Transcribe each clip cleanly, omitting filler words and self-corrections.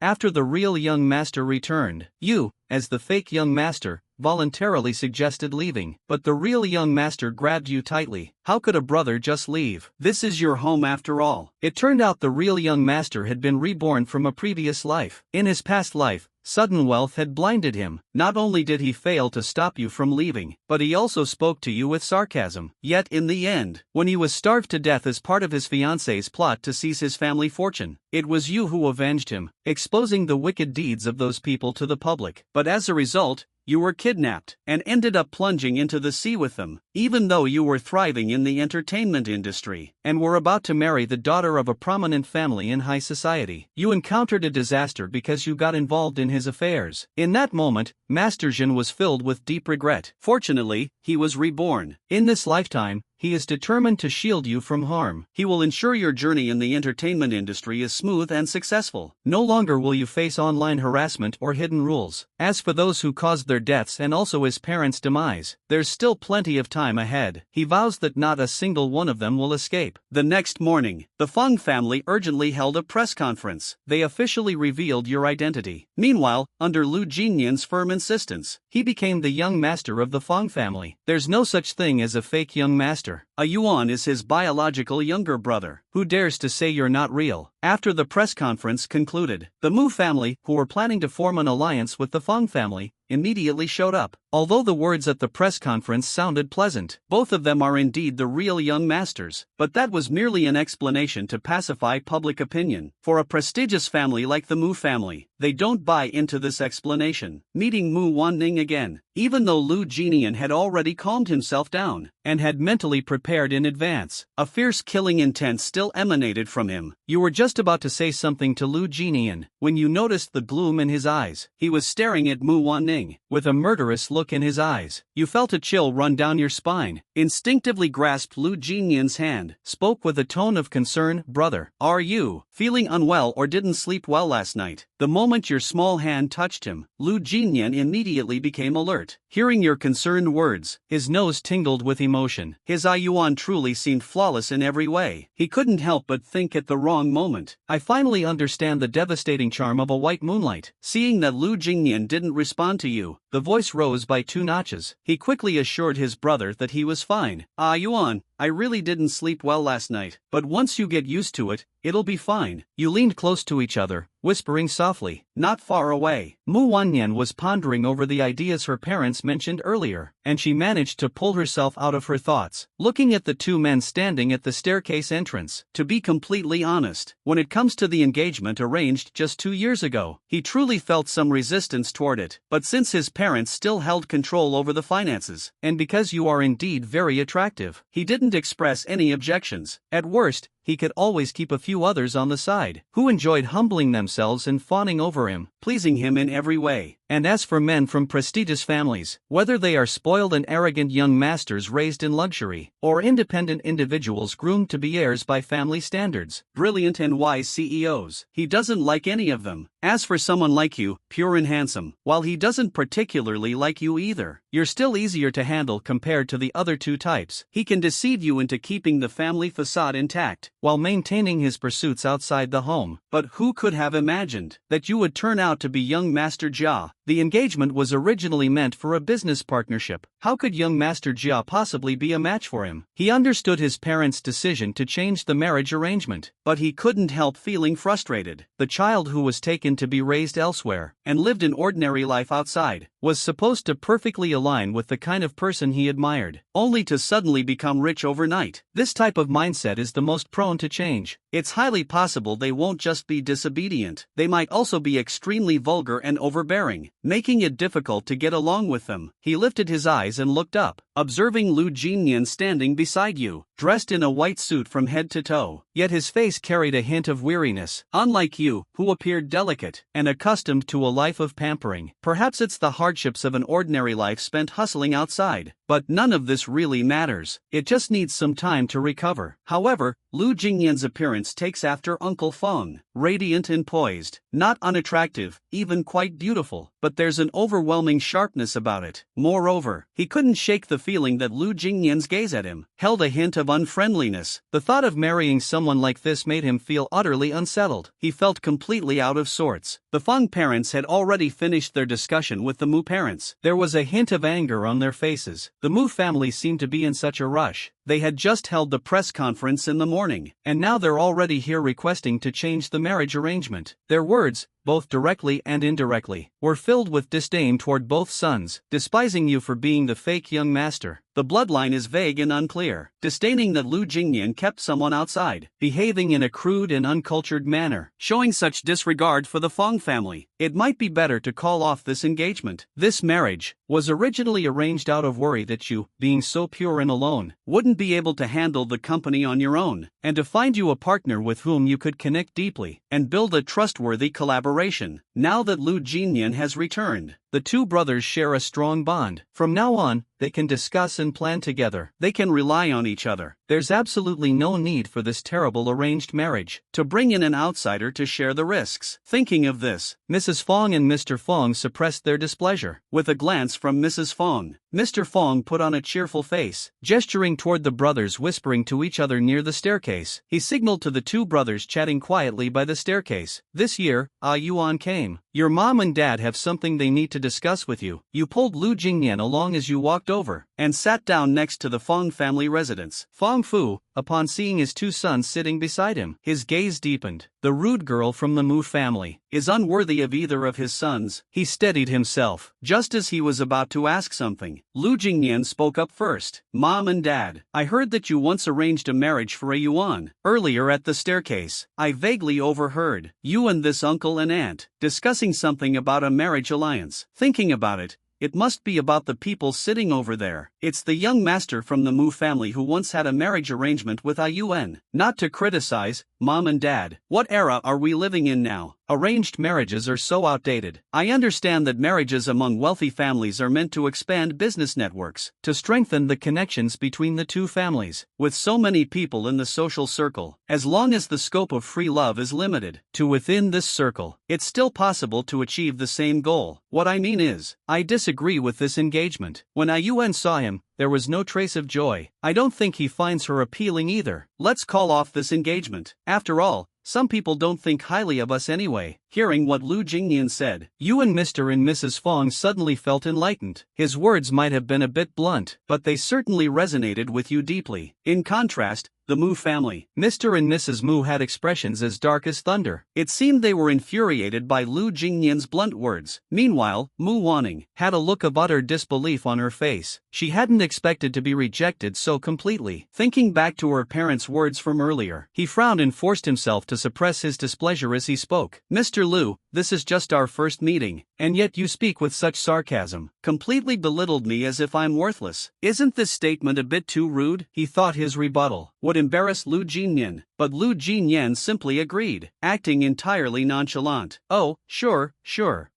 After the real young master returned, you, as the fake young master, voluntarily suggested leaving, but the real young master grabbed you tightly. How could a brother just leave? This is your home after all. It turned out the real young master had been reborn from a previous life. In his past life, sudden wealth had blinded him. Not only did he fail to stop you from leaving, but he also spoke to you with sarcasm. Yet in the end, when he was starved to death as part of his fiancée's plot to seize his family fortune, it was you who avenged him, exposing the wicked deeds of those people to the public. But as a result, you were kidnapped and ended up plunging into the sea with them, even though you were thriving in the entertainment industry and were about to marry the daughter of a prominent family in high society. You encountered a disaster because you got involved in his affairs. In that moment, Master Jin was filled with deep regret. Fortunately, he was reborn. In this lifetime, he is determined to shield you from harm. He will ensure your journey in the entertainment industry is smooth and successful. No longer will you face online harassment or hidden rules. As for those who caused their deaths and also his parents' demise, there's still plenty of time ahead. He vows that not a single one of them will escape. The next morning, the Feng family urgently held a press conference. They officially revealed your identity. Meanwhile, under Lu Jingnian's firm insistence, he became the young master of the Feng family. There's no such thing as a fake young master. A Yuan is his biological younger brother. Who dares to say you're not real? After the press conference concluded, the Mu family, who were planning to form an alliance with the Feng family, immediately showed up. Although the words at the press conference sounded pleasant, both of them are indeed the real young masters, but that was merely an explanation to pacify public opinion. For a prestigious family like the Mu family, they don't buy into this explanation. Meeting Mu Waning again, even though Lu Jingnian had already calmed himself down and had mentally prepared in advance, a fierce killing intent still emanated from him. You were just about to say something to Lu Jingnian when you noticed the gloom in his eyes. He was staring at Mu Waning with a murderous look in his eyes. You felt a chill run down your spine, instinctively grasped Lu Jingnian's hand, spoke with a tone of concern. Brother, are you feeling unwell or didn't sleep well last night? The moment your small hand touched him, Lu Jingnian immediately became alert. Hearing your concerned words, his nose tingled with emotion. His Yuan truly seemed flawless in every way. He couldn't help but think at the wrong moment, I finally understand the devastating charm of a white moonlight. Seeing that Lu Jingnian didn't respond to you, the voice rose by 2 notches. He quickly assured his brother that he was fine. Yuan, I really didn't sleep well last night, but once you get used to it, it'll be fine. You leaned close to each other, whispering softly. Not far away, Mu Wanyan was pondering over the ideas her parents mentioned earlier, and she managed to pull herself out of her thoughts, looking at the 2 men standing at the staircase entrance. To be completely honest, when it comes to the engagement arranged just 2 years ago, he truly felt some resistance toward it, but since his parents still held control over the finances, and because you are indeed very attractive, he didn't express any objections. At worst, he could always keep a few others on the side, who enjoyed humbling themselves and fawning over him, pleasing him in every way. And as for men from prestigious families, whether they are spoiled and arrogant young masters raised in luxury, or independent individuals groomed to be heirs by family standards, brilliant and wise CEOs, he doesn't like any of them. As for someone like you, pure and handsome, while he doesn't particularly like you either, you're still easier to handle compared to the other 2 types. He can deceive you into keeping the family facade intact, while maintaining his pursuits outside the home. But who could have imagined that you would turn out to be young Master Jia? The engagement was originally meant for a business partnership. How could young Master Jia possibly be a match for him? He understood his parents' decision to change the marriage arrangement, but he couldn't help feeling frustrated. The child who was taken to be raised elsewhere, and lived an ordinary life outside, was supposed to perfectly align with the kind of person he admired, only to suddenly become rich overnight. This type of mindset is the most prone to change. It's highly possible they won't just be disobedient, they might also be extremely vulgar and overbearing, making it difficult to get along with them. He lifted his eyes and looked up, observing Lu Jingnian standing beside you, dressed in a white suit from head to toe. Yet his face carried a hint of weariness. Unlike you, who appeared delicate and accustomed to a life of pampering, perhaps it's the hardships of an ordinary life spent hustling outside. But none of this really matters. It just needs some time to recover. However, Lu Jingnian's appearance takes after Uncle Feng, radiant and poised, not unattractive, even quite beautiful, but there's an overwhelming sharpness about it. Moreover, he couldn't shake the feeling that Lu Jingnian's gaze at him held a hint of unfriendliness. The thought of marrying someone like this made him feel utterly unsettled. He felt completely out of sorts. The Feng parents had already finished their discussion with the Mu parents. There was a hint of anger on their faces. The Mu family seemed to be in such a rush. They had just held the press conference in the morning, and now they're already here requesting to change the marriage arrangement. Their words, both directly and indirectly, were filled with disdain toward both sons, despising you for being the fake young master. The bloodline is vague and unclear, disdaining that Lu Jingnian kept someone outside, behaving in a crude and uncultured manner, showing such disregard for the Feng family. It might be better to call off this engagement. This marriage was originally arranged out of worry that you, being so pure and alone, wouldn't be able to handle the company on your own, and to find you a partner with whom you could connect deeply and build a trustworthy collaboration. Now that Lu Jingnian has returned, the two brothers share a strong bond. From now on, they can discuss and plan together. They can rely on each other. There's absolutely no need for this terrible arranged marriage. To bring in an outsider to share the risks. Thinking of this, Mrs. Feng and Mr. Feng suppressed their displeasure. With a glance from Mrs. Feng, Mr. Feng put on a cheerful face, gesturing toward the brothers whispering to each other near the staircase. He signaled to the two brothers chatting quietly by the staircase. This year, Yuan came. Your mom and dad have something they need to discuss with you. You pulled Lu Jingnian along as you walked over, and sat down next to the Feng family residence. Feng Fu, upon seeing his two sons sitting beside him, his gaze deepened. The rude girl from the Mu family is unworthy of either of his sons. He steadied himself. Just as he was about to ask something, Lu Jingnian spoke up first. Mom and Dad, I heard that you once arranged a marriage for a Yuan. Earlier at the staircase, I vaguely overheard you and this uncle and aunt discussing something about a marriage alliance. Thinking about it, it must be about the people sitting over there. It's the young master from the Mu family who once had a marriage arrangement with Yuan. Not to criticize, Mom and Dad, what era are we living in now? Arranged marriages are so outdated. I understand that marriages among wealthy families are meant to expand business networks, to strengthen the connections between the two families. With so many people in the social circle, as long as the scope of free love is limited to within this circle, it's still possible to achieve the same goal. What I mean is, I disagree with this engagement. When Yuan saw him, there was no trace of joy. I don't think he finds her appealing either. Let's call off this engagement. After all, some people don't think highly of us anyway. Hearing what Lu Jingnian said, you and Mr. and Mrs. Feng suddenly felt enlightened. His words might have been a bit blunt, but they certainly resonated with you deeply. In contrast, the Mu family, Mr. and Mrs. Mu had expressions as dark as thunder. It seemed they were infuriated by Lu Jingnian's blunt words. Meanwhile, Mu Waning had a look of utter disbelief on her face. She hadn't expected to be rejected so completely. Thinking back to her parents' words from earlier, he frowned and forced himself to suppress his displeasure as he spoke. Mr. Lu, this is just our first meeting, and yet you speak with such sarcasm. Completely belittled me as if I'm worthless. Isn't this statement a bit too rude? He thought his rebuttal would embarrass Lu Jingnian, but Lu Jingnian simply agreed, acting entirely nonchalant. Oh, sure.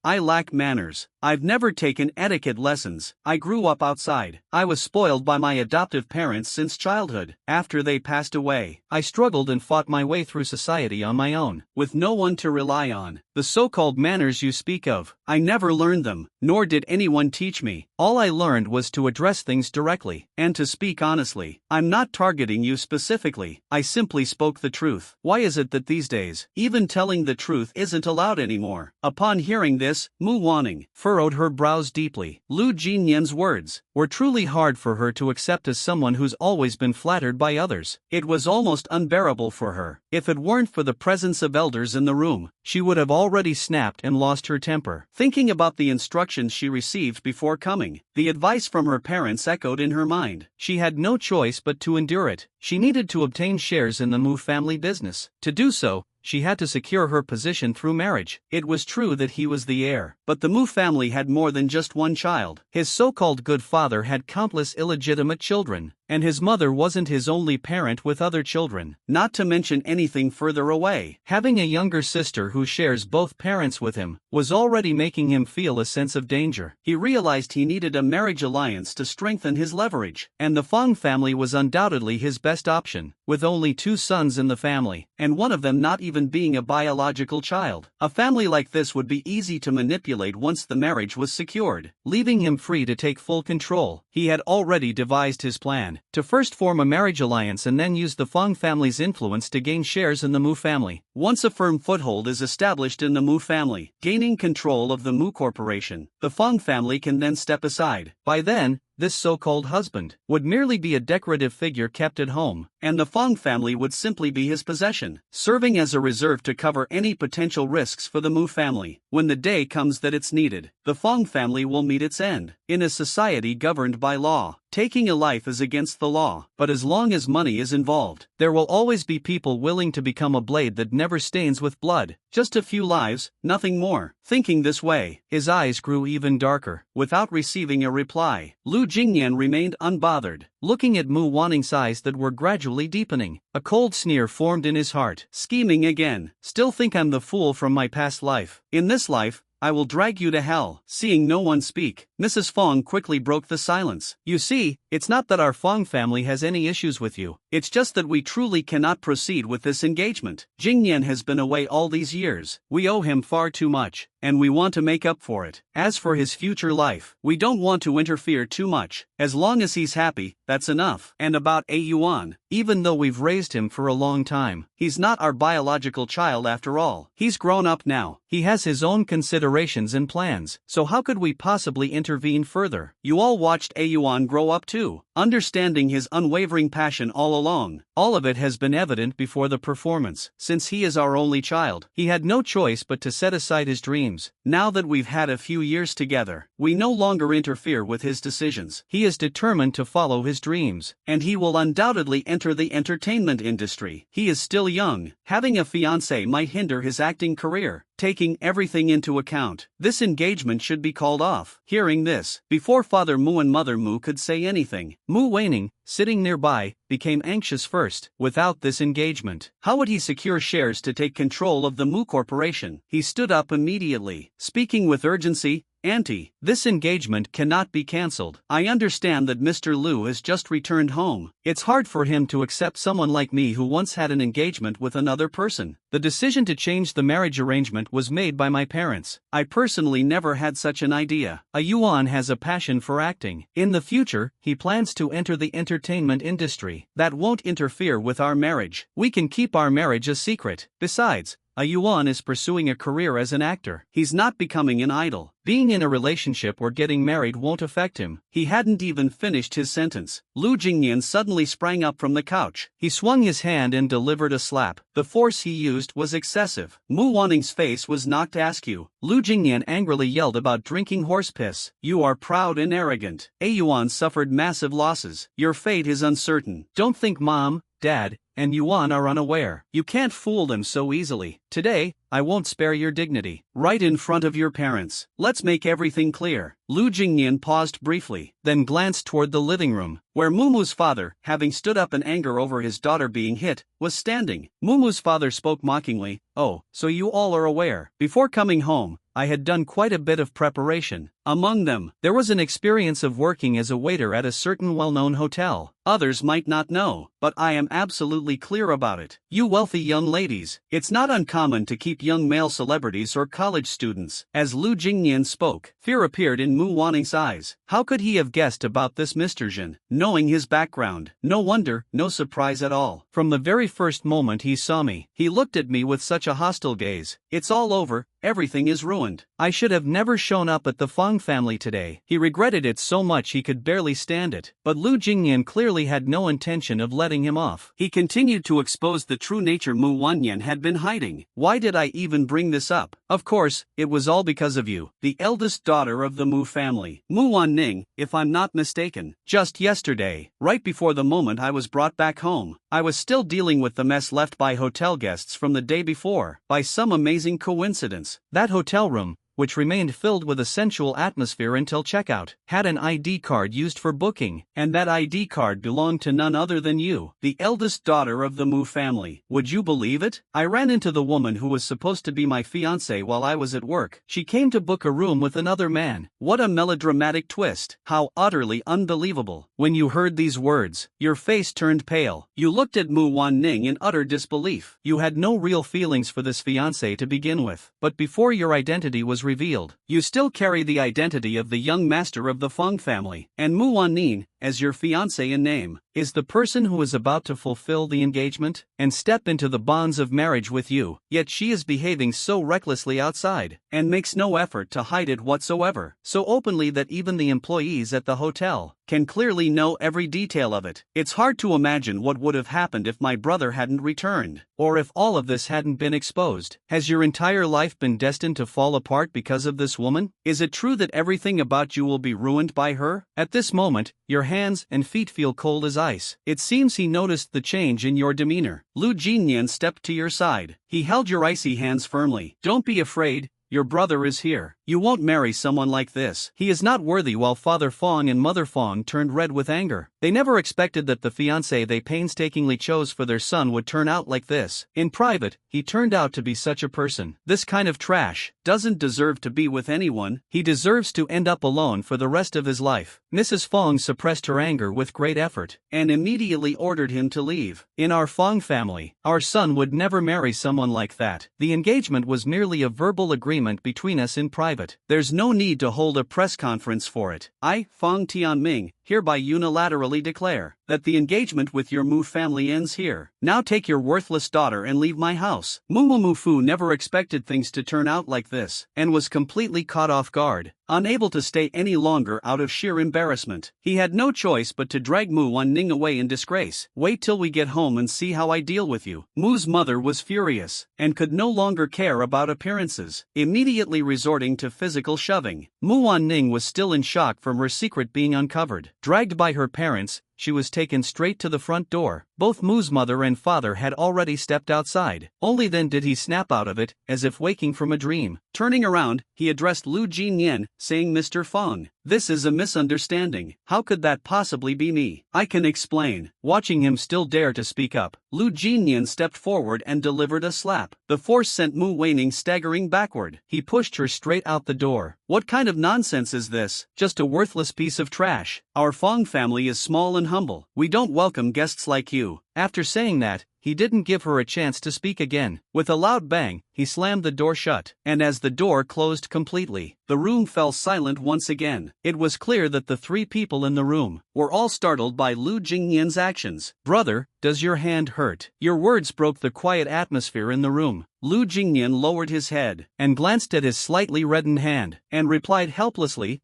I lack manners. I've never taken etiquette lessons. I grew up outside. I was spoiled by my adoptive parents since childhood. After they passed away, I struggled and fought my way through society on my own, with no one to rely on. The so-called manners you speak of, I never learned them, nor did anyone teach me. All I learned was to address things directly, and to speak honestly. I'm not targeting you specifically. I simply spoke the truth. Why is it that these days, even telling the truth isn't allowed anymore? Upon hearing this, Mu Waning furrowed her brows deeply. Lu Jingnian's words were truly hard for her to accept as someone who's always been flattered by others. It was almost unbearable for her. If it weren't for the presence of elders in the room, she would have already snapped and lost her temper. Thinking about the instructions she received before coming, the advice from her parents echoed in her mind. She had no choice but to endure it. She needed to obtain shares in the Mu family business. To do so, she had to secure her position through marriage. It was true that he was the heir, but the Mu family had more than just one child. His so-called good father had countless illegitimate children. and his mother wasn't his only parent with other children, not to mention anything further away. Having a younger sister who shares both parents with him was already making him feel a sense of danger. He realized he needed a marriage alliance to strengthen his leverage, and the Fong family was undoubtedly his best option, with only 2 sons in the family, and one of them not even being a biological child. A family like this would be easy to manipulate once the marriage was secured, leaving him free to take full control. He had already devised his plan, to first form a marriage alliance and then use the Fong family's influence to gain shares in the Mu family. Once a firm foothold is established in the Mu family, gaining control of the Mu Corporation, the Fong family can then step aside. By then, this so-called husband would merely be a decorative figure kept at home, and the Fong family would simply be his possession, serving as a reserve to cover any potential risks for the Mu family. When the day comes that it's needed, the Fong family will meet its end. In a society governed by law, taking a life is against the law, but as long as money is involved, there will always be people willing to become a blade that never stains with blood. Just a few lives, nothing more. Thinking this way, his eyes grew even darker. Without receiving a reply, Lu Jingnian remained unbothered, looking at Mu Waning's eyes that were gradually deepening. A cold sneer formed in his heart. Scheming again. Still think I'm the fool from my past life. In this life, I will drag you to hell. Seeing no one speak, Mrs. Fong quickly broke the silence. You see, it's not that our Fong family has any issues with you. It's just that we truly cannot proceed with this engagement. Jingnian has been away all these years. We owe him far too much, and we want to make up for it. As for his future life, we don't want to interfere too much. As long as he's happy, that's enough. And about A Yuan, even though we've raised him for a long time, he's not our biological child after all. He's grown up now. He has his own considerations and plans, so how could we possibly intervene further? You all watched A Yuan grow up too, understanding his unwavering passion all along. All of it has been evident before the performance. Since he is our only child, he had no choice but to set aside his dreams. Now that we've had a few years together, we no longer interfere with his decisions. He is determined to follow his dreams, and he will undoubtedly enter the entertainment industry. He is still young. Having a fiancé might hinder his acting career. Taking everything into account, this engagement should be called off. Hearing this, before Father Mu and Mother Mu could say anything, Mu Waning, sitting nearby, became anxious first. Without this engagement, how would he secure shares to take control of the Mu Corporation? He stood up immediately, speaking with urgency. Auntie, this engagement cannot be cancelled. I understand that Mr. Lu has just returned home. It's hard for him to accept someone like me who once had an engagement with another person. The decision to change the marriage arrangement was made by my parents. I personally never had such an idea. A Yuan has a passion for acting. In the future, he plans to enter the entertainment industry. That won't interfere with our marriage. We can keep our marriage a secret. Besides, a Yuan is pursuing a career as an actor. He's not becoming an idol. Being in a relationship or getting married won't affect him. He hadn't even finished his sentence. Lu Jingnian suddenly sprang up from the couch. He swung his hand and delivered a slap. The force he used was excessive. Mu Waning's face was knocked askew. Lu Jingnian angrily yelled about drinking horse piss. You are proud and arrogant. A Yuan suffered massive losses. Your fate is uncertain. Don't think Mom, Dad, and Yuan are unaware. You can't fool them so easily. Today, I won't spare your dignity. Right in front of your parents. Let's make everything clear. Lu Jingnian paused briefly, then glanced toward the living room, where Mumu's father, having stood up in anger over his daughter being hit, was standing. Mumu's father spoke mockingly. Oh, so you all are aware. Before coming home, I had done quite a bit of preparation. Among them, there was an experience of working as a waiter at a certain well-known hotel. Others might not know, but I am absolutely clear about it. You wealthy young ladies, it's not uncommon to keep young male celebrities or college students. As Lu Jingnian spoke, fear appeared in Mu Waning's eyes. How could he have guessed about this Mr. Jin? Knowing his background, no wonder, no surprise at all. From the very first moment he saw me, he looked at me with such a hostile gaze. It's all over, everything is ruined. I should have never shown up at the Fong family today. He regretted it so much he could barely stand it. But Lu Jingnian clearly had no intention of letting him off. He continued to expose the true nature Mu Wanyan had been hiding. Why did I even bring this up? Of course, it was all because of you, the eldest daughter of the Mu family. Mu Waning, if I'm not mistaken. Just yesterday, right before the moment I was brought back home, I was still dealing with the mess left by hotel guests from the day before. By some amazing coincidence, that hotel room, which remained filled with a sensual atmosphere until checkout, had an ID card used for booking, and that ID card belonged to none other than you, the eldest daughter of the Mu family. Would you believe it? I ran into the woman who was supposed to be my fiancée while I was at work. She came to book a room with another man. What a melodramatic twist. How utterly unbelievable. When you heard these words, your face turned pale. You looked at Mu Waning in utter disbelief. You had no real feelings for this fiancé to begin with, but before your identity was revealed, you still carry the identity of the young master of the Feng family, and Mu Waning, as your fiancé in name, is the person who is about to fulfill the engagement and step into the bonds of marriage with you, yet she is behaving so recklessly outside, and makes no effort to hide it whatsoever, so openly that even the employees at the hotel can clearly know every detail of it. It's hard to imagine what would have happened if my brother hadn't returned, or if all of this hadn't been exposed. Has your entire life been destined to fall apart because of this woman? Is it true that everything about you will be ruined by her? At this moment, your hands and feet feel cold as ice. It seems he noticed the change in your demeanor. Lu Jingnian stepped to your side. He held your icy hands firmly. Don't be afraid. Your brother is here. You won't marry someone like this. He is not worthy. While Father Fong and Mother Fong turned red with anger. They never expected that the fiancé they painstakingly chose for their son would turn out like this. In private, he turned out to be such a person. This kind of trash doesn't deserve to be with anyone. He deserves to end up alone for the rest of his life. Mrs. Fong suppressed her anger with great effort and immediately ordered him to leave. In our Fong family, our son would never marry someone like that. The engagement was merely a verbal agreement between us in private. There's no need to hold a press conference for it. I, Fong Tianming, hereby unilaterally declare that the engagement with your Mu family ends here. Now take your worthless daughter and leave my house. Mu Fu never expected things to turn out like this, and was completely caught off guard, unable to stay any longer out of sheer embarrassment. He had no choice but to drag Mu Waning away in disgrace. Wait till we get home and see how I deal with you. Mu's mother was furious, and could no longer care about appearances, immediately resorting to physical shoving. Mu Waning was still in shock from her secret being uncovered. Dragged by her parents, she was taken straight to the front door. Both Mu's mother and father had already stepped outside. Only then did he snap out of it, as if waking from a dream. Turning around, he addressed Lu Jingnian, saying, "Mr. Fong, this is a misunderstanding. How could that possibly be me? I can explain." Watching him still dare to speak up, Lu Jingnian stepped forward and delivered a slap. The force sent Mu Waning staggering backward. He pushed her straight out the door. What kind of nonsense is this? Just a worthless piece of trash. Our Fong family is small and humble. We don't welcome guests like you. After saying that, he didn't give her a chance to speak again. With a loud bang, he slammed the door shut, and as the door closed completely, the room fell silent once again. It was clear that the three people in the room were all startled by Lu Jingnian's actions. "Brother, does your hand hurt?" Your words broke the quiet atmosphere in the room. Lu Jingnian lowered his head and glanced at his slightly reddened hand, and replied helplessly,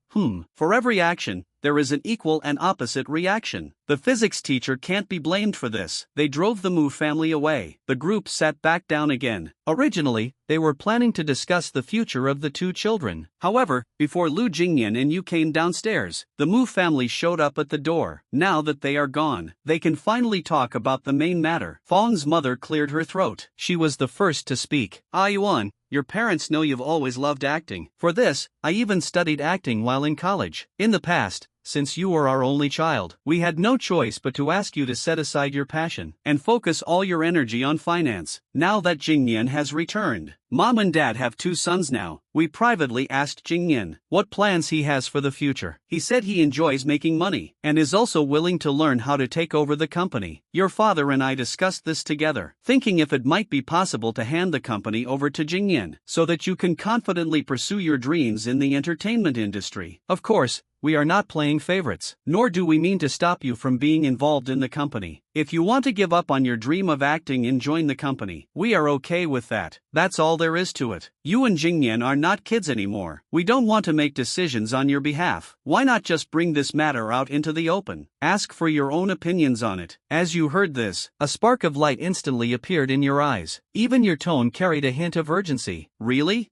For every action, there is an equal and opposite reaction. The physics teacher can't be blamed for this." They drove the Mu family away. The group sat back down again. Originally, they were planning to discuss the future of the two children. However, before Lu Jingnian and you came downstairs, the Mu family showed up at the door. Now that they are gone, they can finally talk about the main matter. Fong's mother cleared her throat. She was the first to speak. "Ah Yuan, your parents know you've always loved acting. For this, I even studied acting while in college. In the past, since you were our only child, we had no choice but to ask you to set aside your passion and focus all your energy on finance. Now that Jingnian has returned, Mom and Dad have two sons now. We privately asked Jingnian what plans he has for the future. He said he enjoys making money and is also willing to learn how to take over the company. Your father and I discussed this together, thinking if it might be possible to hand the company over to Jingnian so that you can confidently pursue your dreams in the entertainment industry. Of course, we are not playing favorites, nor do we mean to stop you from being involved in the company. If you want to give up on your dream of acting and join the company, we are okay with that. That's all there is to it. You and Jingnian are not kids anymore. We don't want to make decisions on your behalf. Why not just bring this matter out into the open? Ask for your own opinions on it." As you heard this, a spark of light instantly appeared in your eyes. Even your tone carried a hint of urgency. "Really?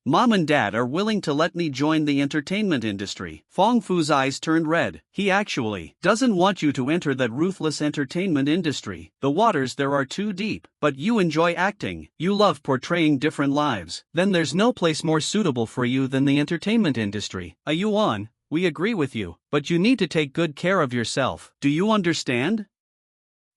Mom and Dad are willing to let me join the entertainment industry. Fong Fu's eyes turned red. He actually doesn't want you to enter that ruthless entertainment industry. The waters there are too deep. But you enjoy acting. You love portraying different lives. Then there's no place more suitable for you than the entertainment industry. Yuan, we agree with you, but you need to take good care of yourself. Do you understand?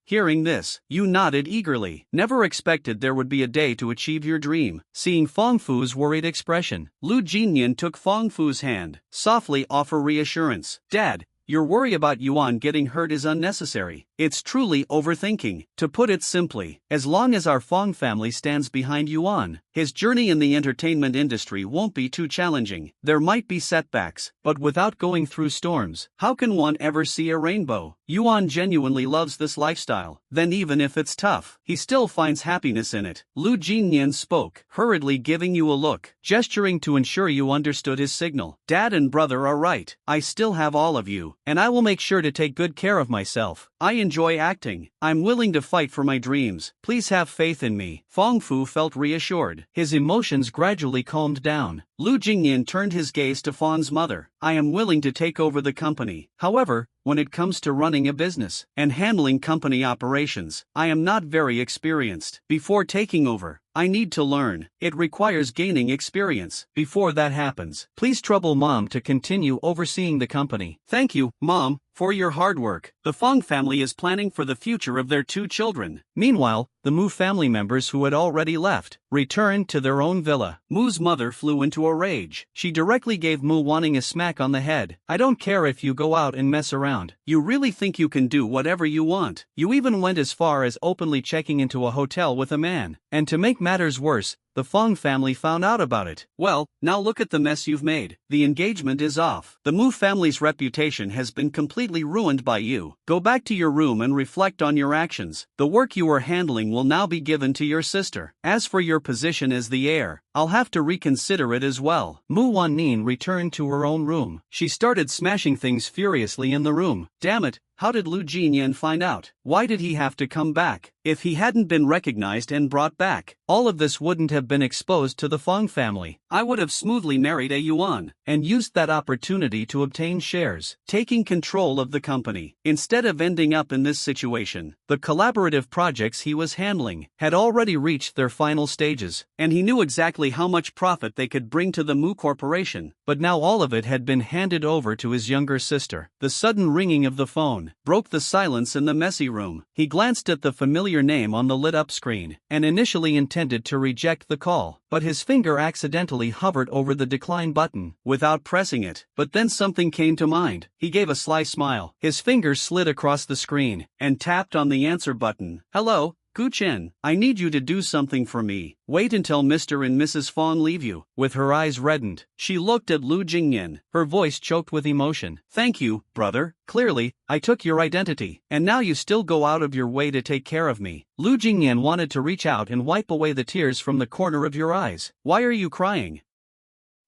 Hearing this, Yu nodded eagerly. Never expected there would be a day to achieve your dream. Seeing Fong Fu's worried expression, Lu Jingnian took Fong Fu's hand, softly offer reassurance. Dad, your worry about Yuan getting hurt is unnecessary. It's truly overthinking. To put it simply, as long as our Fong family stands behind Yuan, his journey in the entertainment industry won't be too challenging. There might be setbacks, but without going through storms, how can one ever see a rainbow? Yuan genuinely loves this lifestyle. Then even if it's tough, he still finds happiness in it. Lu Jingnian spoke, hurriedly giving you a look, gesturing to ensure you understood his signal. Dad and brother are right. I still have all of you, and I will make sure to take good care of myself. I enjoy acting. I'm willing to fight for my dreams. Please have faith in me. Fong Fu felt reassured. His emotions gradually calmed down. Lu Jingnian turned his gaze to Fong's mother. I am willing to take over the company. However, when it comes to running a business and handling company operations, I am not very experienced. Before taking over, I need to learn. It requires gaining experience. Before that happens, please trouble Mom to continue overseeing the company. Thank you, Mom, for your hard work. The Fong family is planning for the future of their 2 children. Meanwhile, the Mu family members who had already left returned to their own villa. Mu's mother flew into a rage. She directly gave Mu Waning a smack on the head. I don't care if you go out and mess around. You really think you can do whatever you want. You even went as far as openly checking into a hotel with a man. And to make matters worse, the Fong family found out about it. Well, now look at the mess you've made. The engagement is off. The Mu family's reputation has been completely ruined by you. Go back to your room and reflect on your actions. The work you are handling will now be given to your sister. As for your position as the heir, I'll have to reconsider it as well. Mu Waning returned to her own room. She started smashing things furiously in the room. Damn it, how did Lu Jingnian find out? Why did he have to come back? If he hadn't been recognized and brought back, all of this wouldn't have been exposed to the Fong family. I would have smoothly married a Yuan and used that opportunity to obtain shares, taking control of the company. Instead of ending up in this situation, the collaborative projects he was handling had already reached their final stages, and he knew exactly how much profit they could bring to the Mu Corporation. But now all of it had been handed over to his younger sister. The sudden ringing of the phone broke the silence in the messy room. He glanced at the familiar name on the lit-up screen, and initially intended to reject the call, but his finger accidentally hovered over the decline button, without pressing it. But then something came to mind. He gave a sly smile. His fingers slid across the screen, and tapped on the answer button. Hello, Gu Chen, I need you to do something for me. Wait until Mr. and Mrs. Fong leave you. With her eyes reddened, she looked at Lu Jingnian, her voice choked with emotion. Thank you, brother. Clearly, I took your identity, and now you still go out of your way to take care of me. Lu Jingnian wanted to reach out and wipe away the tears from the corner of your eyes. Why are you crying?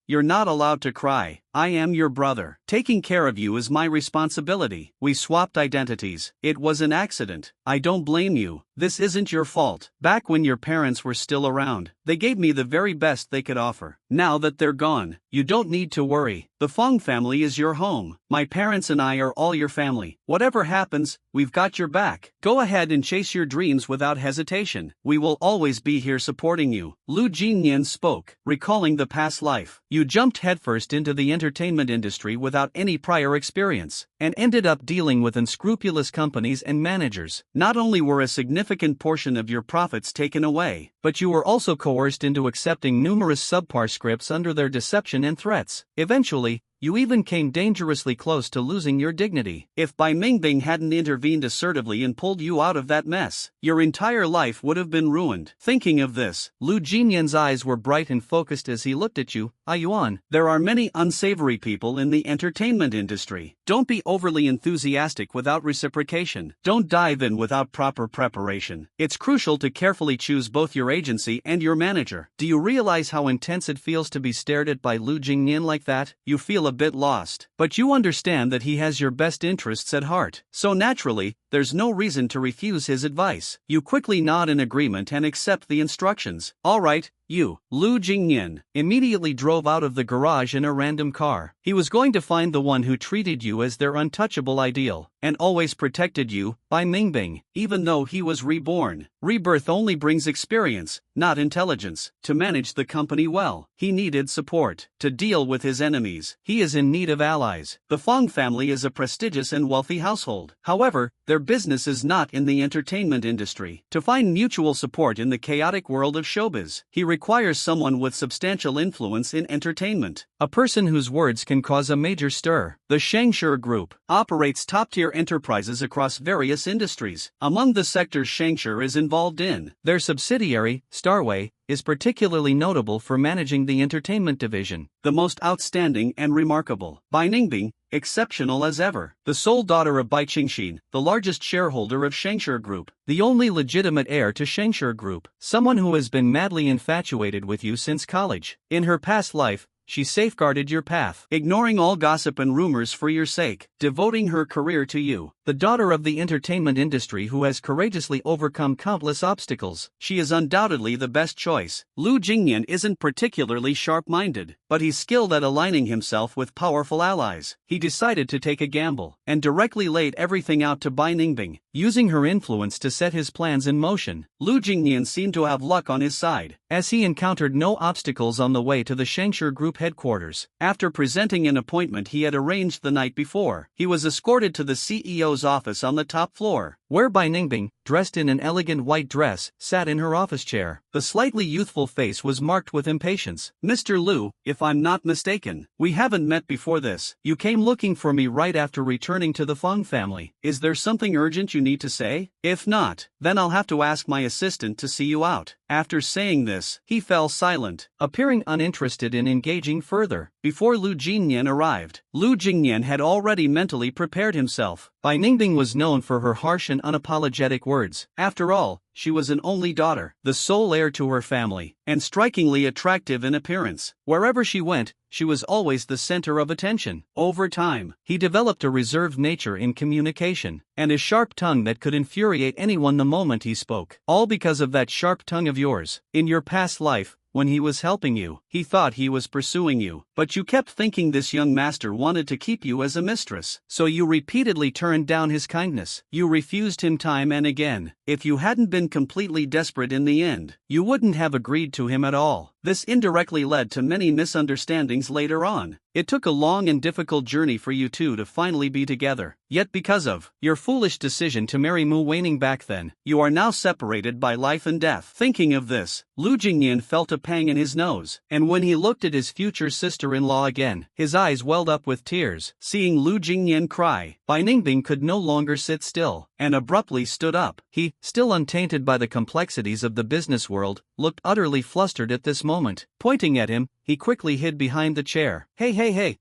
You're not allowed to cry. I am your brother. Taking care of you is my responsibility. We swapped identities. It was an accident. I don't blame you. This isn't your fault. Back when your parents were still around, they gave me the very best they could offer. Now that they're gone, you don't need to worry. The Fong family is your home. My parents and I are all your family. Whatever happens, we've got your back. Go ahead and chase your dreams without hesitation. We will always be here supporting you. Lu Jingnian spoke, recalling the past life. You jumped headfirst into the entertainment industry without any prior experience, and ended up dealing with unscrupulous companies and managers. Not only were a significant portion of your profits taken away, but you were also coerced into accepting numerous subpar scripts under their deception and threats. Eventually, you even came dangerously close to losing your dignity. If Bai Mingbing hadn't intervened assertively and pulled you out of that mess, your entire life would have been ruined. Thinking of this, Lu Jingnian's eyes were bright and focused as he looked at you. Yuan, there are many unsavory people in the entertainment industry. Don't be overly enthusiastic without reciprocation. Don't dive in without proper preparation. It's crucial to carefully choose both your agency and your manager. Do you realize how intense it feels to be stared at by Lu Jingnian like that? You feel a a bit lost, but you understand that he has your best interests at heart. So naturally, there's no reason to refuse his advice. You quickly nod in agreement and accept the instructions. Alright, you, Lu Jingnian, immediately drove out of the garage in a random car. He was going to find the one who treated you as their untouchable ideal, and always protected you, by Mingbing, even though he was reborn. Rebirth only brings experience, not intelligence. To manage the company well, he needed support. To deal with his enemies, he is in need of allies. The Fong family is a prestigious and wealthy household. However, their business is not in the entertainment industry. To find mutual support in the chaotic world of showbiz, he requires someone with substantial influence in entertainment. A person whose words can cause a major stir. The Shangshi Group operates top-tier enterprises across various industries. Among the sectors Shangshi is involved in, their subsidiary, Starway, is particularly notable for managing the entertainment division. The most outstanding and remarkable. Bai Ningbing, exceptional as ever. The sole daughter of Bai Qingxin, the largest shareholder of Shangshi Group. The only legitimate heir to Shangshi Group. Someone who has been madly infatuated with you since college. In her past life, she safeguarded your path, ignoring all gossip and rumors for your sake, devoting her career to you. The daughter of the entertainment industry who has courageously overcome countless obstacles. She is undoubtedly the best choice. Lu Jingnian isn't particularly sharp-minded, but he's skilled at aligning himself with powerful allies. He decided to take a gamble, and directly laid everything out to Bai Ningbing, using her influence to set his plans in motion. Lu Jingnian seemed to have luck on his side, as he encountered no obstacles on the way to the Shangshi Group headquarters. After presenting an appointment he had arranged the night before, he was escorted to the CEO's office on the top floor, where Bai Ningbing, dressed in an elegant white dress, sat in her office chair. The slightly youthful face was marked with impatience. Mr. Lu, if I'm not mistaken, we haven't met before this. You came looking for me right after returning to the Fong family. Is there something urgent you need to say? If not, then I'll have to ask my assistant to see you out. After saying this, he fell silent, appearing uninterested in engaging further. Before Lu Jingnian arrived, Lu Jingnian had already mentally prepared himself. Bai Ningbing was known for her harsh and unapologetic words. After all, she was an only daughter, the sole heir to her family, and strikingly attractive in appearance. Wherever she went, she was always the center of attention. Over time, he developed a reserved nature in communication, and a sharp tongue that could infuriate anyone the moment he spoke. All because of that sharp tongue of yours. In your past life, when he was helping you, he thought he was pursuing you, but you kept thinking this young master wanted to keep you as a mistress. So you repeatedly turned down his kindness. You refused him time and again. If you hadn't been completely desperate in the end, you wouldn't have agreed to him at all. This indirectly led to many misunderstandings later on. It took a long and difficult journey for you two to finally be together. Yet because of your foolish decision to marry Mu Waning back then, you are now separated by life and death. Thinking of this, Lu Jingnian felt a pang in his nose, and when he looked at his future sister-in-law again, his eyes welled up with tears. Seeing Lu Jingnian cry, Bai Ningbing could no longer sit still, and abruptly stood up. He, still untainted by the complexities of the business world, looked utterly flustered at this moment. Pointing at him, he quickly hid behind the chair. Hey,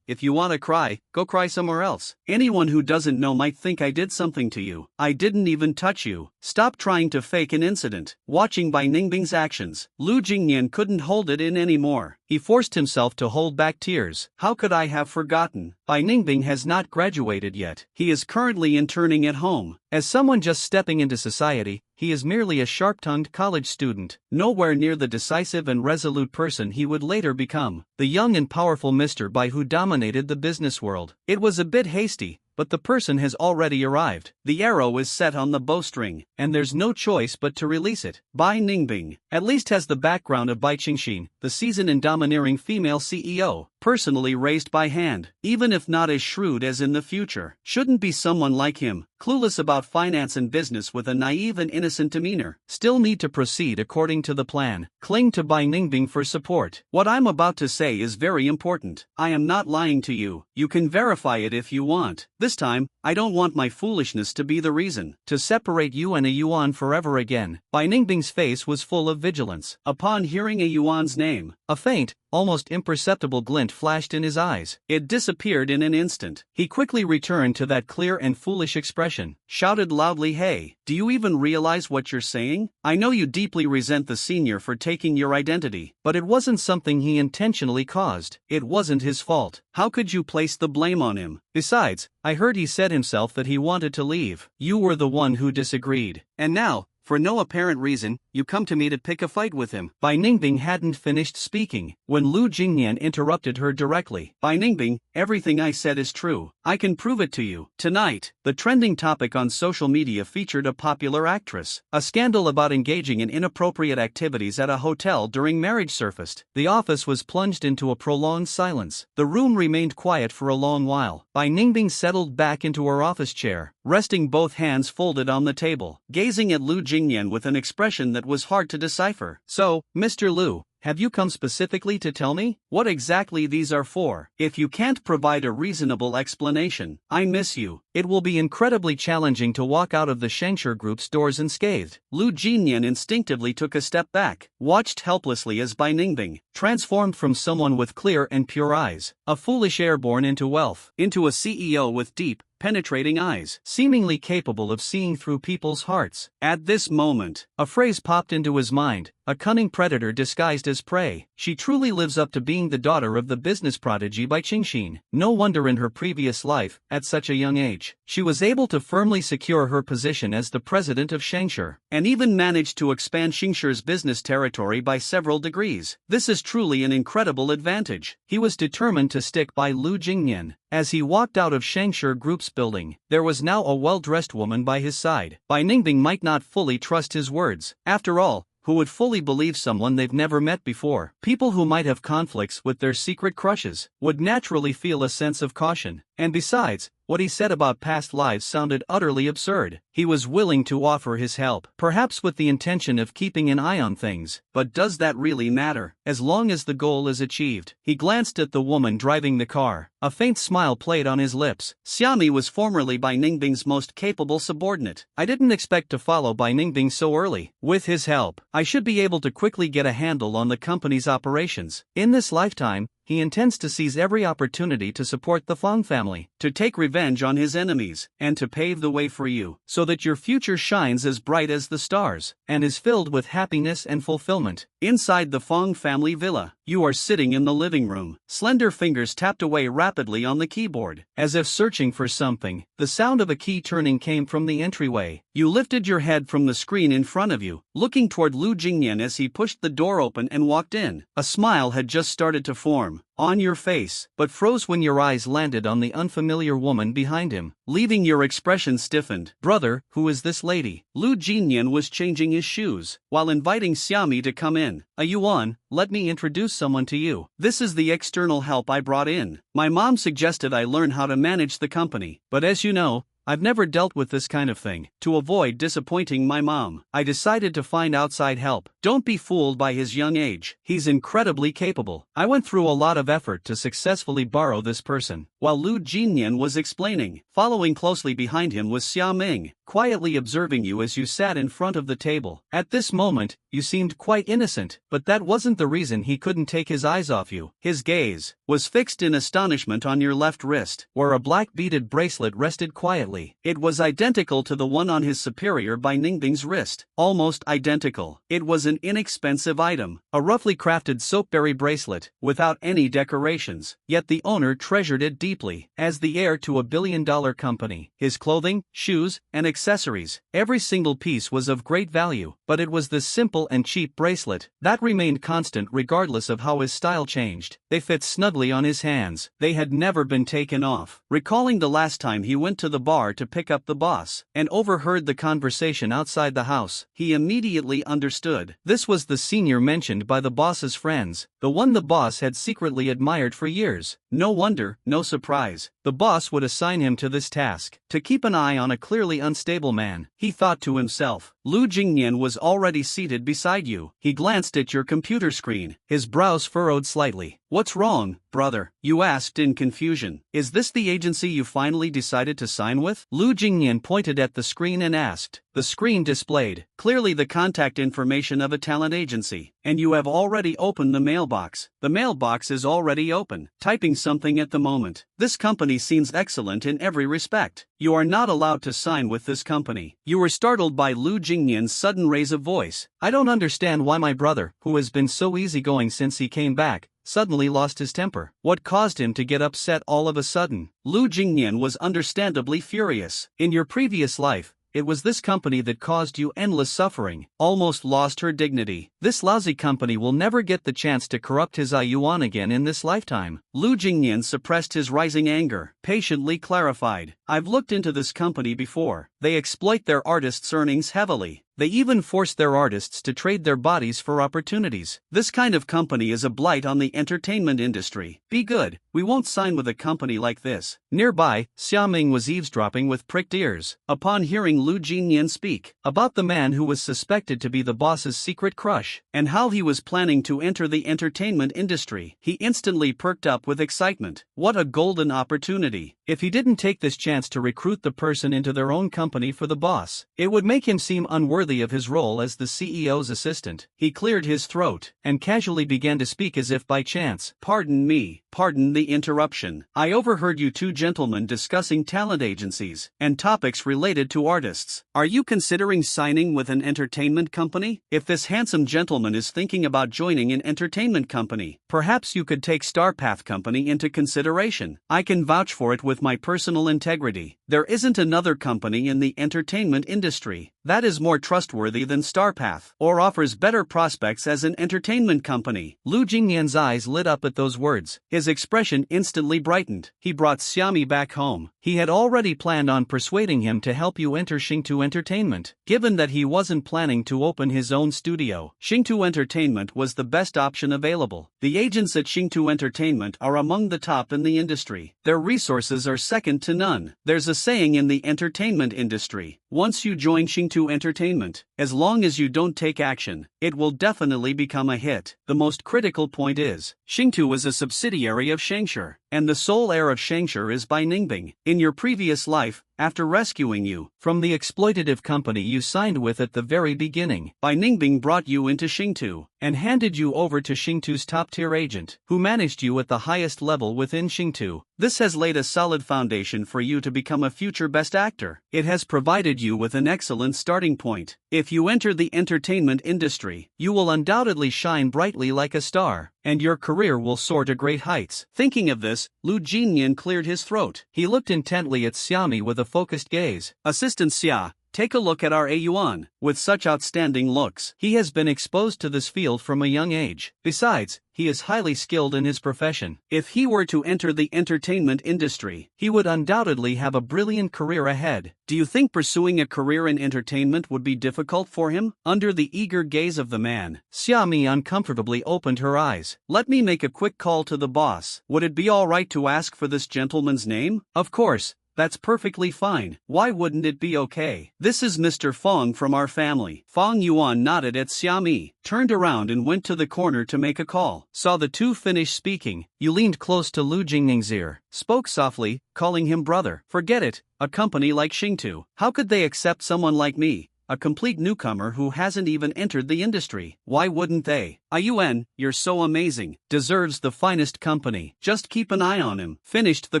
if you wanna cry, go cry somewhere else. Anyone who doesn't know might think I did something to you. I didn't even touch you. Stop trying to fake an incident. Watching Bai Ningbing's actions, Lu Jingnian couldn't hold it in anymore. He forced himself to hold back tears. How could I have forgotten? Bai Ningbing has not graduated yet. He is currently interning at home. As someone just stepping into society, he is merely a sharp-tongued college student, nowhere near the decisive and resolute person he would later become, the young and powerful Mr. Bai who dominated the business world. It was a bit hasty, but the person has already arrived. The arrow is set on the bowstring, and there's no choice but to release it. Bai Ningbing, at least has the background of Bai Qingxin, the seasoned and domineering female CEO, personally raised by hand, even if not as shrewd as in the future. Shouldn't be someone like him, clueless about finance and business with a naive and innocent demeanor. Still need to proceed according to the plan. Cling to Bai Ningbing for support. What I'm about to say is very important. I am not lying to you. You can verify it if you want. This time, I don't want my foolishness to be the reason to separate you and a yuan forever again. Bai Ningbing's face was full of vigilance. Upon hearing a yuan's name, a faint, almost imperceptible glint flashed in his eyes. It disappeared in an instant. He quickly returned to that clear and foolish expression, shouted loudly, "Hey, do you even realize what you're saying? I know you deeply resent the senior for taking your identity, but it wasn't something he intentionally caused. It wasn't his fault. How could you place the blame on him? Besides, I heard he said himself that he wanted to leave. You were the one who disagreed. And now, for no apparent reason, you come to me to pick a fight with him." Bai Ningbing hadn't finished speaking when Lu Jingnian interrupted her directly. "Bai Ningbing, everything I said is true. I can prove it to you." Tonight, the trending topic on social media featured a popular actress. A scandal about engaging in inappropriate activities at a hotel during marriage surfaced. The office was plunged into a prolonged silence. The room remained quiet for a long while. Bai Ningbing settled back into her office chair, resting both hands folded on the table, gazing at Lu Jingnian with an expression that was hard to decipher. "So, Mr. Lu, have you come specifically to tell me what exactly these are for? If you can't provide a reasonable explanation, I miss you. It will be incredibly challenging to walk out of the Shengshi Group's doors unscathed." Lu Jingnian instinctively took a step back, watched helplessly as Bai Ningbing transformed from someone with clear and pure eyes, a foolish airborne into wealth, into a CEO with deep, penetrating eyes, seemingly capable of seeing through people's hearts. At this moment, a phrase popped into his mind, a cunning predator disguised as prey. She truly lives up to being the daughter of the business prodigy Bai Qingxin. No wonder in her previous life, at such a young age, she was able to firmly secure her position as the president of Shengshi, and even managed to expand Shengshi's business territory by several degrees. This is truly an incredible advantage. He was determined to stick by Lu Jingnian. As he walked out of Shengshi Group's building, there was now a well-dressed woman by his side. Bai Ningbing might not fully trust his words. After all, who would fully believe someone they've never met before? People who might have conflicts with their secret crushes would naturally feel a sense of caution. And besides, what he said about past lives sounded utterly absurd. He was willing to offer his help, perhaps with the intention of keeping an eye on things, but does that really matter? As long as the goal is achieved. He glanced at the woman driving the car. A faint smile played on his lips. Xiami was formerly Bai Ningbing's most capable subordinate. I didn't expect to follow Bai Ningbing so early. With his help, I should be able to quickly get a handle on the company's operations. In this lifetime, he intends to seize every opportunity to support the Fong family, to take revenge on his enemies, and to pave the way for you, so that your future shines as bright as the stars, and is filled with happiness and fulfillment. Inside the Fong family villa, you are sitting in the living room. Slender fingers tapped away rapidly on the keyboard, as if searching for something. The sound of a key turning came from the entryway. You lifted your head from the screen in front of you, looking toward Lu Jingnian as he pushed the door open and walked in. A smile had just started to form on your face, but froze when your eyes landed on the unfamiliar woman behind him, leaving your expression stiffened. "Brother, who is this lady?" Lu Jingnian was changing his shoes, while inviting Xiami to come in. "Yuan, let me introduce someone to you. This is the external help I brought in. My mom suggested I learn how to manage the company, but as you know, I've never dealt with this kind of thing. To avoid disappointing my mom, I decided to find outside help. Don't be fooled by his young age. He's incredibly capable. I went through a lot of effort to successfully borrow this person." While Lu Jingnian was explaining, following closely behind him was Xia Ming, quietly observing you as you sat in front of the table. At this moment, you seemed quite innocent, but that wasn't the reason he couldn't take his eyes off you. His gaze was fixed in astonishment on your left wrist, where a black beaded bracelet rested quietly. It was identical to the one on his superior Bai Ningbing's wrist. Almost identical. It was an inexpensive item, a roughly crafted soapberry bracelet, without any decorations, yet the owner treasured it deeply. As the heir to a billion-dollar company, his clothing, shoes, and accessories, every single piece was of great value, but it was this simple and cheap bracelet that remained constant regardless of how his style changed. They fit snugly on his hands. They had never been taken off. Recalling the last time he went to the bar to pick up the boss, and overheard the conversation outside the house, he immediately understood. This was the senior mentioned by the boss's friends, the one the boss had secretly admired for years. No wonder, no surprise, the boss would assign him to this task, to keep an eye on a clearly unstable man. He thought to himself, Lu Jingnian was already seated beside you. He glanced at your computer screen, his brows furrowed slightly. "What's wrong, brother?" you asked in confusion. "Is this the agency you finally decided to sign with?" Lu Jingnian pointed at the screen and asked. The screen displayed clearly the contact information of a talent agency, and you have already opened the mailbox. The mailbox is already open, typing something at the moment. "This company seems excellent in every respect. You are not allowed to sign with this company." You were startled by Lu Jingnian's sudden raise of voice. "I don't understand why my brother, who has been so easygoing since he came back, suddenly lost his temper. What caused him to get upset all of a sudden?" Lu Jingnian was understandably furious. "In your previous life, it was this company that caused you endless suffering." Almost lost her dignity. "This lousy company will never get the chance to corrupt his yuan again in this lifetime." Lu Jingnian suppressed his rising anger, patiently clarified. "I've looked into this company before. They exploit their artists' earnings heavily. They even force their artists to trade their bodies for opportunities. This kind of company is a blight on the entertainment industry. Be good, we won't sign with a company like this." Nearby, Xiaming was eavesdropping with pricked ears. Upon hearing Lu Jingnian speak about the man who was suspected to be the boss's secret crush, and how he was planning to enter the entertainment industry, he instantly perked up with excitement. What a golden opportunity! If he didn't take this chance to recruit the person into their own company for the boss, it would make him seem unworthy of his role as the CEO's assistant. He cleared his throat and casually began to speak as if by chance. "Pardon me, pardon the interruption. I overheard you two gentlemen discussing talent agencies and topics related to artists. Are you considering signing with an entertainment company? If this handsome gentleman is thinking about joining an entertainment company, perhaps you could take Starpath Company into consideration. I can vouch for it with my personal integrity. There isn't another company in the entertainment industry that is more trustworthy than Starpath, or offers better prospects as an entertainment company." Lu Jingnian's eyes lit up at those words. His expression instantly brightened. He brought Xiami back home. He had already planned on persuading him to help you enter Xingtu Entertainment. Given that he wasn't planning to open his own studio, Xingtu Entertainment was the best option available. The agents at Xingtu Entertainment are among the top in the industry. Their resources are second to none. There's a saying in the entertainment industry: once you join Xingtu Entertainment, as long as you don't take action, it will definitely become a hit. The most critical point is, Xingtu is a subsidiary of Shangshi, and the sole heir of Shangshi is Bai Ningbing. In your previous life, after rescuing you from the exploitative company you signed with at the very beginning, Bai Ningbing brought you into Xingtu and handed you over to Xingtu's top-tier agent, who managed you at the highest level within Xingtu. This has laid a solid foundation for you to become a future best actor. It has provided you with an excellent starting point. If you enter the entertainment industry, you will undoubtedly shine brightly like a star, and your career will soar to great heights. Thinking of this, Lu Jingnian cleared his throat. He looked intently at Xiami with a focused gaze. "Assistant Xia, take a look at our Yuan. With such outstanding looks, he has been exposed to this field from a young age. Besides, he is highly skilled in his profession. If he were to enter the entertainment industry, he would undoubtedly have a brilliant career ahead. Do you think pursuing a career in entertainment would be difficult for him?" Under the eager gaze of the man, Xiami uncomfortably opened her eyes. "Let me make a quick call to the boss. Would it be all right to ask for this gentleman's name?" "Of course. That's perfectly fine. Why wouldn't it be okay? This is Mr. Fong from our family." Fong Yuan nodded at Xiami, turned around and went to the corner to make a call. Saw the two finish speaking, you leaned close to Lu Jingnian's ear, spoke softly, calling him brother. "Forget it, a company like Xingtu. How could they accept someone like me, a complete newcomer who hasn't even entered the industry? Why wouldn't they? Yuan, you're so amazing. Deserves the finest company. Just keep an eye on him." Finished the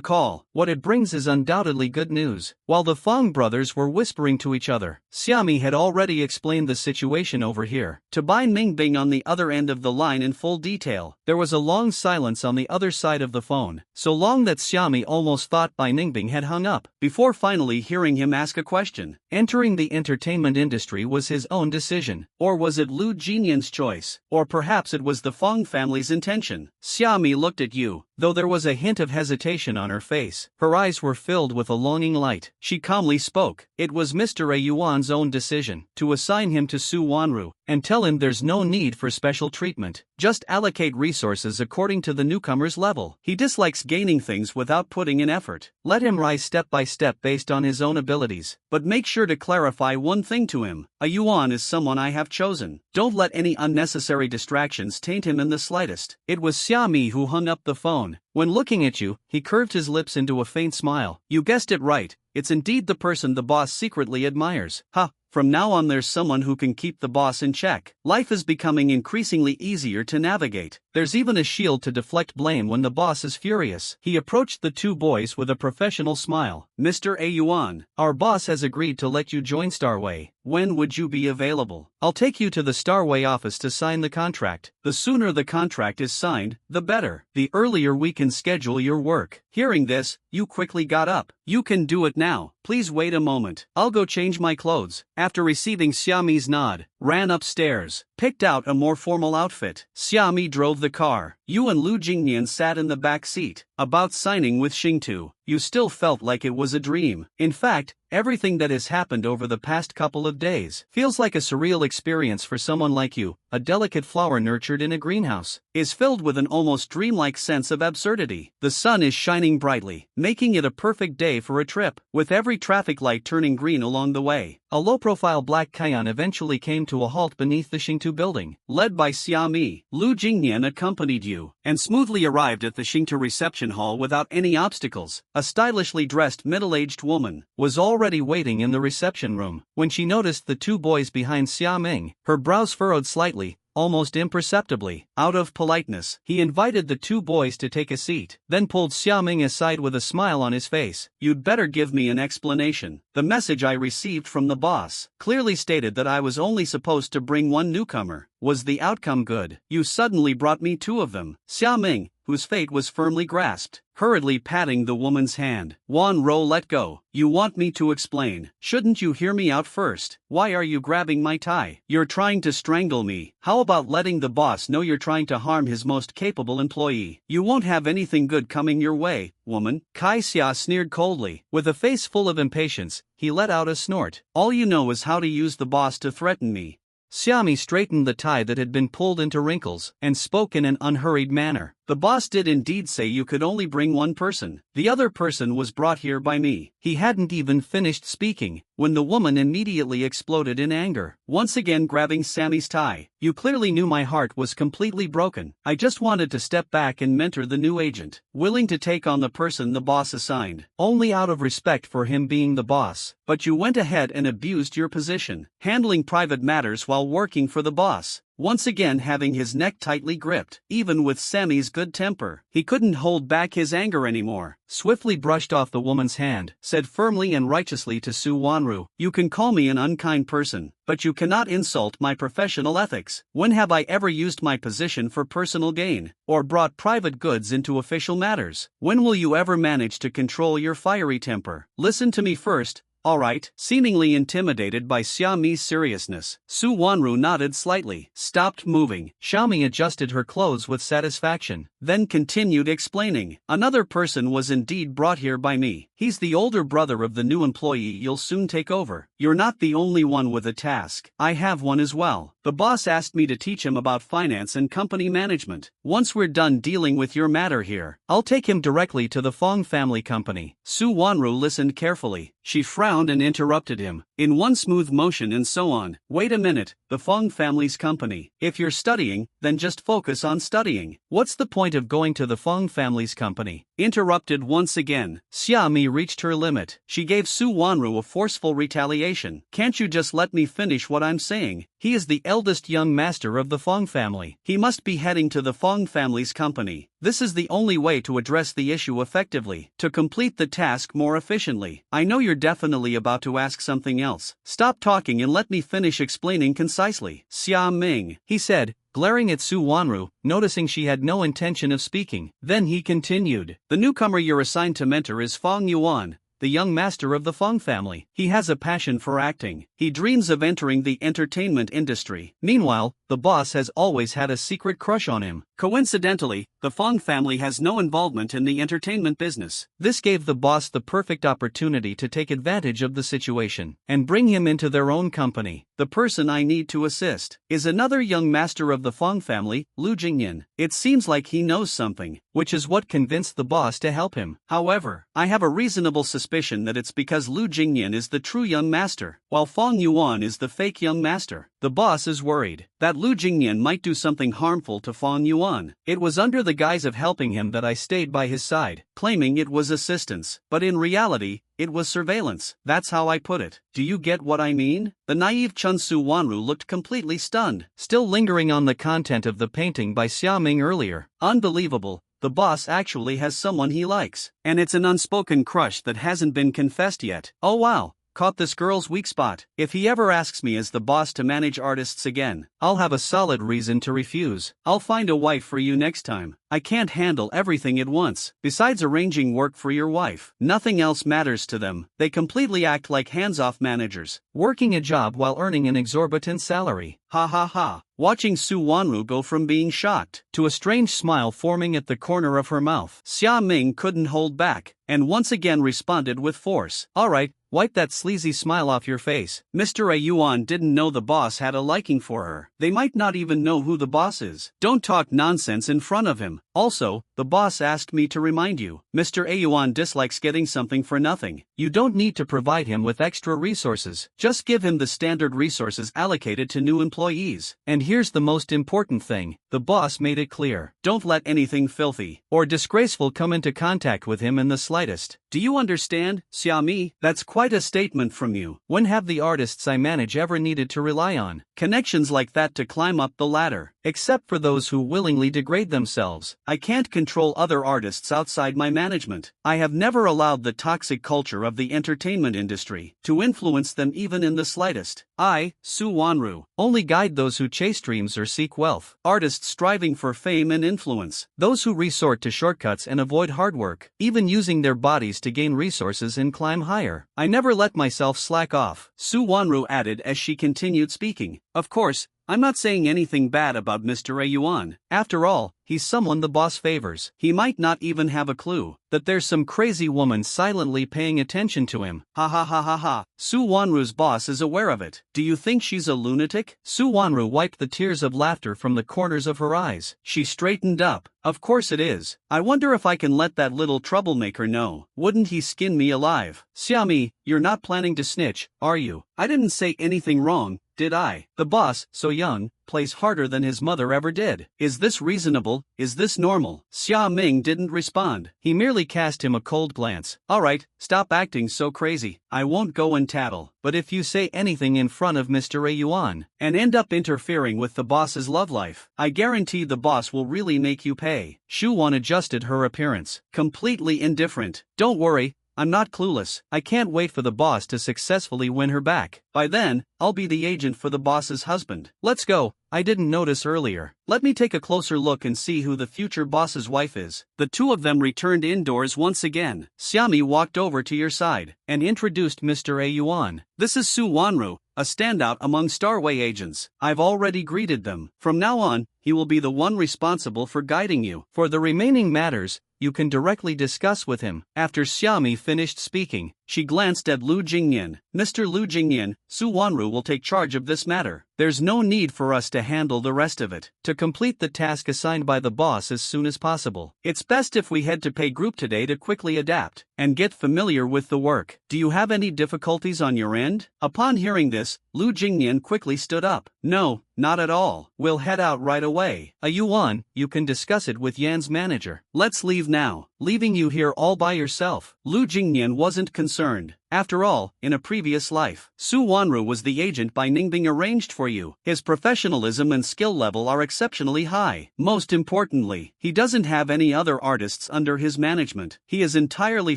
call. What it brings is undoubtedly good news. While the Fong brothers were whispering to each other, Xiami had already explained the situation over here to Bai Ningbing on the other end of the line in full detail. There was a long silence on the other side of the phone, so long that Xiami almost thought Bai Ningbing had hung up, before finally hearing him ask a question. Entering the entertainment industry was his own decision, or was it Lu Jingnian's choice, or perhaps it was the Fong family's intention? Xiami looked at you, though there was a hint of hesitation on her face. Her eyes were filled with a longing light. She calmly spoke. It was Mr. A Yuan's own decision to assign him to Su Wanru, and tell him there's no need for special treatment. Just allocate resources according to the newcomer's level. He dislikes gaining things without putting in effort. Let him rise step by step based on his own abilities. But make sure to clarify one thing to him. A Yuan is someone I have chosen. Don't let any unnecessary distractions taint him in the slightest. It was Xiaomi who hung up the phone. When looking at you, he curved his lips into a faint smile. You guessed it right. It's indeed the person the boss secretly admires. Ha! From now on there's someone who can keep the boss in check. Life is becoming increasingly easier to navigate. There's even a shield to deflect blame when the boss is furious. He approached the two boys with a professional smile. Mr. A Yuan, our boss has agreed to let you join Starway. When would you be available? I'll take you to the Starway office to sign the contract. The sooner the contract is signed, the better. The earlier we can schedule your work. Hearing this, you quickly got up. You can do it now. Please wait a moment. I'll go change my clothes. After receiving Xiaomi's nod, ran upstairs, picked out a more formal outfit. Xiaomi drove the car. You and Lu Jingnian sat in the back seat. About signing with Xingtu, you still felt like it was a dream. In fact, everything that has happened over the past couple of days feels like a surreal experience for someone like you. A delicate flower nurtured in a greenhouse is filled with an almost dreamlike sense of absurdity. The sun is shining brightly, making it a perfect day for a trip. With every traffic light turning green along the way, a low-profile black Cayenne eventually came to a halt beneath the Xingtu building. Led by Xiaomi, Lu Jingnian accompanied you, and smoothly arrived at the Xingtu reception hall without any obstacles. A stylishly dressed middle-aged woman was already waiting in the reception room. When she noticed the two boys behind Xiaoming, her brows furrowed slightly, almost imperceptibly. Out of politeness, he invited the two boys to take a seat, then pulled Xiaoming aside with a smile on his face. You'd better give me an explanation. The message I received from the boss clearly stated that I was only supposed to bring one newcomer. Was the outcome good? You suddenly brought me two of them. Xiaoming, whose fate was firmly grasped, hurriedly patting the woman's hand. Wan Ro, let go. You want me to explain? Shouldn't you hear me out first? Why are you grabbing my tie? You're trying to strangle me. How about letting the boss know you're trying to harm his most capable employee? You won't have anything good coming your way, woman. Kai Xia sneered coldly. With a face full of impatience, he let out a snort. All you know is how to use the boss to threaten me. Xiaomi straightened the tie that had been pulled into wrinkles and spoke in an unhurried manner. The boss did indeed say you could only bring one person. The other person was brought here by me. He hadn't even finished speaking when the woman immediately exploded in anger, once again grabbing Sammy's tie. You clearly knew my heart was completely broken. I just wanted to step back and mentor the new agent, willing to take on the person the boss assigned, only out of respect for him being the boss. But you went ahead and abused your position, handling private matters while working for the boss. Once again having his neck tightly gripped. Even with Sammy's good temper, he couldn't hold back his anger anymore. Swiftly brushed off the woman's hand, said firmly and righteously to Su Wanru, you can call me an unkind person, but you cannot insult my professional ethics. When have I ever used my position for personal gain, or brought private goods into official matters? When will you ever manage to control your fiery temper? Listen to me first. Alright. Seemingly intimidated by Xiaomi's seriousness, Su Wanru nodded slightly, stopped moving. Xiaomi adjusted her clothes with satisfaction, then continued explaining. Another person was indeed brought here by me. He's the older brother of the new employee you'll soon take over. You're not the only one with a task. I have one as well. The boss asked me to teach him about finance and company management. Once we're done dealing with your matter here, I'll take him directly to the Fong family company. Su Wanru listened carefully. She frowned and interrupted him, in one smooth motion and so on. Wait a minute, the Fong family's company. If you're studying, then just focus on studying. What's the point of going to the Fong family's company? Interrupted once again. Xiaomi reached her limit. She gave Su Wanru a forceful retaliation. Can't you just let me finish what I'm saying? He is the eldest young master of the Fong family. He must be heading to the Fong family's company. This is the only way to address the issue effectively, to complete the task more efficiently. I know you're definitely about to ask something else. Stop talking and let me finish explaining concisely. Xia Ming, he said, glaring at Su Wanru, noticing she had no intention of speaking. Then he continued. The newcomer you're assigned to mentor is Fong Yuan, the young master of the Fong family. He has a passion for acting. He dreams of entering the entertainment industry. Meanwhile, the boss has always had a secret crush on him. Coincidentally, the Fong family has no involvement in the entertainment business. This gave the boss the perfect opportunity to take advantage of the situation and bring him into their own company. The person I need to assist is another young master of the Fong family, Lu Jingnian. It seems like he knows something, which is what convinced the boss to help him. However, I have a reasonable suspicion that it's because Lu Jingnian is the true young master, while Fong Yuan is the fake young master. The boss is worried that Lu Jingnian might do something harmful to Fong Yuan. It was under the guise of helping him that I stayed by his side, claiming it was assistance, but in reality, it was surveillance. That's how I put it. Do you get what I mean? The naive Chun Su Wanru looked completely stunned, still lingering on the content of the painting by Xia Ming earlier. Unbelievable. The boss actually has someone he likes, and it's an unspoken crush that hasn't been confessed yet. Oh wow. Caught this girl's weak spot. If he ever asks me as the boss to manage artists again, I'll have a solid reason to refuse. I'll find a wife for you next time. I can't handle everything at once. Besides arranging work for your wife, nothing else matters to them. They completely act like hands-off managers, working a job while earning an exorbitant salary. Ha ha ha. Watching Su Wanru go from being shocked to a strange smile forming at the corner of her mouth, Xia Ming couldn't hold back, and once again responded with force. Alright, wipe that sleazy smile off your face. Mr. A Yuan didn't know the boss had a liking for her. They might not even know who the boss is. Don't talk nonsense in front of him. Also, the boss asked me to remind you, Mr. A Yuan dislikes getting something for nothing. You don't need to provide him with extra resources. Just give him the standard resources allocated to new employees. And here's the most important thing, the boss made it clear. Don't let anything filthy or disgraceful come into contact with him in the slightest. Do you understand, Xiaomi? That's quite a statement from you. When have the artists I manage ever needed to rely on connections like that to climb up the ladder? Except for those who willingly degrade themselves. I can't control other artists outside my management. I have never allowed the toxic culture of the entertainment industry to influence them even in the slightest. I, Su Wanru, only guide those who chase dreams or seek wealth. Artists striving for fame and influence. Those who resort to shortcuts and avoid hard work, even using their bodies to gain resources and climb higher. I never let myself slack off, Su Wanru added as she continued speaking. Of course, I'm not saying anything bad about Mr. A Yuan. After all, he's someone the boss favors. He might not even have a clue that there's some crazy woman silently paying attention to him. Ha ha ha ha ha. Su Wanru's boss is aware of it. Do you think she's a lunatic? Su Wanru wiped the tears of laughter from the corners of her eyes. She straightened up. Of course it is. I wonder if I can let that little troublemaker know. Wouldn't he skin me alive? Xiaomi, you're not planning to snitch, are you? I didn't say anything wrong, did I? The boss, so young, plays harder than his mother ever did. Is this reasonable? Is this normal? Xia Ming didn't respond. He merely cast him a cold glance. Alright, stop acting so crazy. I won't go and tattle. But if you say anything in front of Mr. A Yuan and end up interfering with the boss's love life, I guarantee the boss will really make you pay. Shu Wan adjusted her appearance. Completely indifferent. Don't worry. I'm not clueless. I can't wait for the boss to successfully win her back. By then, I'll be the agent for the boss's husband. Let's go. I didn't notice earlier. Let me take a closer look and see who the future boss's wife is. The two of them returned indoors once again. Xiaomi walked over to your side and introduced Mr. A Yuan. This is Su Wanru, a standout among Starway agents. I've already greeted them. From now on, he will be the one responsible for guiding you. For the remaining matters, you can directly discuss with him. After Xiaomi finished speaking, she glanced at Lu Jingnian. Mr. Lu Jingnian, Su Wanru will take charge of this matter. There's no need for us to handle the rest of it. To complete the task assigned by the boss as soon as possible. It's best if we head to Pay Group today to quickly adapt and get familiar with the work. Do you have any difficulties on your end? Upon hearing this, Lu Jingnian quickly stood up. No, not at all. We'll head out right away. A Yuan, you can discuss it with Yan's manager. Let's leave now. Leaving you here all by yourself. Lu Jingnian wasn't concerned. After all, in a previous life, Su Wanru was the agent Bai Ningbing arranged for you. His professionalism and skill level are exceptionally high. Most importantly, he doesn't have any other artists under his management. He is entirely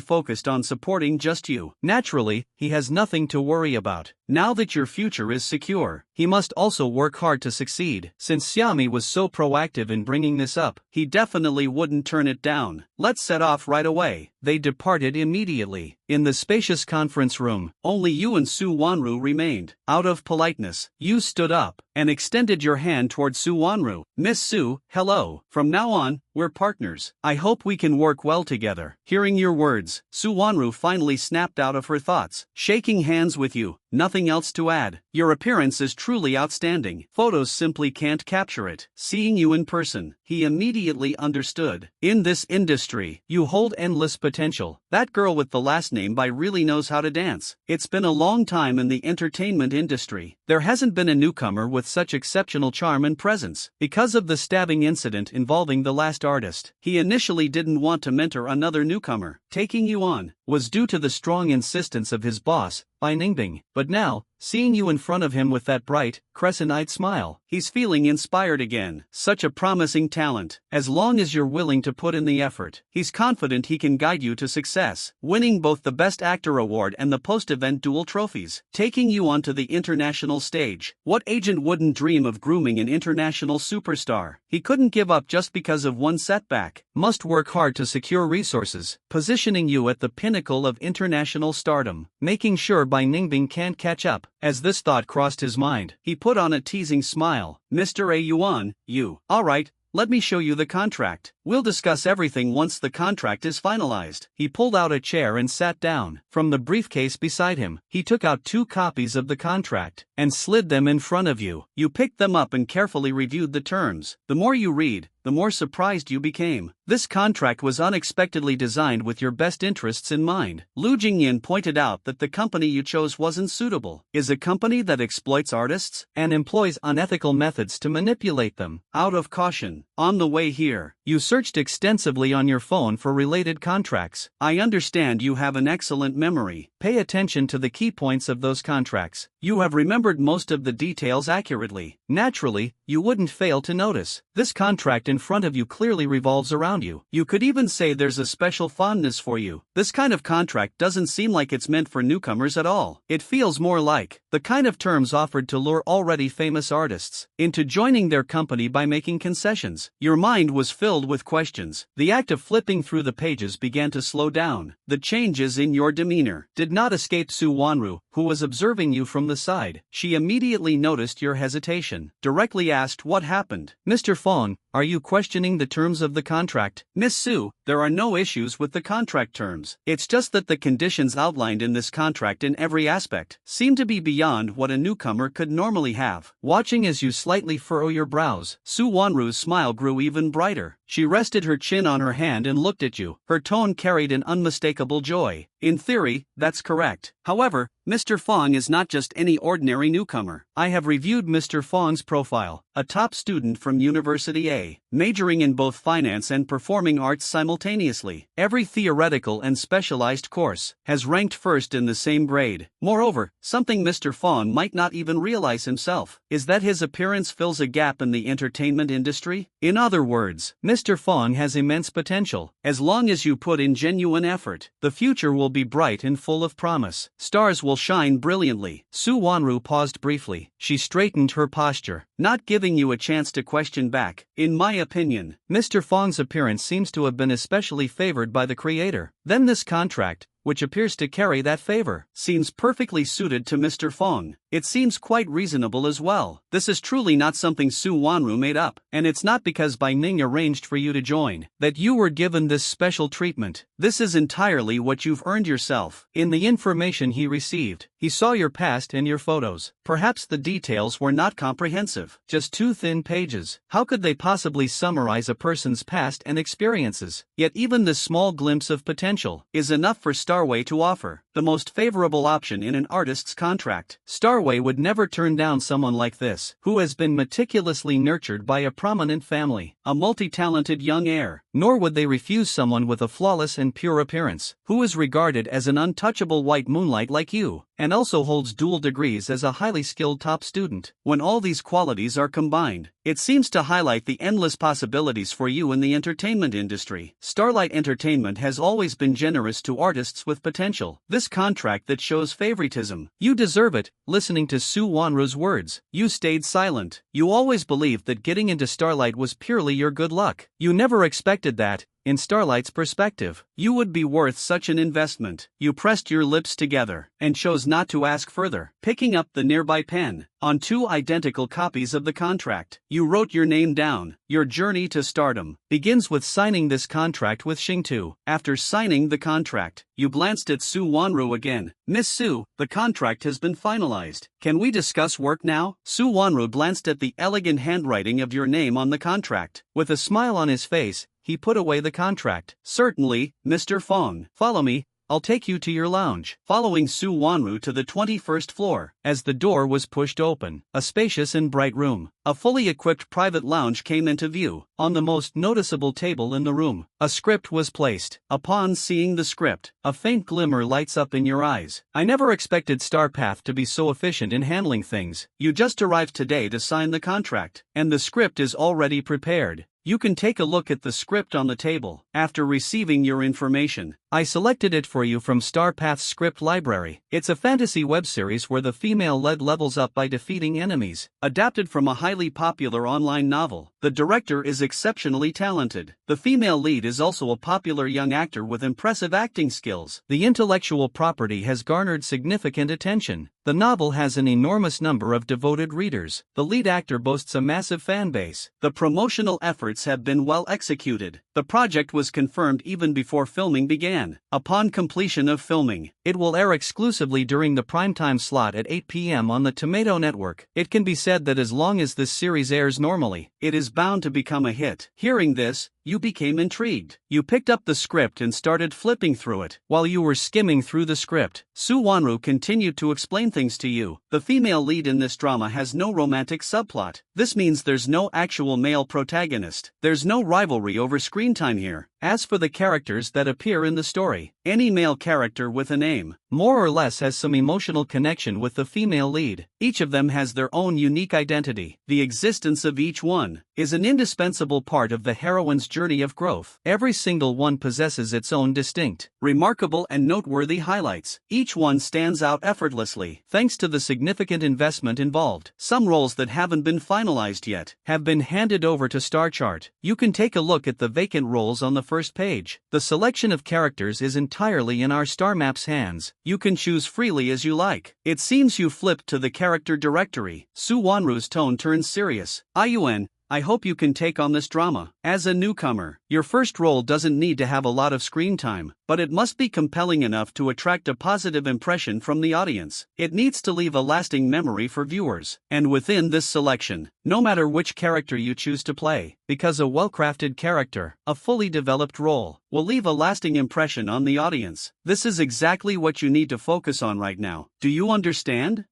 focused on supporting just you. Naturally, he has nothing to worry about. Now that your future is secure, he must also work hard to succeed. Since Xiaomi was so proactive in bringing this up, he definitely wouldn't turn it down. Let's set off right away. They departed immediately. In the spacious conference room, only Yu and Su Wanru remained. Out of politeness, Yu stood up. and extended your hand toward Su Wanru. Miss Su, hello. From now on, we're partners. I hope we can work well together. Hearing your words, Su Wanru finally snapped out of her thoughts. Shaking hands with you, nothing else to add. Your appearance is truly outstanding. Photos simply can't capture it. Seeing you in person, he immediately understood. In this industry, you hold endless potential. That girl with the last name by really knows how to dance. It's been a long time in the entertainment industry. There hasn't been a newcomer with such exceptional charm and presence. Because of the stabbing incident involving the last artist, he initially didn't want to mentor another newcomer. Taking you on was due to the strong insistence of his boss, Bai Ningbing. But now, seeing you in front of him with that bright, crescent-eyed smile, he's feeling inspired again. Such a promising talent. As long as you're willing to put in the effort, he's confident he can guide you to success, winning both the Best Actor award and the post-event dual trophies, taking you onto the international stage. What agent wouldn't dream of grooming an international superstar? He couldn't give up just because of one setback. Must work hard to secure resources, positioning you at the pinnacle of international stardom, making sure Bai Ningbing can't catch up. As this thought crossed his mind, he put on a teasing smile. Mr. A Yuan, you. Alright, let me show you the contract. We'll discuss everything once the contract is finalized. He pulled out a chair and sat down. From the briefcase beside him, he took out 2 copies of the contract and slid them in front of you. You picked them up and carefully reviewed the terms. The more you read, the more surprised you became. This contract was unexpectedly designed with your best interests in mind. Lu Jingnian pointed out that the company you chose wasn't suitable. Is a company that exploits artists and employs unethical methods to manipulate them. Out of caution, on the way here, you searched extensively on your phone for related contracts. I understand you have an excellent memory. Pay attention to the key points of those contracts. You have remembered most of the details accurately. Naturally, you wouldn't fail to notice. This contract in front of you clearly revolves around you. You could even say there's a special fondness for you. This kind of contract doesn't seem like it's meant for newcomers at all. It feels more like the kind of terms offered to lure already famous artists into joining their company by making concessions. Your mind was filled with questions. The act of flipping through the pages began to slow down. The changes in your demeanor did not escape Su Wanru, who was observing you from the side. She immediately noticed your hesitation, directly asked what happened. Mr. Fong, are you questioning the terms of the contract? Miss Su, there are no issues with the contract terms. It's just that the conditions outlined in this contract in every aspect seem to be beyond what a newcomer could normally have. Watching as you slightly furrow your brows, Su Wanru's smile grew even brighter. She rested her chin on her hand and looked at you. Her tone carried an unmistakable joy. In theory, that's correct. However, Mr. Fong is not just any ordinary newcomer. I have reviewed Mr. Fong's profile, a top student from University A, majoring in both finance and performing arts simultaneously. Every theoretical and specialized course has ranked first in the same grade. Moreover, something Mr. Fong might not even realize himself is that his appearance fills a gap in the entertainment industry. In other words, Mr. Fong has immense potential. As long as you put in genuine effort, the future will be bright and full of promise. Stars will shine brilliantly. Su Wanru paused briefly. She straightened her posture, not giving you a chance to question back. In my opinion, Mr. Fong's appearance seems to have been especially favored by the creator. Then this contract, which appears to carry that favor, seems perfectly suited to Mr. Fong. It seems quite reasonable as well. This is truly not something Su Wanru made up, and it's not because Bai Ning arranged for you to join that you were given this special treatment. This is entirely what you've earned yourself. In the information he received, he saw your past and your photos. Perhaps the details were not comprehensive. Just 2 thin pages. How could they possibly summarize a person's past and experiences? Yet even this small glimpse of potential is enough for Starway to offer the most favorable option in an artist's contract. Starway would never turn down someone like this, who has been meticulously nurtured by a prominent family, a multi-talented young heir. Nor would they refuse someone with a flawless and pure appearance, who is regarded as an untouchable white moonlight like you, and also holds dual degrees as a highly skilled top student. When all these qualities are combined, it seems to highlight the endless possibilities for you in the entertainment industry. Starlight Entertainment has always been generous to artists with potential. This contract that shows favoritism. You deserve it. Listening to Su Wanru's words, you stayed silent. You always believed that getting into Starlight was purely your good luck. You never expected that, in Starlight's perspective, you would be worth such an investment. You pressed your lips together and chose not to ask further. Picking up the nearby pen, on 2 identical copies of the contract, you wrote your name down. Your journey to stardom begins with signing this contract with Xingtu. After signing the contract, you glanced at Su Wanru again. Miss Su, the contract has been finalized. Can we discuss work now? Su Wanru glanced at the elegant handwriting of your name on the contract. With a smile on his face, he put away the contract. Certainly, Mr. Fong. Follow me. I'll take you to your lounge. Following Su Wanru to the 21st floor, as the door was pushed open, a spacious and bright room, a fully equipped private lounge came into view. On the most noticeable table in the room, a script was placed. Upon seeing the script, a faint glimmer lights up in your eyes. I never expected Starpath to be so efficient in handling things. You just arrived today to sign the contract, and the script is already prepared. You can take a look at the script on the table. After receiving your information, I selected it for you from Starpath's script library. It's a fantasy web series where the female lead levels up by defeating enemies. Adapted from a highly popular online novel, the director is exceptionally talented. The female lead is also a popular young actor with impressive acting skills. The intellectual property has garnered significant attention. The novel has an enormous number of devoted readers. The lead actor boasts a massive fan base. The promotional efforts have been well executed. The project was confirmed even before filming began. Upon completion of filming, it will air exclusively during the primetime slot at 8 p.m. on the Tomato Network. It can be said that as long as this series airs normally, it is bound to become a hit. Hearing this, you became intrigued. You picked up the script and started flipping through it. While you were skimming through the script, Su Wanru continued to explain things to you. The female lead in this drama has no romantic subplot. This means there's no actual male protagonist. There's no rivalry over screen time here. As for the characters that appear in the story, any male character with a name, more or less has some emotional connection with the female lead. Each of them has their own unique identity. The existence of each one is an indispensable part of the heroine's journey of growth. Every single one possesses its own distinct, remarkable and noteworthy highlights. Each one stands out effortlessly, thanks to the significant investment involved. Some roles that haven't been finalized yet have been handed over to StarChart. You can take a look at the vacant roles on the first page. The selection of characters is entirely in our Star Map's hands. You can choose freely as you like. It seems you flipped to the character directory. Su Wanru's tone turns serious. Ayuan, I hope you can take on this drama. As a newcomer, your first role doesn't need to have a lot of screen time, but it must be compelling enough to attract a positive impression from the audience. It needs to leave a lasting memory for viewers. And within this selection, no matter which character you choose to play, because a well-crafted character, a fully developed role, will leave a lasting impression on the audience. This is exactly what you need to focus on right now. Do you understand?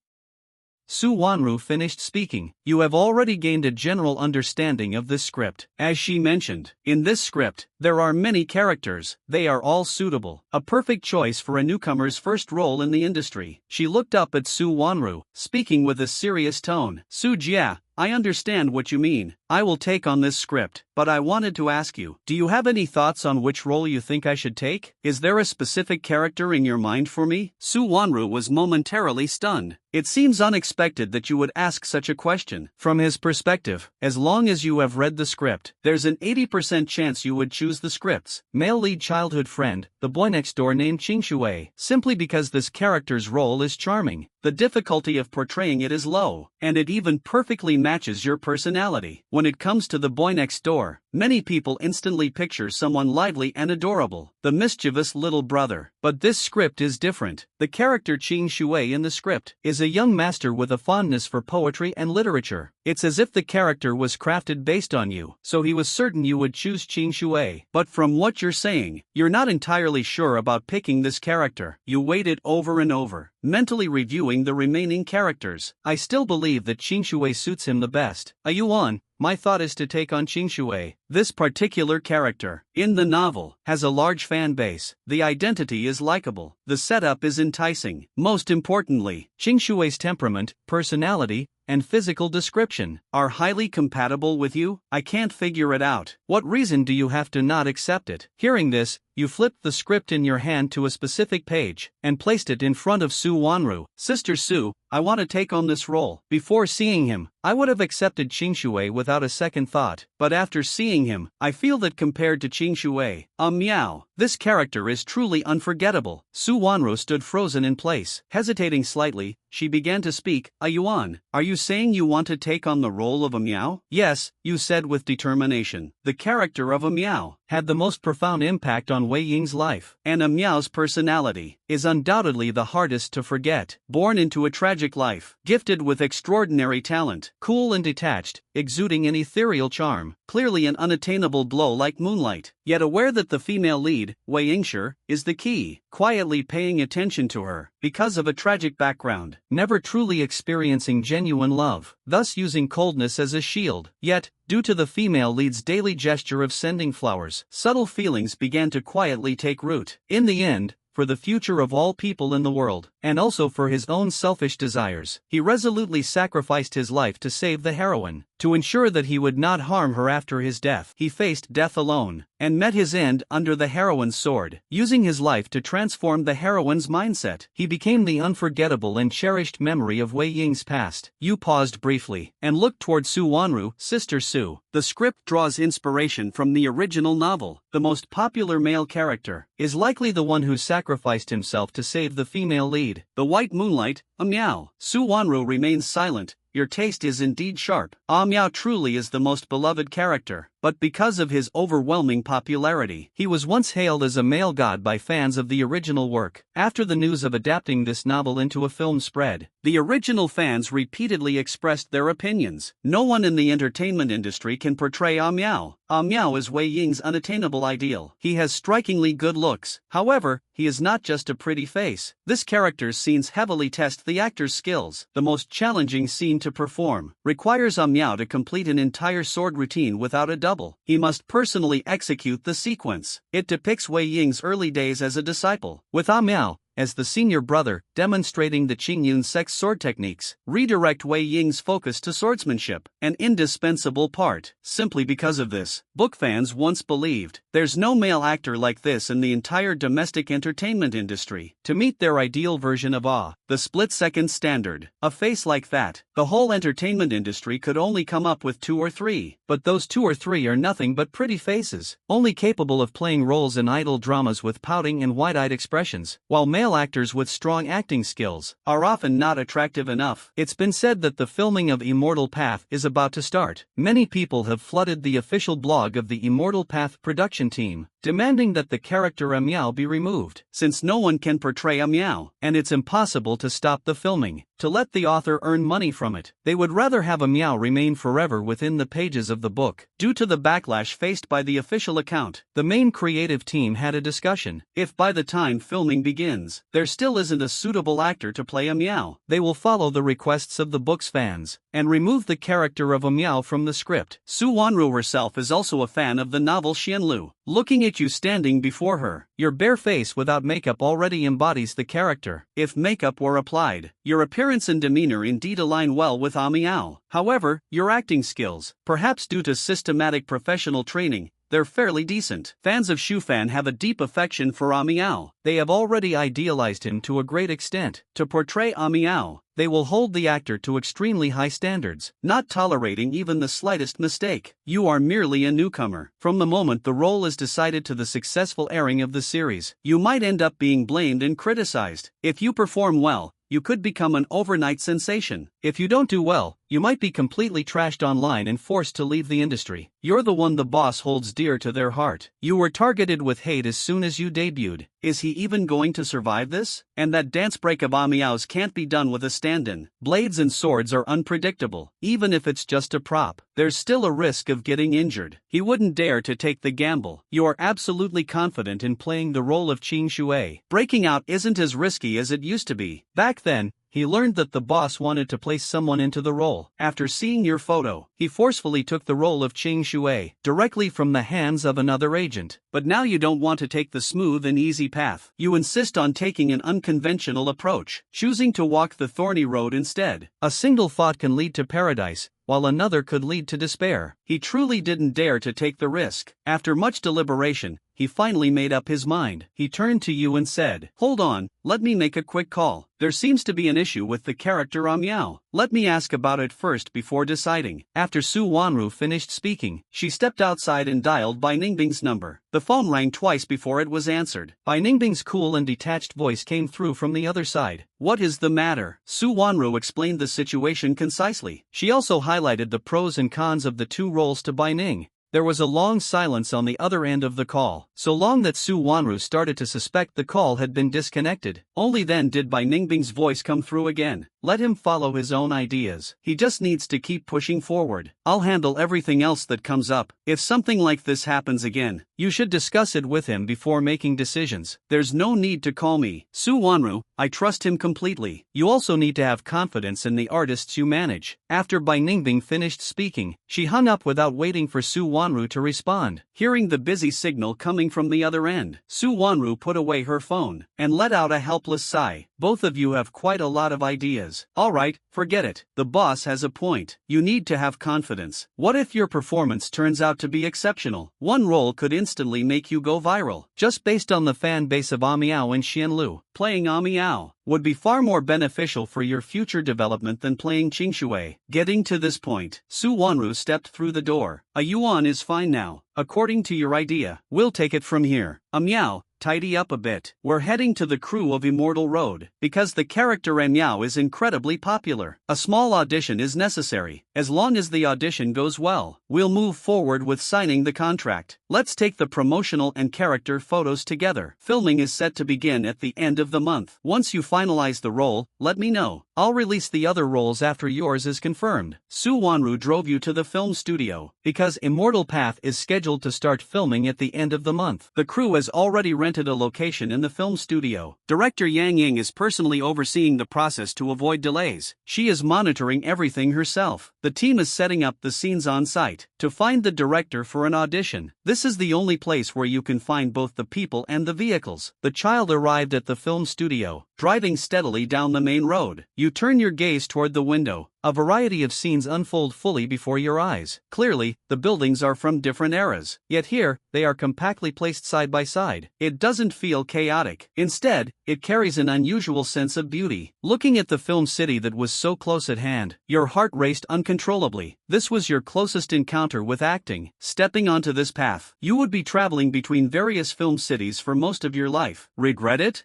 Su Wanru finished speaking. You have already gained a general understanding of this script. As she mentioned, in this script, there are many characters. They are all suitable. A perfect choice for a newcomer's first role in the industry. She looked up at Su Wanru, speaking with a serious tone. Su Jia, I understand what you mean. I will take on this script, but I wanted to ask you, do you have any thoughts on which role you think I should take? Is there a specific character in your mind for me? Su Wanru was momentarily stunned. It seems unexpected that you would ask such a question. From his perspective, as long as you have read the script, there's an 80% chance you would choose the script's male lead childhood friend, the boy next door named Qingshui, simply because this character's role is charming. The difficulty of portraying it is low, and it even perfectly matches your personality. When it comes to the boy next door, many people instantly picture someone lively and adorable, the mischievous little brother. But this script is different. The character Qing Shui in the script is a young master with a fondness for poetry and literature. It's as if the character was crafted based on you, so he was certain you would choose Qing Shui. But from what you're saying, you're not entirely sure about picking this character. You waited over and over, mentally reviewing the remaining characters. I still believe that Qing Shui suits him the best. Ayuan, my thought is to take on Qing Shui. This particular character, in the novel, has a large fan base. The identity is likable. The setup is enticing. Most importantly, Qing Shui's temperament, personality, and physical description are highly compatible with you. I can't figure it out. What reason do you have to not accept it? Hearing this, you flipped the script in your hand to a specific page and placed it in front of Su Wanru. Sister Su, I want to take on this role. Before seeing him, I would have accepted Qing Shui without a second thought, but after seeing him, I feel that compared to Qing Shui, Miao, this character is truly unforgettable. Su Wanru stood frozen in place. Hesitating slightly, she began to speak. Yuan, are you saying you want to take on the role of a Miao? Yes, you said with determination. The character of a Miao had the most profound impact on Wei Ying's life, and a Miao's personality is undoubtedly the hardest to forget. Born into a tragic life, gifted with extraordinary talent, cool and detached, exuding an ethereal charm, clearly an unattainable glow like moonlight, yet aware that the female lead, Wei Yingshi, is the key, quietly paying attention to her, because of a tragic background, never truly experiencing genuine love, thus using coldness as a shield. Yet, due to the female lead's daily gesture of sending flowers, subtle feelings began to quietly take root. In the end, for the future of all people in the world, and also for his own selfish desires, he resolutely sacrificed his life to save the heroine. To ensure that he would not harm her after his death, he faced death alone, and met his end under the heroine's sword. Using his life to transform the heroine's mindset, he became the unforgettable and cherished memory of Wei Ying's past. You paused briefly, and looked toward Su Wanru. Sister Su, the script draws inspiration from the original novel. The most popular male character is likely the one who sacrificed himself to save the female lead. The White Moonlight, Miao. Su Wanru remains silent. Your taste is indeed sharp. Miao truly is the most beloved character, but because of his overwhelming popularity, he was once hailed as a male god by fans of the original work. After the news of adapting this novel into a film spread, the original fans repeatedly expressed their opinions. No one in the entertainment industry can portray Miao. Miao is Wei Ying's unattainable ideal. He has strikingly good looks. However, he is not just a pretty face. This character's scenes heavily test the actor's skills. The most challenging scene to perform requires Miao to complete an entire sword routine without a double. He must personally execute the sequence. It depicts Wei Ying's early days as a disciple, with Miao as the senior brother, demonstrating the Qingyun sex sword techniques. Redirect Wei Ying's focus to swordsmanship, an indispensable part. Simply because of this, book fans once believed, there's no male actor like this in the entire domestic entertainment industry. To meet their ideal version of the split-second standard, a face like that, the whole entertainment industry could only come up with 2 or 3. But those 2 or 3 are nothing but pretty faces, only capable of playing roles in idle dramas with pouting and wide-eyed expressions, while male actors with strong acting skills are often not attractive enough. It's been said that the filming of Immortal Path is about to start. Many people have flooded the official blog of the Immortal Path production team, demanding that the character Miao be removed, since no one can portray Miao, and it's impossible to stop the filming, to let the author earn money from it. They would rather have Miao remain forever within the pages of the book. Due to the backlash faced by the official account, the main creative team had a discussion. If by the time filming begins, there still isn't a suitable actor to play Miao, they will follow the requests of the book's fans, and remove the character of Miao from the script. Su Wanru herself is also a fan of the novel Xianlu. Looking at you standing before her, your bare face without makeup already embodies the character. If makeup were applied, your appearance and demeanor indeed align well with Miao. However, your acting skills, perhaps due to systematic professional training, they're fairly decent. Fans of Shufan have a deep affection for Miao. They have already idealized him to a great extent. To portray Miao, they will hold the actor to extremely high standards, not tolerating even the slightest mistake. You are merely a newcomer. From the moment the role is decided to the successful airing of the series, you might end up being blamed and criticized. If you perform well, you could become an overnight sensation. If you don't do well, you might be completely trashed online and forced to leave the industry. You're the one the boss holds dear to their heart. You were targeted with hate as soon as you debuted. Is he even going to survive this? And that dance break of Miao's can't be done with a stand-in. Blades and swords are unpredictable. Even if it's just a prop, there's still a risk of getting injured. He wouldn't dare to take the gamble. You are absolutely confident in playing the role of Qing Shui. Breaking out isn't as risky as it used to be. Back then, he learned that the boss wanted to place someone into the role. After seeing your photo, he forcefully took the role of Qing Shui directly from the hands of another agent. But now you don't want to take the smooth and easy path. You insist on taking an unconventional approach, choosing to walk the thorny road instead. A single thought can lead to paradise, while another could lead to despair. He truly didn't dare to take the risk. After much deliberation, he finally made up his mind. He turned to you and said, "Hold on, let me make a quick call. There seems to be an issue with the character Miao. Let me ask about it first before deciding." After Su Wanru finished speaking, she stepped outside and dialed Bai Ningbing's number. The phone rang twice before it was answered. Bai Ningbing's cool and detached voice came through from the other side. "What is the matter?" Su Wanru explained the situation concisely. She also highlighted the pros and cons of the two roles to Bai Ning. There was a long silence on the other end of the call, so long that Su Wanru started to suspect the call had been disconnected. Only then did Bai Ningbing's voice come through again. "Let him follow his own ideas. He just needs to keep pushing forward. I'll handle everything else that comes up. If something like this happens again, you should discuss it with him before making decisions. There's no need to call me." "Su Wanru, I trust him completely. You also need to have confidence in the artists you manage." After Bai Ningbing finished speaking, she hung up without waiting for Su Wanru to respond. Hearing the busy signal coming from the other end, Su Wanru put away her phone and let out a helpless sigh. "Both of you have quite a lot of ideas. Alright, forget it. The boss has a point. You need to have confidence. What if your performance turns out to be exceptional? One role could instantly make you go viral, just based on the fan base of Miao and Xianlu. Playing Miao would be far more beneficial for your future development than playing Qingshui." Getting to this point, Su Wanru stepped through the door. "A yuan is fine now. According to your idea, we'll take it from here. Miao, tidy up a bit. We're heading to the crew of Immortal Road, because the character Miao is incredibly popular. A small audition is necessary. As long as the audition goes well, we'll move forward with signing the contract. Let's take the promotional and character photos together. Filming is set to begin at the end of the month. Once you finalize the role, let me know. I'll release the other roles after yours is confirmed." Su Wanru drove you to the film studio, because Immortal Path is scheduled to start filming at the end of the month. The crew has already rented a location in the film studio. Director Yang Ying is personally overseeing the process to avoid delays. She is monitoring everything herself. The team is setting up the scenes on site to find the director for an audition. This is the only place where you can find both the people and the vehicles. The child arrived at the film studio, driving steadily down the main road. You turn your gaze toward the window. A variety of scenes unfold fully before your eyes. Clearly, the buildings are from different eras, yet here, they are compactly placed side by side. It doesn't feel chaotic. Instead, it carries an unusual sense of beauty. Looking at the film city that was so close at hand, your heart raced uncontrollably. This was your closest encounter with acting. Stepping onto this path, you would be traveling between various film cities for most of your life. Regret it?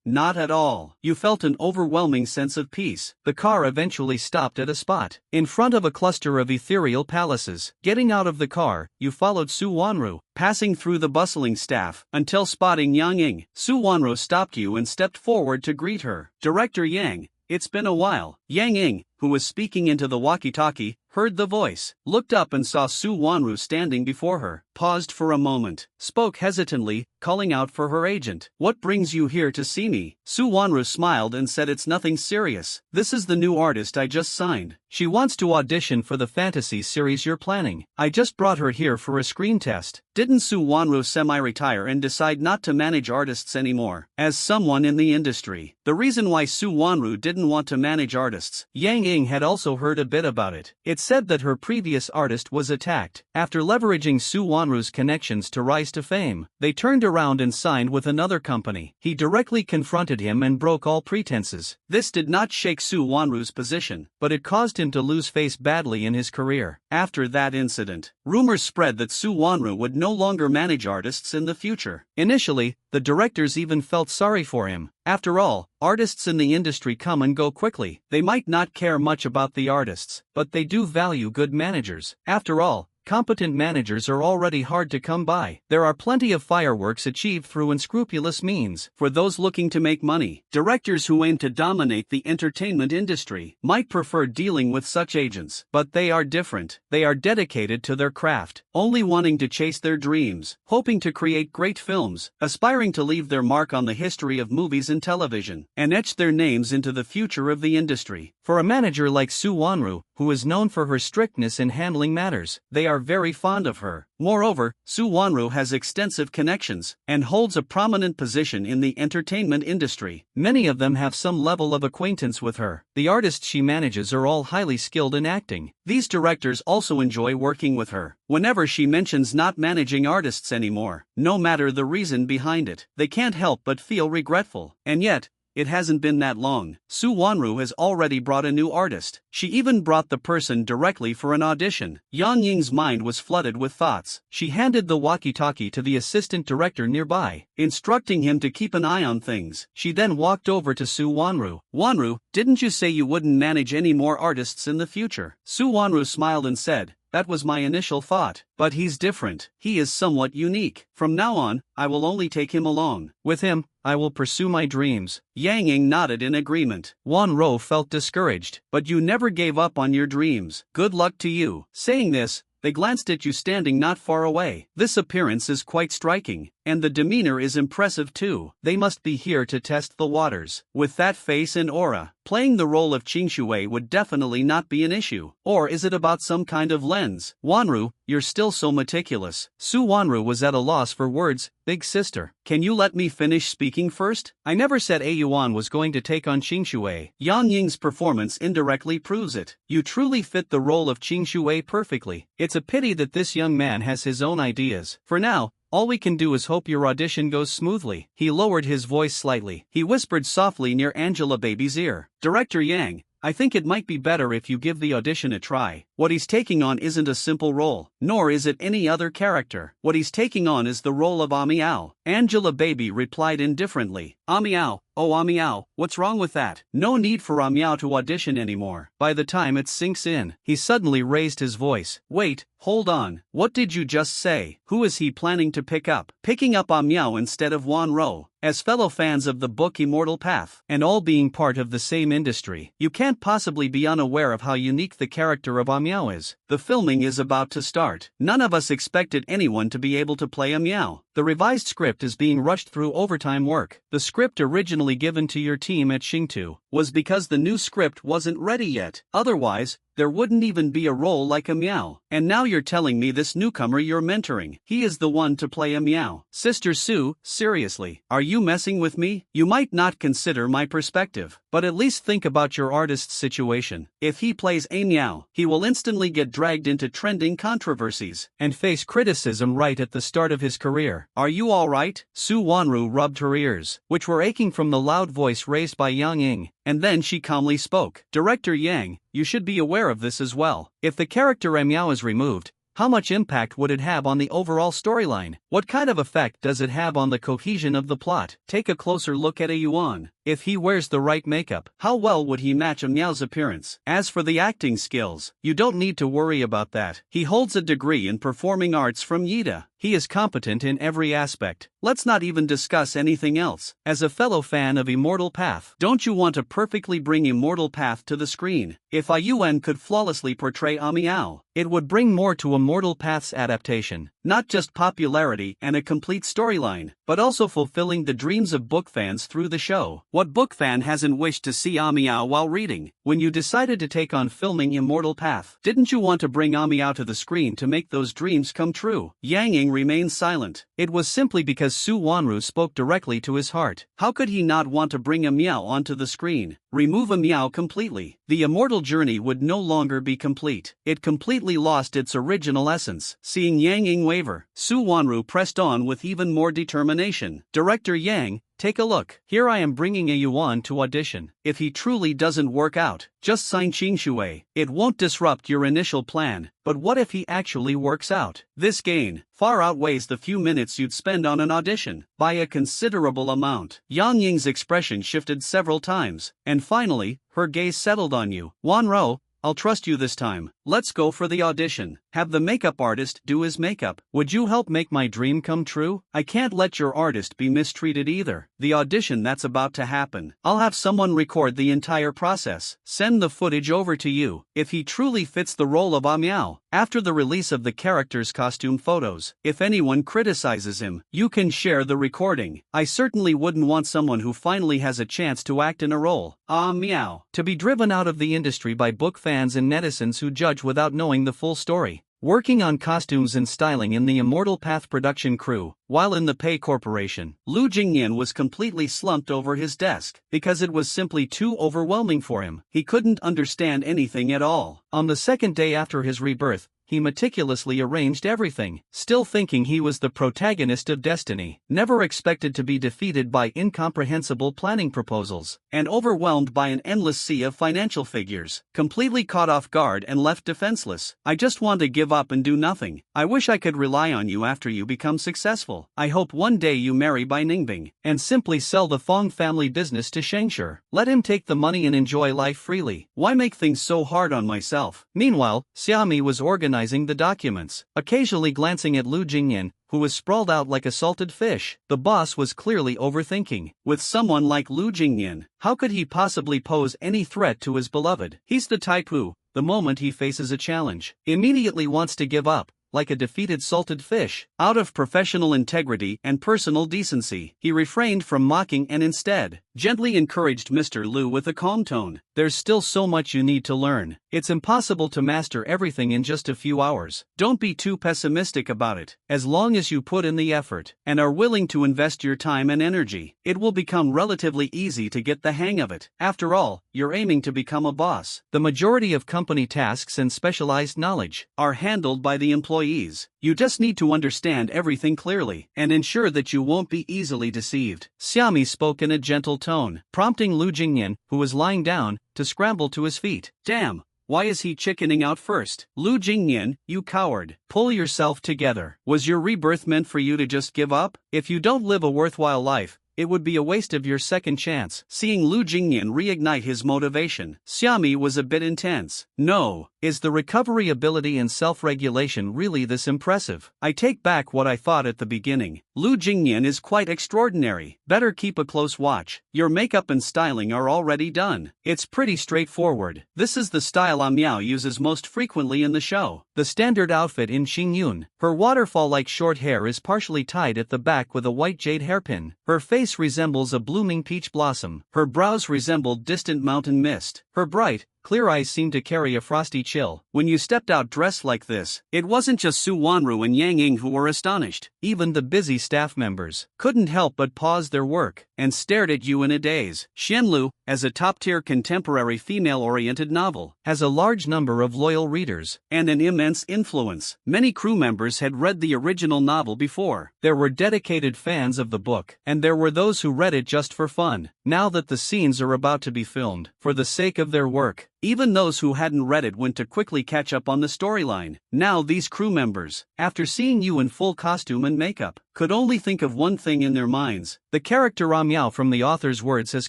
Not at all. You felt an overwhelming sense of peace. The car eventually stopped at a spot in front of a cluster of ethereal palaces. Getting out of the car, you followed Su Wanru, passing through the bustling staff, until spotting Yang Ying. Su Wanru stopped you and stepped forward to greet her. "Director Yang, it's been a while." Yang Ying, who was speaking into the walkie-talkie, heard the voice, looked up and saw Su Wanru standing before her, paused for a moment, spoke hesitantly, calling out for her agent. "What brings you here to see me?" Su Wanru smiled and said, "It's nothing serious. This is the new artist I just signed. She wants to audition for the fantasy series you're planning. I just brought her here for a screen test." Didn't Su Wanru semi-retire and decide not to manage artists anymore? As someone in the industry, the reason why Su Wanru didn't want to manage artists, Yang Ying had also heard a bit about it. It said that her previous artist was attacked. After leveraging Su Wanru's connections to rise to fame, they turned around and signed with another company. He directly confronted him and broke all pretenses. This did not shake Su Wanru's position, but it caused him to lose face badly in his career. After that incident, rumors spread that Su Wanru would no longer manage artists in the future. Initially, the directors even felt sorry for him. After all, artists in the industry come and go quickly. They might not care much about the artists, but they do value good managers. After all, competent managers are already hard to come by. There are plenty of fireworks achieved through unscrupulous means. For those looking to make money, directors who aim to dominate the entertainment industry might prefer dealing with such agents. But they are different. They are dedicated to their craft, only wanting to chase their dreams, hoping to create great films, aspiring to leave their mark on the history of movies and television, and etch their names into the future of the industry. For a manager like Su Wanru, who is known for her strictness in handling matters. They are very fond of her. Moreover, Su Wanru has extensive connections and holds a prominent position in the entertainment industry. Many of them have some level of acquaintance with her. The artists she manages are all highly skilled in acting. These directors also enjoy working with her. Whenever she mentions not managing artists anymore, no matter the reason behind it, they can't help but feel regretful. And yet, it hasn't been that long. Su Wanru has already brought a new artist. She even brought the person directly for an audition. Yang Ying's mind was flooded with thoughts. She handed the walkie-talkie to the assistant director nearby, instructing him to keep an eye on things. She then walked over to Su Wanru. "Wanru, didn't you say you wouldn't manage any more artists in the future?" Su Wanru smiled and said, "That was my initial thought, but he's different. He is somewhat unique. From now on, I will only take him along. With him, I will pursue my dreams." Yang Ying nodded in agreement. Wanru felt discouraged. "But you never gave up on your dreams. Good luck to you." Saying this, they glanced at you standing not far away. This appearance is quite striking, and the demeanor is impressive too. They must be here to test the waters. With that face and aura, playing the role of Qingshui would definitely not be an issue. Or is it about some kind of lens? "Wanru, you're still so meticulous." Su Wanru was at a loss for words. "Big sister, can you let me finish speaking first? I never said A Yuan was going to take on Qingshui. Yang Ying's performance indirectly proves it. You truly fit the role of Qingshui perfectly. It's a pity that this young man has his own ideas. For now, all we can do is hope your audition goes smoothly." He lowered his voice slightly. He whispered softly near Angela Baby's ear. "Director Yang, I think it might be better if you give the audition a try. What he's taking on isn't a simple role, nor is it any other character. What he's taking on is the role of Amiao." Angela Baby replied indifferently. "Amiao? Oh Amiao, what's wrong with that? No need for Amiao to audition anymore." By the time it sinks in, he suddenly raised his voice. "Wait, hold on. What did you just say? Who is he planning to pick up? Picking up Amiao instead of Wanru?" As fellow fans of the book Immortal Path, and all being part of the same industry, you can't possibly be unaware of how unique the character of Amiao is. The filming is about to start. None of us expected anyone to be able to play Amiao. The revised script is being rushed through overtime work. The script originally given to your team at Xingtu was because the new script wasn't ready yet. Otherwise, there wouldn't even be a role like Amiao. And now you're telling me this newcomer you're mentoring, he is the one to play Amiao. Sister Su, seriously, are you messing with me? You might not consider my perspective, but at least think about your artist's situation. If he plays Amiao, he will instantly get dragged into trending controversies and face criticism right at the start of his career. Are you alright? Su Wanru rubbed her ears, which were aching from the loud voice raised by Yang Ying, and then she calmly spoke. "Director Yang, you should be aware of this as well. If the character Amiao is removed, how much impact would it have on the overall storyline? What kind of effect does it have on the cohesion of the plot? Take a closer look at A Yuan. If he wears the right makeup, how well would he match Amiao's appearance? As for the acting skills, you don't need to worry about that. He holds a degree in performing arts from Yida. He is competent in every aspect. Let's not even discuss anything else. As a fellow fan of Immortal Path, don't you want to perfectly bring Immortal Path to the screen? If A Yuan could flawlessly portray Amiao, it would bring more to Immortal Path's adaptation. Not just popularity and a complete storyline, but also fulfilling the dreams of book fans through the show. What book fan hasn't wished to see Amiao while reading? When you decided to take on filming Immortal Path, didn't you want to bring Amiao to the screen to make those dreams come true? Yang Ying remained silent. It was simply because Su Wanru spoke directly to his heart. How could he not want to bring Amiao onto the screen? Remove Amiao completely. The immortal journey would no longer be complete. It completely lost its original essence. Seeing Yang Ying waver, Su Wanru pressed on with even more determination. Director Yang, take a look. Here I am bringing A Yuan to audition. If he truly doesn't work out, just sign Qingshui. It won't disrupt your initial plan. But what if he actually works out? This gain far outweighs the few minutes you'd spend on an audition by a considerable amount. Yang Ying's expression shifted several times, and finally, her gaze settled on you. "Wanru, I'll trust you this time. Let's go for the audition." have the makeup artist do his makeup. Would you help make my dream come true? I can't let your artist be mistreated either. The audition that's about to happen. I'll have someone record the entire process. Send the footage over to you. If he truly fits the role of Miao, after the release of the character's costume photos, if anyone criticizes him, you can share the recording. I certainly wouldn't want someone who finally has a chance to act in a role. Miao. To be driven out of the industry by book fans and netizens who judge without knowing the full story. Working on costumes and styling in the Immortal Path production crew, while in the Pei Corporation, Lu Jingnian was completely slumped over his desk, because it was simply too overwhelming for him. He couldn't understand anything at all. On the second day after his rebirth, he meticulously arranged everything, still thinking he was the protagonist of destiny, never expected to be defeated by incomprehensible planning proposals, and overwhelmed by an endless sea of financial figures, completely caught off guard and left defenseless. I just want to give up and do nothing. I wish I could rely on you after you become successful. I hope one day you marry Bai Ningbing, and simply sell the Fong family business to Shengshi. Let him take the money and enjoy life freely. Why make things so hard on myself? Meanwhile, Xiaomi was organizing the documents, occasionally glancing at Lu Jingnian, who was sprawled out like a salted fish. The boss was clearly overthinking. With someone like Lu Jingnian, how could he possibly pose any threat to his beloved? He's the type who, the moment he faces a challenge, immediately wants to give up, like a defeated salted fish. Out of professional integrity and personal decency, he refrained from mocking and instead, gently encouraged Mr. Lu with a calm tone. There's still so much you need to learn. It's impossible to master everything in just a few hours. Don't be too pessimistic about it. As long as you put in the effort, and are willing to invest your time and energy, it will become relatively easy to get the hang of it. After all, you're aiming to become a boss. The majority of company tasks and specialized knowledge are handled by the employees. You just need to understand everything clearly, and ensure that you won't be easily deceived. Xiaomi spoke in a gentle tone, prompting Lu Jingnian, who was lying down, to scramble to his feet. Damn! Why is he chickening out first? Lu Jingnian, you coward. Pull yourself together. Was your rebirth meant for you to just give up? If you don't live a worthwhile life, it would be a waste of your second chance. Seeing Lu Jingnian reignite his motivation, Xiaomi was a bit intense. No, is the recovery ability and self-regulation really this impressive? I take back what I thought at the beginning. Lu Jingnian is quite extraordinary. Better keep a close watch. Your makeup and styling are already done. It's pretty straightforward. This is the style Miao uses most frequently in the show. The standard outfit in Xingyun. Her waterfall-like short hair is partially tied at the back with a white jade hairpin. Her face resembles a blooming peach blossom. Her brows resembled distant mountain mist. Her bright, clear eyes seemed to carry a frosty chill. When you stepped out dressed like this, it wasn't just Su Wanru and Yang Ying who were astonished. Even the busy staff members couldn't help but pause their work and stared at you in a daze. Xianlu, as a top-tier contemporary female-oriented novel, has a large number of loyal readers and an immense influence. Many crew members had read the original novel before. There were dedicated fans of the book, and there were those who read it just for fun. Now that the scenes are about to be filmed, for the sake of their work, even those who hadn't read it went to quickly catch up on the storyline. Now these crew members, after seeing you in full costume and makeup, could only think of one thing in their minds. The character Miao from the author's words has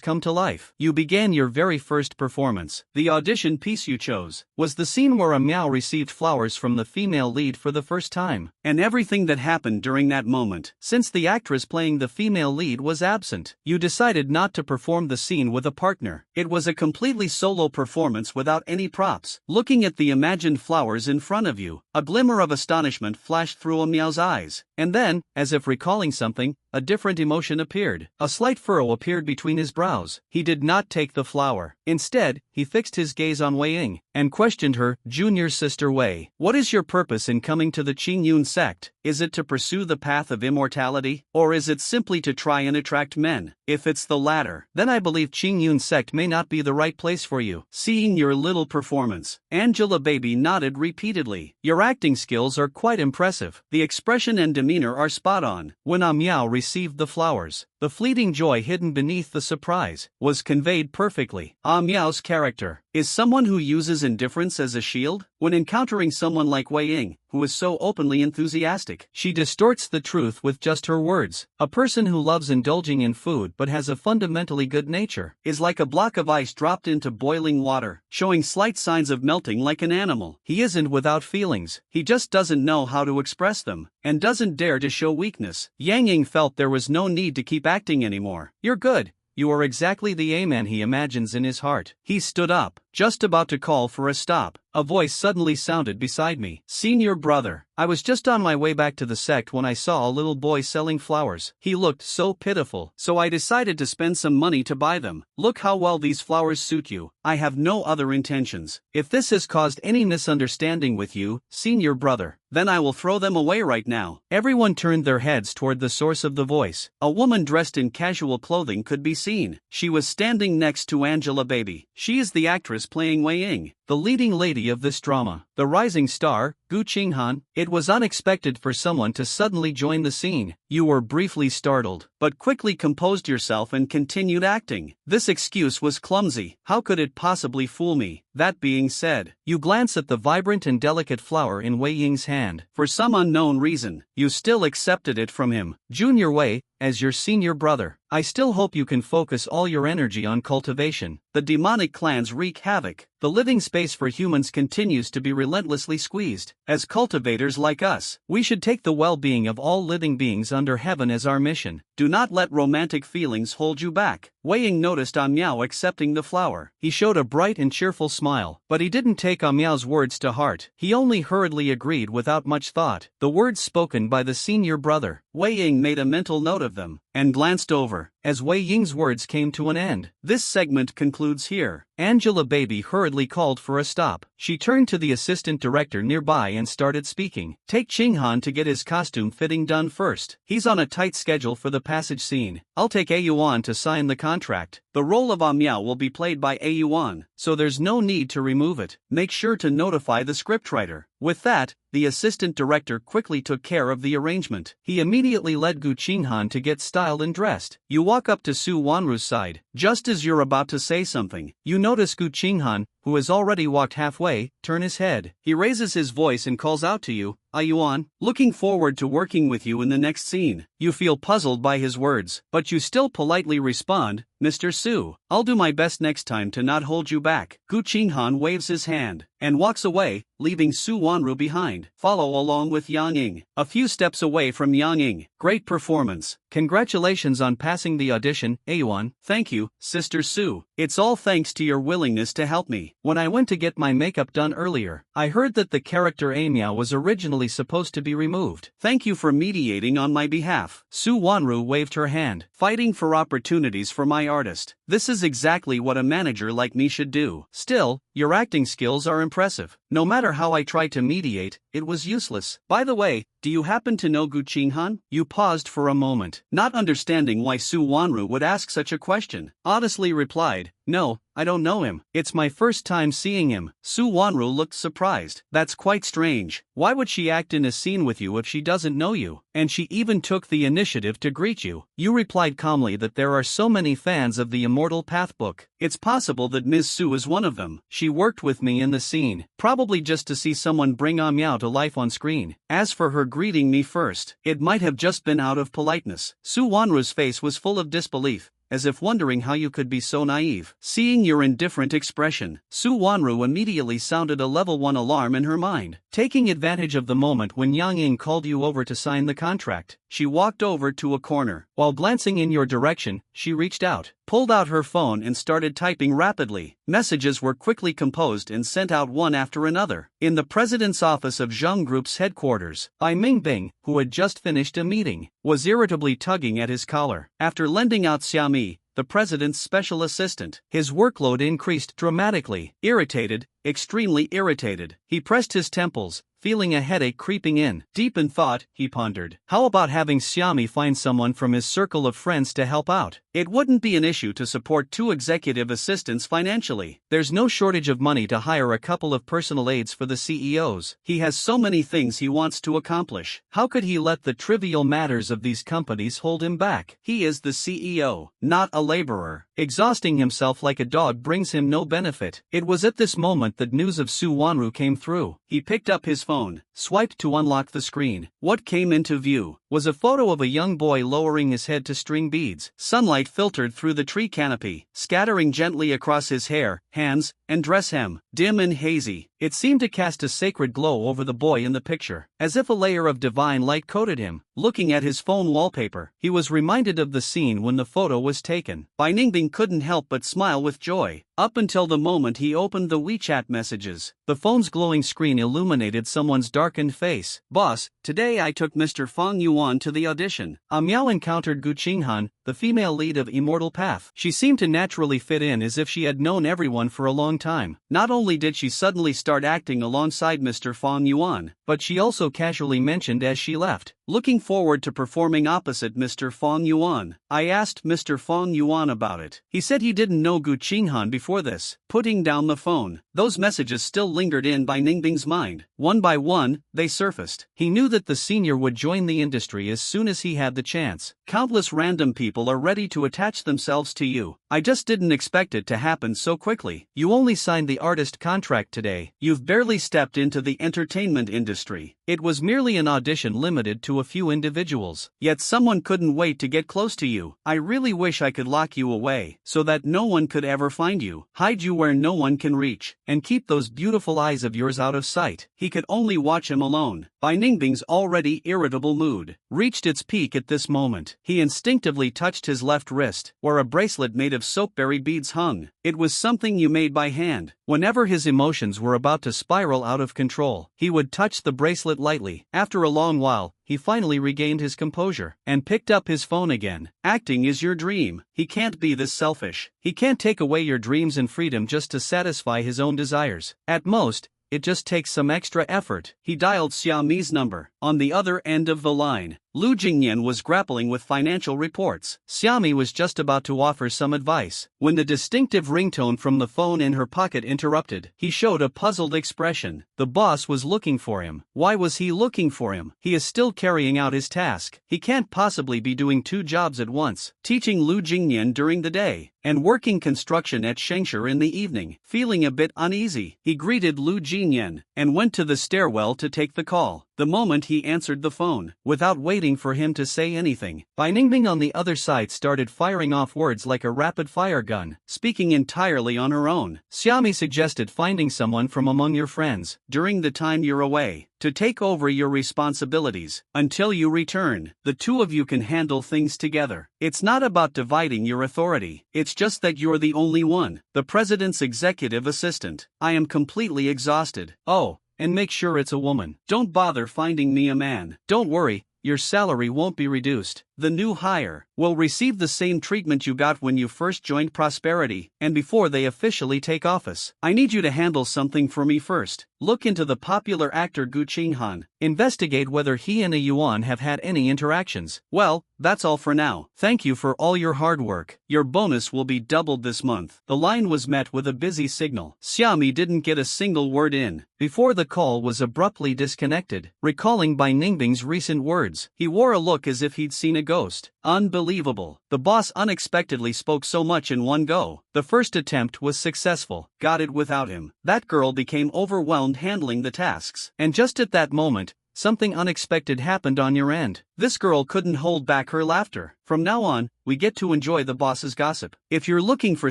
come to life. You began your very first performance. The audition piece you chose was the scene where Miao received flowers from the female lead for the first time, and everything that happened during that moment. Since the actress playing the female lead was absent, you decided not to perform the scene with a partner. It was a completely solo performance without any props. Looking at the imagined flowers in front of you, a glimmer of astonishment flashed through Miao's eyes, and then, as if recalling something, a different emotion appeared. A slight furrow appeared between his brows. He did not take the flower. Instead, he fixed his gaze on Wei Ying and questioned her, junior sister Wei. What is your purpose in coming to the Qingyun sect? Is it to pursue the path of immortality, or is it simply to try and attract men? If it's the latter, then I believe Qingyun sect may not be the right place for you. Seeing your little performance, Angelababy nodded repeatedly. Your acting skills are quite impressive. The expression and demeanor are spot on. When Miao received the flowers, the fleeting joy hidden beneath the surprise was conveyed perfectly. Miao's character, is someone who uses indifference as a shield. When encountering someone like Wei Ying, who is so openly enthusiastic, she distorts the truth with just her words. A person who loves indulging in food but has a fundamentally good nature is like a block of ice dropped into boiling water, showing slight signs of melting like an animal. He isn't without feelings, he just doesn't know how to express them, and doesn't dare to show weakness. Yang Ying felt there was no need to keep acting anymore. You're good. You are exactly the A-man he imagines in his heart. He stood up, just about to call for a stop. A voice suddenly sounded beside me. Senior brother. I was just on my way back to the sect when I saw a little boy selling flowers. He looked so pitiful, so I decided to spend some money to buy them. Look how well these flowers suit you. I have no other intentions. If this has caused any misunderstanding with you, senior brother, then I will throw them away right now. Everyone turned their heads toward the source of the voice. A woman dressed in casual clothing could be seen. She was standing next to Angela Baby. She is the actress playing Wei Ying, the leading lady of this drama, the rising star, Gu Qinghan. It was unexpected for someone to suddenly join the scene. You were briefly startled, but quickly composed yourself and continued acting. This excuse was clumsy. How could it possibly fool me? That being said, you glance at the vibrant and delicate flower in Wei Ying's hand. For some unknown reason, you still accepted it from him. Junior Wei, as your senior brother, I still hope you can focus all your energy on cultivation. The demonic clans wreak havoc. The living space for humans continues to be relentlessly squeezed. As cultivators like us, we should take the well-being of all living beings under heaven as our mission. Do not let romantic feelings hold you back. Wei Ying noticed Miao accepting the flower. He showed a bright and cheerful smile, but he didn't take Miao's words to heart. He only hurriedly agreed without much thought. The words spoken by the senior brother, Wei Ying made a mental note of them, and glanced over, as Wei Ying's words came to an end. This segment concludes here. Angela Baby hurriedly called for a stop. She turned to the assistant director nearby and started speaking. Take Qinghan to get his costume fitting done first. He's on a tight schedule for the passage scene. I'll take A Yuan to sign the contract. The role of Miao will be played by A Yuan, so there's no need to remove it. Make sure to notify the scriptwriter. With that, the assistant director quickly took care of the arrangement. He immediately led Gu Qinghan to get styled and dressed. You walk up to Su Wanru's side. Just as you're about to say something, you notice Gu Qinghan, who has already walked halfway, turn his head. He raises his voice and calls out to you, Yuan, looking forward to working with you in the next scene. You feel puzzled by his words, but you still politely respond, Mr. Su, I'll do my best next time to not hold you back. Gu Qinghan waves his hand and walks away, leaving Su Wanru behind. Follow along with Yang Ying. A few steps away from Yang Ying. Great performance. Congratulations on passing the audition, Yuan. Thank you, Sister Su. It's all thanks to your willingness to help me. When I went to get my makeup done earlier, I heard that the character Miao was originally supposed to be removed. Thank you for mediating on my behalf. Su Wanru waved her hand. Fighting for opportunities for my artist. This is exactly what a manager like me should do. Still, your acting skills are impressive. No matter how I tried to mediate, it was useless. By the way, do you happen to know Gu Qinghan? You paused for a moment, not understanding why Su Wanru would ask such a question. Honestly replied, no, I don't know him. It's my first time seeing him. Su Wanru looked surprised. That's quite strange. Why would she act in a scene with you if she doesn't know you? And she even took the initiative to greet you. You replied calmly that there are so many fans of the Immortal Path book. It's possible that Ms. Su is one of them. She worked with me in the scene, probably just to see someone bring Miao to life on screen. As for her greeting me first, it might have just been out of politeness. Su Wanru's face was full of disbelief, as if wondering how you could be so naive. Seeing your indifferent expression, Su Wanru immediately sounded a level 1 alarm in her mind. Taking advantage of the moment when Yang Ying called you over to sign the contract, she walked over to a corner. While glancing in your direction, she reached out, pulled out her phone and started typing rapidly. Messages were quickly composed and sent out one after another. In the president's office of Zheng Group's headquarters, Ai Mingbing, who had just finished a meeting, was irritably tugging at his collar. After lending out Xiaomi, the president's special assistant, his workload increased dramatically. Irritated, extremely irritated, he pressed his temples, feeling a headache creeping in. Deep in thought, he pondered, how about having Xiaomi find someone from his circle of friends to help out? It wouldn't be an issue to support 2 executive assistants financially. There's no shortage of money to hire a couple of personal aides for the CEOs. He has so many things he wants to accomplish. How could he let the trivial matters of these companies hold him back? He is the CEO, not a laborer. Exhausting himself like a dog brings him no benefit. It was at this moment that news of Su Wanru came through. He picked up his phone, swiped to unlock the screen. What came into view was a photo of a young boy lowering his head to string beads. Sunlight filtered through the tree canopy, scattering gently across his hair, hands, and dress hem. Dim and hazy, it seemed to cast a sacred glow over the boy in the picture, as if a layer of divine light coated him. Looking at his phone wallpaper, he was reminded of the scene when the photo was taken. Bai Ningbing couldn't help but smile with joy, up until the moment he opened the WeChat messages. The phone's glowing screen illuminated someone's darkened face. "Boss, today I took Mr. Fang Yuan to the audition." Miao encountered Gu Qinghan, the female lead of Immortal Path. She seemed to naturally fit in as if she had known everyone for a long time. Not only did she suddenly start acting alongside Mr. Fang Yuan, but she also casually mentioned as she left, "Looking forward to performing opposite Mr. Fang Yuan." I asked Mr. Fang Yuan about it. He said he didn't know Gu Qinghan before this. Putting down the phone, those messages still lingered in Bai Ningbing's mind. One by one, they surfaced. He knew that the senior would join the industry as soon as he had the chance. "Countless random people are ready to attach themselves to you. I just didn't expect it to happen so quickly. You only signed the artist contract today. You've barely stepped into the entertainment industry. It was merely an audition limited to a few individuals. Yet someone couldn't wait to get close to you. I really wish I could lock you away, so that no one could ever find you. Hide you where no one can reach, and keep those beautiful eyes of yours out of sight." He could only watch him alone. Bai Ningbing's already irritable mood reached its peak at this moment. He instinctively touched his left wrist, where a bracelet made of soapberry beads hung. It was something you made by hand. Whenever his emotions were about to spiral out of control, he would touch the bracelet lightly. After a long while, he finally regained his composure and picked up his phone again. "Acting is your dream. He can't be this selfish. He can't take away your dreams and freedom just to satisfy his own desires. At most, it just takes some extra effort." He dialed Xiaomi's number. On the other end of the line, Lu Jingnian was grappling with financial reports. Xiaomi was just about to offer some advice, when the distinctive ringtone from the phone in her pocket interrupted. He showed a puzzled expression. The boss was looking for him. Why was he looking for him? He is still carrying out his task. He can't possibly be doing two jobs at once, teaching Lu Jingnian during the day, and working construction at Shengshe in the evening. Feeling a bit uneasy, he greeted Lu Jingnian, and went to the stairwell to take the call. The moment he answered the phone, without waiting for him to say anything, Bai Ningbing on the other side started firing off words like a rapid-fire gun, speaking entirely on her own. "Xiaomi suggested finding someone from among your friends, during the time you're away, to take over your responsibilities. Until you return, the two of you can handle things together. It's not about dividing your authority, it's just that you're the only one, the president's executive assistant. I am completely exhausted. Oh, and make sure it's a woman. Don't bother finding me a man. Don't worry, your salary won't be reduced. The new hire will receive the same treatment you got when you first joined Prosperity, and before they officially take office. I need you to handle something for me first. Look into the popular actor Gu Qinghan. Investigate whether he and a Yuan have had any interactions. Well, that's all for now. Thank you for all your hard work. Your bonus will be doubled this month." The line was met with a busy signal. Xiaomi didn't get a single word in before the call was abruptly disconnected. Recalling Bai Ningbing's recent words, he wore a look as if he'd seen a ghost. Unbelievable. The boss unexpectedly spoke so much in one go. The first attempt was successful. Got it without him. That girl became overwhelmed handling the tasks. And just at that moment, something unexpected happened on your end. This girl couldn't hold back her laughter. "From now on, we get to enjoy the boss's gossip. If you're looking for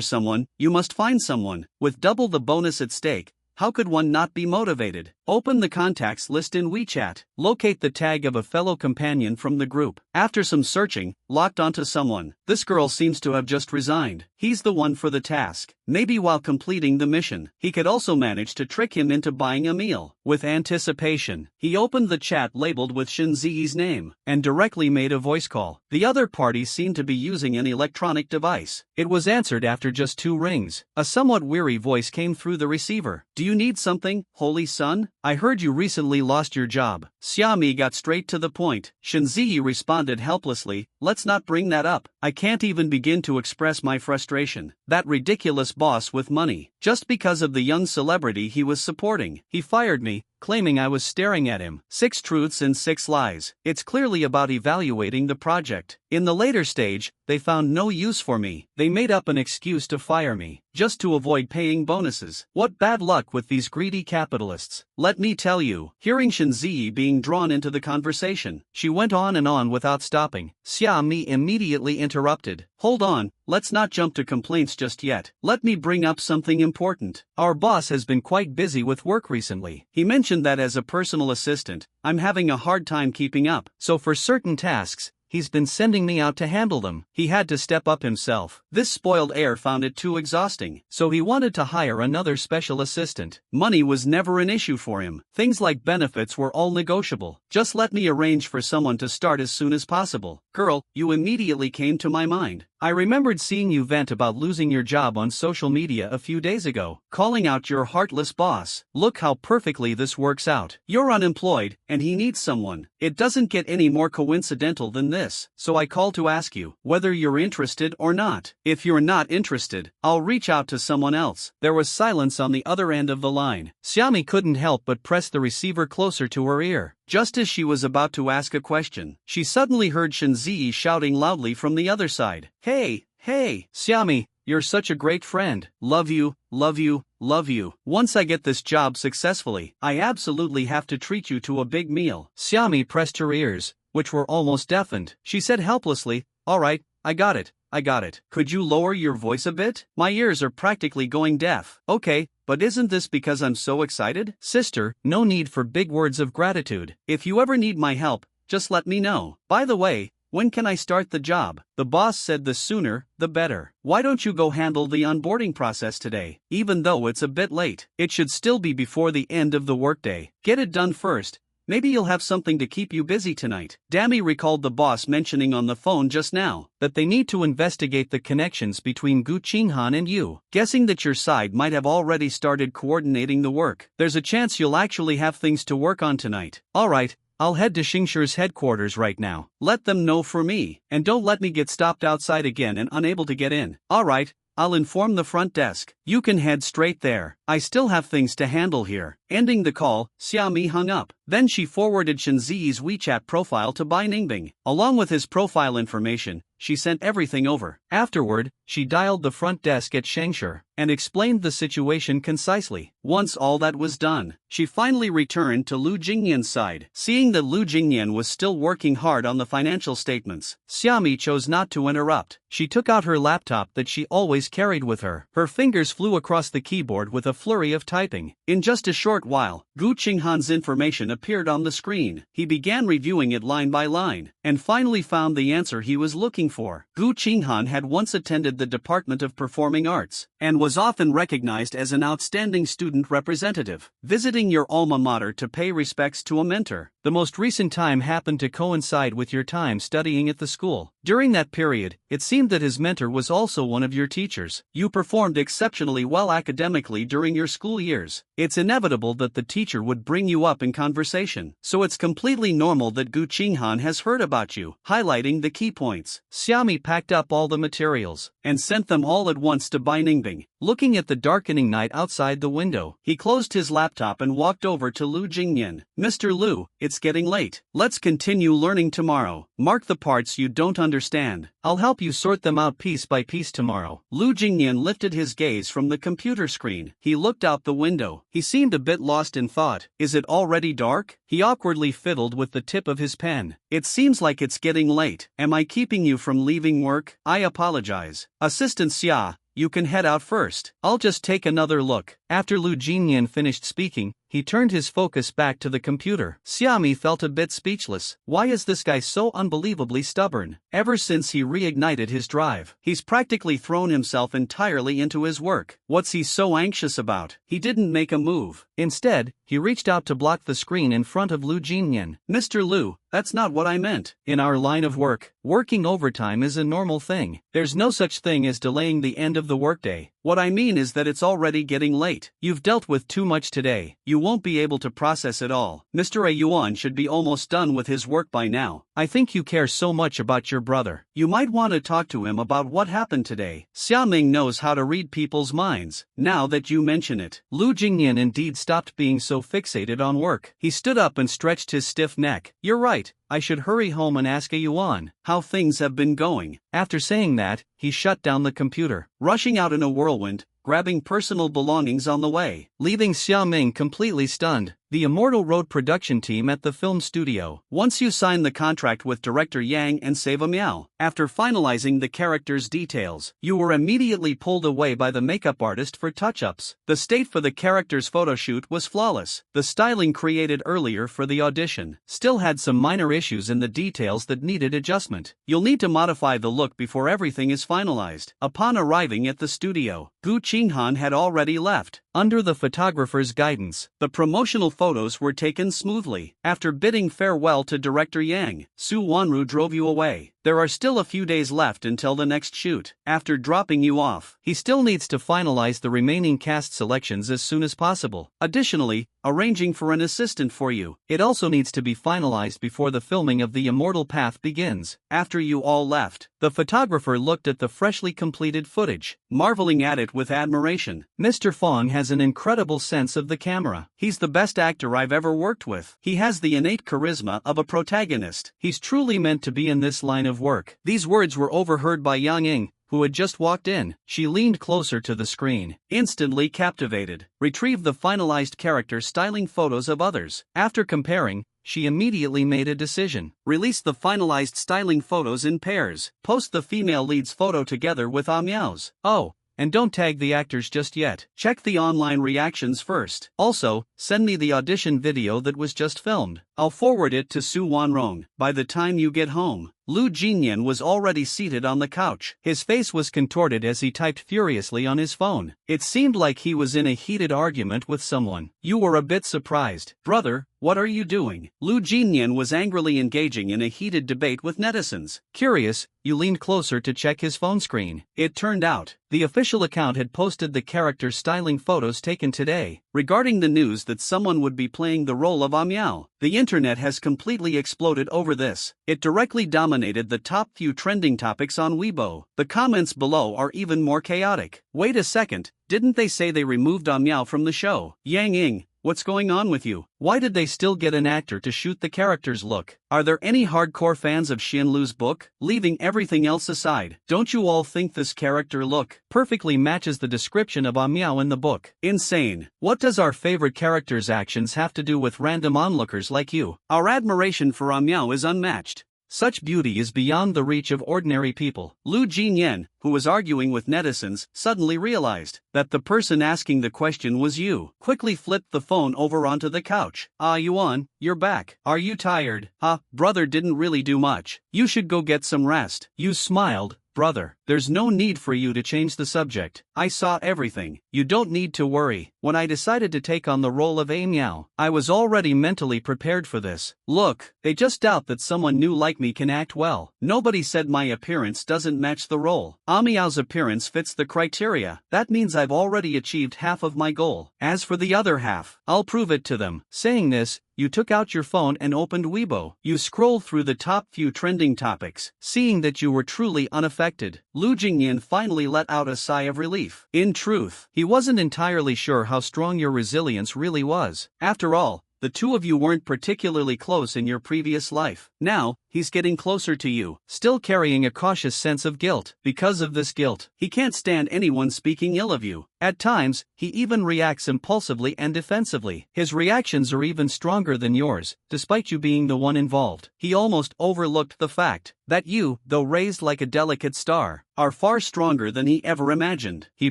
someone, you must find someone. With double the bonus at stake, how could one not be motivated? Open the contacts list in WeChat. Locate the tag of a fellow companion from the group. After some searching, locked onto someone. This girl seems to have just resigned. He's the one for the task. Maybe while completing the mission, he could also manage to trick him into buying a meal." With anticipation, he opened the chat labeled with Shen Ziyi's name, and directly made a voice call. The other party seemed to be using an electronic device. It was answered after just 2 rings. A somewhat weary voice came through the receiver. "Do you need something, holy son? I heard you recently lost your job." Xiaomi got straight to the point. Shen Ziyi responded helplessly, let's not bring that up. I can't even begin to express my frustration. That ridiculous boss with money. Just because of the young celebrity he was supporting, he fired me, claiming I was staring at him. 6 truths and 6 lies. It's clearly about evaluating the project. In the later stage, they found no use for me. They made up an excuse to fire me, just to avoid paying bonuses. What bad luck with these greedy capitalists. Let me tell you. Hearing Chen Ya being drawn into the conversation, she went on and on without stopping. Xia Mi immediately interrupted. Hold on, let's not jump to complaints just yet. Let me bring up something important. Our boss has been quite busy with work recently. He mentioned that as a personal assistant, I'm having a hard time keeping up. So for certain tasks, he's been sending me out to handle them. He had to step up himself. This spoiled heir found it too exhausting, so he wanted to hire another special assistant. Money was never an issue for him. Things like benefits were all negotiable. Just let me arrange for someone to start as soon as possible. Girl, you immediately came to my mind. I remembered seeing you vent about losing your job on social media a few days ago, calling out your heartless boss. Look how perfectly this works out. You're unemployed, and he needs someone. It doesn't get any more coincidental than this. So I call to ask you whether you're interested or not. If you're not interested, I'll reach out to someone else. There was silence on the other end of the line. Xiaomi couldn't help but press the receiver closer to her ear. Just as she was about to ask a question, she suddenly heard Chen Ya shouting loudly from the other side. Hey, Xiaomi, you're such a great friend. Love you, love you, love you. Once I get this job successfully, I absolutely have to treat you to a big meal. Xiaomi pressed her ears, which were almost deafened. She said helplessly, all right, I got it. Could you lower your voice a bit? My ears are practically going deaf. Okay, but isn't this because I'm so excited? Sister, no need for big words of gratitude. If you ever need my help, just let me know. By the way, when can I start the job? The boss said the sooner, the better. Why don't you go handle the onboarding process today? Even though it's a bit late, it should still be before the end of the workday. Get it done first. Maybe you'll have something to keep you busy tonight. Dami recalled the boss mentioning on the phone just now that they need to investigate the connections between Gu Qinghan and you. Guessing that your side might have already started coordinating the work. There's a chance you'll actually have things to work on tonight. Alright, I'll head to Xingshir's headquarters right now. Let them know for me, and don't let me get stopped outside again and unable to get in. Alright, I'll inform the front desk. You can head straight there. I still have things to handle here. Ending the call, Xiaomi hung up. Then she forwarded Chen Zi's WeChat profile to Bai Ningbing. Along with his profile information, she sent everything over. Afterward, she dialed the front desk at Shengshir and explained the situation concisely. Once all that was done, she finally returned to Lu Jingnian's side. Seeing that Lu Jingnian was still working hard on the financial statements, Xiaomi chose not to interrupt. She took out her laptop that she always carried with her. Her fingers flew across the keyboard with a flurry of typing. In just a short while, Gu Qinghan's information appeared on the screen. He began reviewing it line by line, and finally found the answer he was looking for. Gu Qinghan had once attended the Department of Performing Arts, and was often recognized as an outstanding student representative, visiting your alma mater to pay respects to a mentor. The most recent time happened to coincide with your time studying at the school. During that period, it seemed that his mentor was also one of your teachers. You performed exceptionally well academically during your school years. It's inevitable that the teacher would bring you up in conversation, so it's completely normal that Gu Qinghan has heard about you, highlighting the key points. Xiaomi packed up all the materials and sent them all at once to Bai Ningbing. Looking at the darkening night outside the window, he closed his laptop and walked over to Lu Jingnian. Mr. Lu, it's getting late. Let's continue learning tomorrow. Mark the parts you don't understand. I'll help you sort them out piece by piece tomorrow. Lu Jingnian lifted his gaze from the computer screen. He looked out the window. He seemed a bit lost in thought. Is it already dark? He awkwardly fiddled with the tip of his pen. It seems like it's getting late. Am I keeping you from leaving work? I apologize. Assistant Xia, you can head out first. I'll just take another look. After Lu Jingnian finished speaking, he turned his focus back to the computer. Xiaomi felt a bit speechless. Why is this guy so unbelievably stubborn? Ever since he reignited his drive, he's practically thrown himself entirely into his work. What's he so anxious about? He didn't make a move. Instead, he reached out to block the screen in front of Lu Jingnian. Mr. Lu, that's not what I meant. In our line of work, working overtime is a normal thing. There's no such thing as delaying the end of the workday. What I mean is that it's already getting late. wait. You've dealt with too much today. You won't be able to process it all. Mr. A Yuan should be almost done with his work by now. I think you care so much about your brother. You might want to talk to him about what happened today. Xiaoming knows how to read people's minds. Now that you mention it, Lu Jingnian indeed stopped being so fixated on work. He stood up and stretched his stiff neck. You're right. I should hurry home and ask A Yuan how things have been going. After saying that, he shut down the computer, rushing out in a whirlwind, grabbing personal belongings on the way, leaving Xiaoming completely stunned. The Immortal Road production team at the film studio. Once you sign the contract with director Yang and Save Miao, after finalizing the character's details, you were immediately pulled away by the makeup artist for touch-ups. The state for the character's photo shoot was flawless. The styling created earlier for the audition still had some minor issues in the details that needed adjustment. You'll need to modify the look before everything is finalized. Upon arriving at the studio, Gu Qinghan had already left. Under the photographer's guidance, the promotional photos were taken smoothly. After bidding farewell to director Yang, Su Wanru drove you away. There are still a few days left until the next shoot. After dropping you off, he still needs to finalize the remaining cast selections as soon as possible. Additionally, arranging for an assistant for you. It also needs to be finalized before the filming of The Immortal Path begins. After you all left, the photographer looked at the freshly completed footage, marveling at it with admiration. Mr. Fong has an incredible sense of the camera. He's the best actor I've ever worked with. He has the innate charisma of a protagonist. He's truly meant to be in this line of work. These words were overheard by Yang Ying, who had just walked in. She leaned closer to the screen, instantly captivated, retrieved the finalized character styling photos of others. After comparing, she immediately made a decision. Release the finalized styling photos in pairs. Post the female lead's photo together with Miao's. Oh, and don't tag the actors just yet. Check the online reactions first. Also, send me the audition video that was just filmed. I'll forward it to Su Wanrong. By the time you get home, Lu Jingnian was already seated on the couch. His face was contorted as he typed furiously on his phone. It seemed like he was in a heated argument with someone. You were a bit surprised. Brother, what are you doing? Lu Jingnian was angrily engaging in a heated debate with netizens. Curious, you leaned closer to check his phone screen. It turned out, the official account had posted the character's styling photos taken today. Regarding the news that someone would be playing the role of Miao, the internet has completely exploded over this. It directly dominated the top few trending topics on Weibo. The comments below are even more chaotic. Wait a second, didn't they say they removed Miao from the show? Yang Ying, what's going on with you? Why did they still get an actor to shoot the character's look? Are there any hardcore fans of Xian Lu's book? Leaving everything else aside, don't you all think this character look perfectly matches the description of Miao in the book? Insane. What does our favorite character's actions have to do with random onlookers like you? Our admiration for Miao is unmatched. Such beauty is beyond the reach of ordinary people. Lu Jingnian, who was arguing with netizens, suddenly realized that the person asking the question was you. Quickly flipped the phone over onto the couch. Yuan, you're back. Are you tired? Brother didn't really do much. You should go get some rest. You smiled. Brother, there's no need for you to change the subject. I saw everything. You don't need to worry. When I decided to take on the role of Miao, I was already mentally prepared for this. Look, they just doubt that someone new like me can act well. Nobody said my appearance doesn't match the role. Miao's appearance fits the criteria. That means I've already achieved half of my goal. As for the other half, I'll prove it to them. Saying this, you took out your phone and opened Weibo. You scrolled through the top few trending topics. Seeing that you were truly unaffected, Lu Jingnian finally let out a sigh of relief. In truth, he wasn't entirely sure how strong your resilience really was. After all, the two of you weren't particularly close in your previous life. Now, he's getting closer to you, still carrying a cautious sense of guilt. Because of this guilt, he can't stand anyone speaking ill of you. At times, he even reacts impulsively and defensively. His reactions are even stronger than yours, despite you being the one involved. He almost overlooked the fact that you, though raised like a delicate star, are far stronger than he ever imagined. He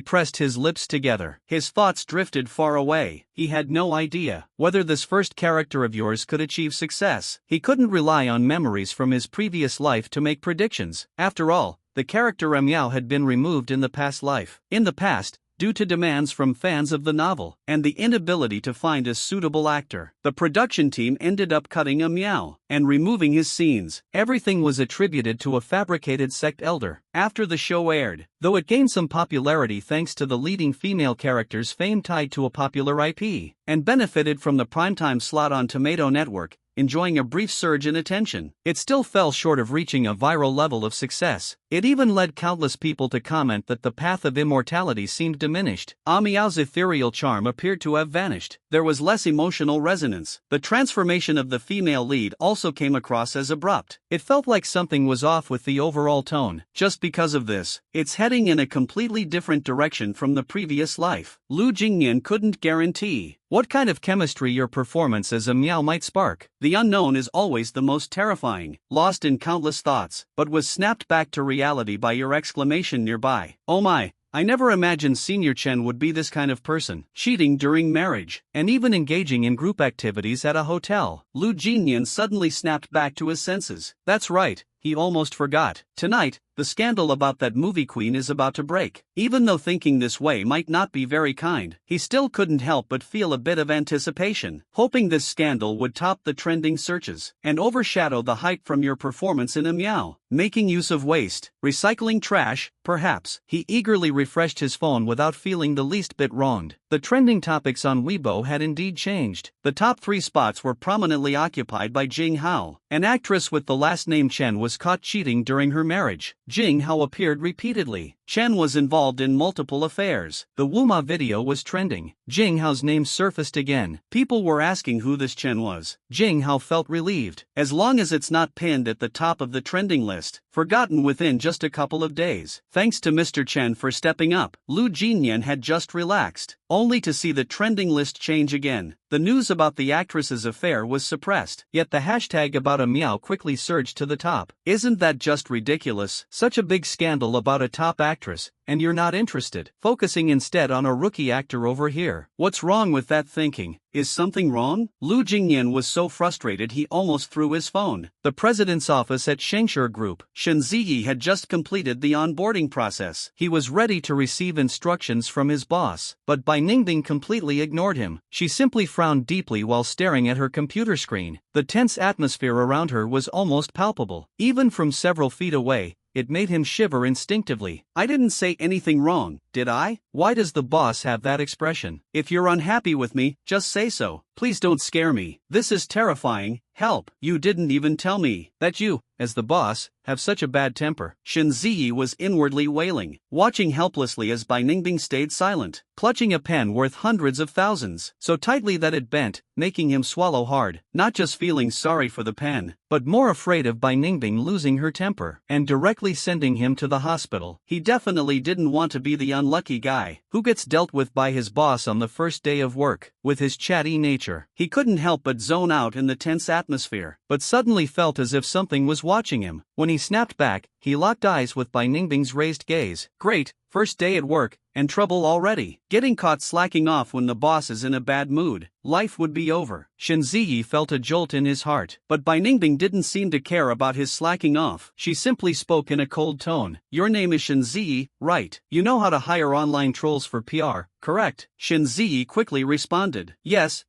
pressed his lips together. His thoughts drifted far away. He had no idea whether this first character of yours could achieve success. He couldn't rely on memories from his previous life to make predictions. After all, the character Miao had been removed in the past life. In the past, due to demands from fans of the novel, and the inability to find a suitable actor. The production team ended up cutting Miao and removing his scenes. Everything was attributed to a fabricated sect elder. After the show aired, though it gained some popularity thanks to the leading female character's fame tied to a popular IP, and benefited from the primetime slot on Tomato Network, enjoying a brief surge in attention, it still fell short of reaching a viral level of success. It even led countless people to comment that the path of immortality seemed diminished. Miao's ethereal charm appeared to have vanished. There was less emotional resonance. The transformation of the female lead also came across as abrupt. It felt like something was off with the overall tone. Just because of this, it's heading in a completely different direction from the previous life. Lu Jingnian couldn't guarantee what kind of chemistry your performance as a Miao might spark. The unknown is always the most terrifying. Lost in countless thoughts, but was snapped back to reality by your exclamation nearby. Oh my, I never imagined Senior Chen would be this kind of person. Cheating during marriage, and even engaging in group activities at a hotel. Lu Jingnian suddenly snapped back to his senses. That's right, he almost forgot. Tonight, the scandal about that movie queen is about to break. Even though thinking this way might not be very kind, he still couldn't help but feel a bit of anticipation, hoping this scandal would top the trending searches and overshadow the hype from your performance in Miao. Making use of waste, recycling trash, perhaps. He eagerly refreshed his phone without feeling the least bit wronged. The trending topics on Weibo had indeed changed. The top 3 spots were prominently occupied by Jing Hao. An actress with the last name Chen was caught cheating during her marriage. Jing Hao appeared repeatedly. Chen was involved in multiple affairs. The Wuma video was trending. Jing Hao's name surfaced again. People were asking who this Chen was. Jing Hao felt relieved. As long as it's not pinned at the top of the trending list, forgotten within just a couple of days. Thanks to Mr. Chen for stepping up, Lu Jingnian had just relaxed, only to see the trending list change again. The news about the actress's affair was suppressed, yet the hashtag about a Miao quickly surged to the top. Isn't that just ridiculous? Such a big scandal about a top actress, and you're not interested, focusing instead on a rookie actor over here. What's wrong with that thinking? Is something wrong? Lu Jingnian was so frustrated he almost threw his phone. The president's office at Shengshi Group, Shen Ziyi, had just completed the onboarding process. He was ready to receive instructions from his boss, but Bai Ningbing completely ignored him. She simply frowned deeply while staring at her computer screen. The tense atmosphere around her was almost palpable. Even from several feet away, it made him shiver instinctively. I didn't say anything wrong, did I? Why does the boss have that expression? If you're unhappy with me, just say so. Please don't scare me. This is terrifying. Help. You didn't even tell me that you, as the boss, have such a bad temper. Shen Ziyi was inwardly wailing, watching helplessly as Bai Ningbing stayed silent, clutching a pen worth hundreds of thousands, so tightly that it bent, making him swallow hard, not just feeling sorry for the pen, but more afraid of Bai Ningbing losing her temper and directly sending him to the hospital. He definitely didn't want to be the unlucky guy who gets dealt with by his boss on the first day of work. With his chatty nature, he couldn't help but zone out in the tense atmosphere, but suddenly felt as if something was watching him. When he snapped back, he locked eyes with Bai Ningbing's raised gaze. Great, first day at work, and trouble already. Getting caught slacking off when the boss is in a bad mood. Life would be over. Shen Ziyi felt a jolt in his heart, but Bai Ningbing didn't seem to care about his slacking off. She simply spoke in a cold tone. Your name is Shen Ziyi, right? You know how to hire online trolls for PR, correct? Shen Ziyi quickly responded. Yes,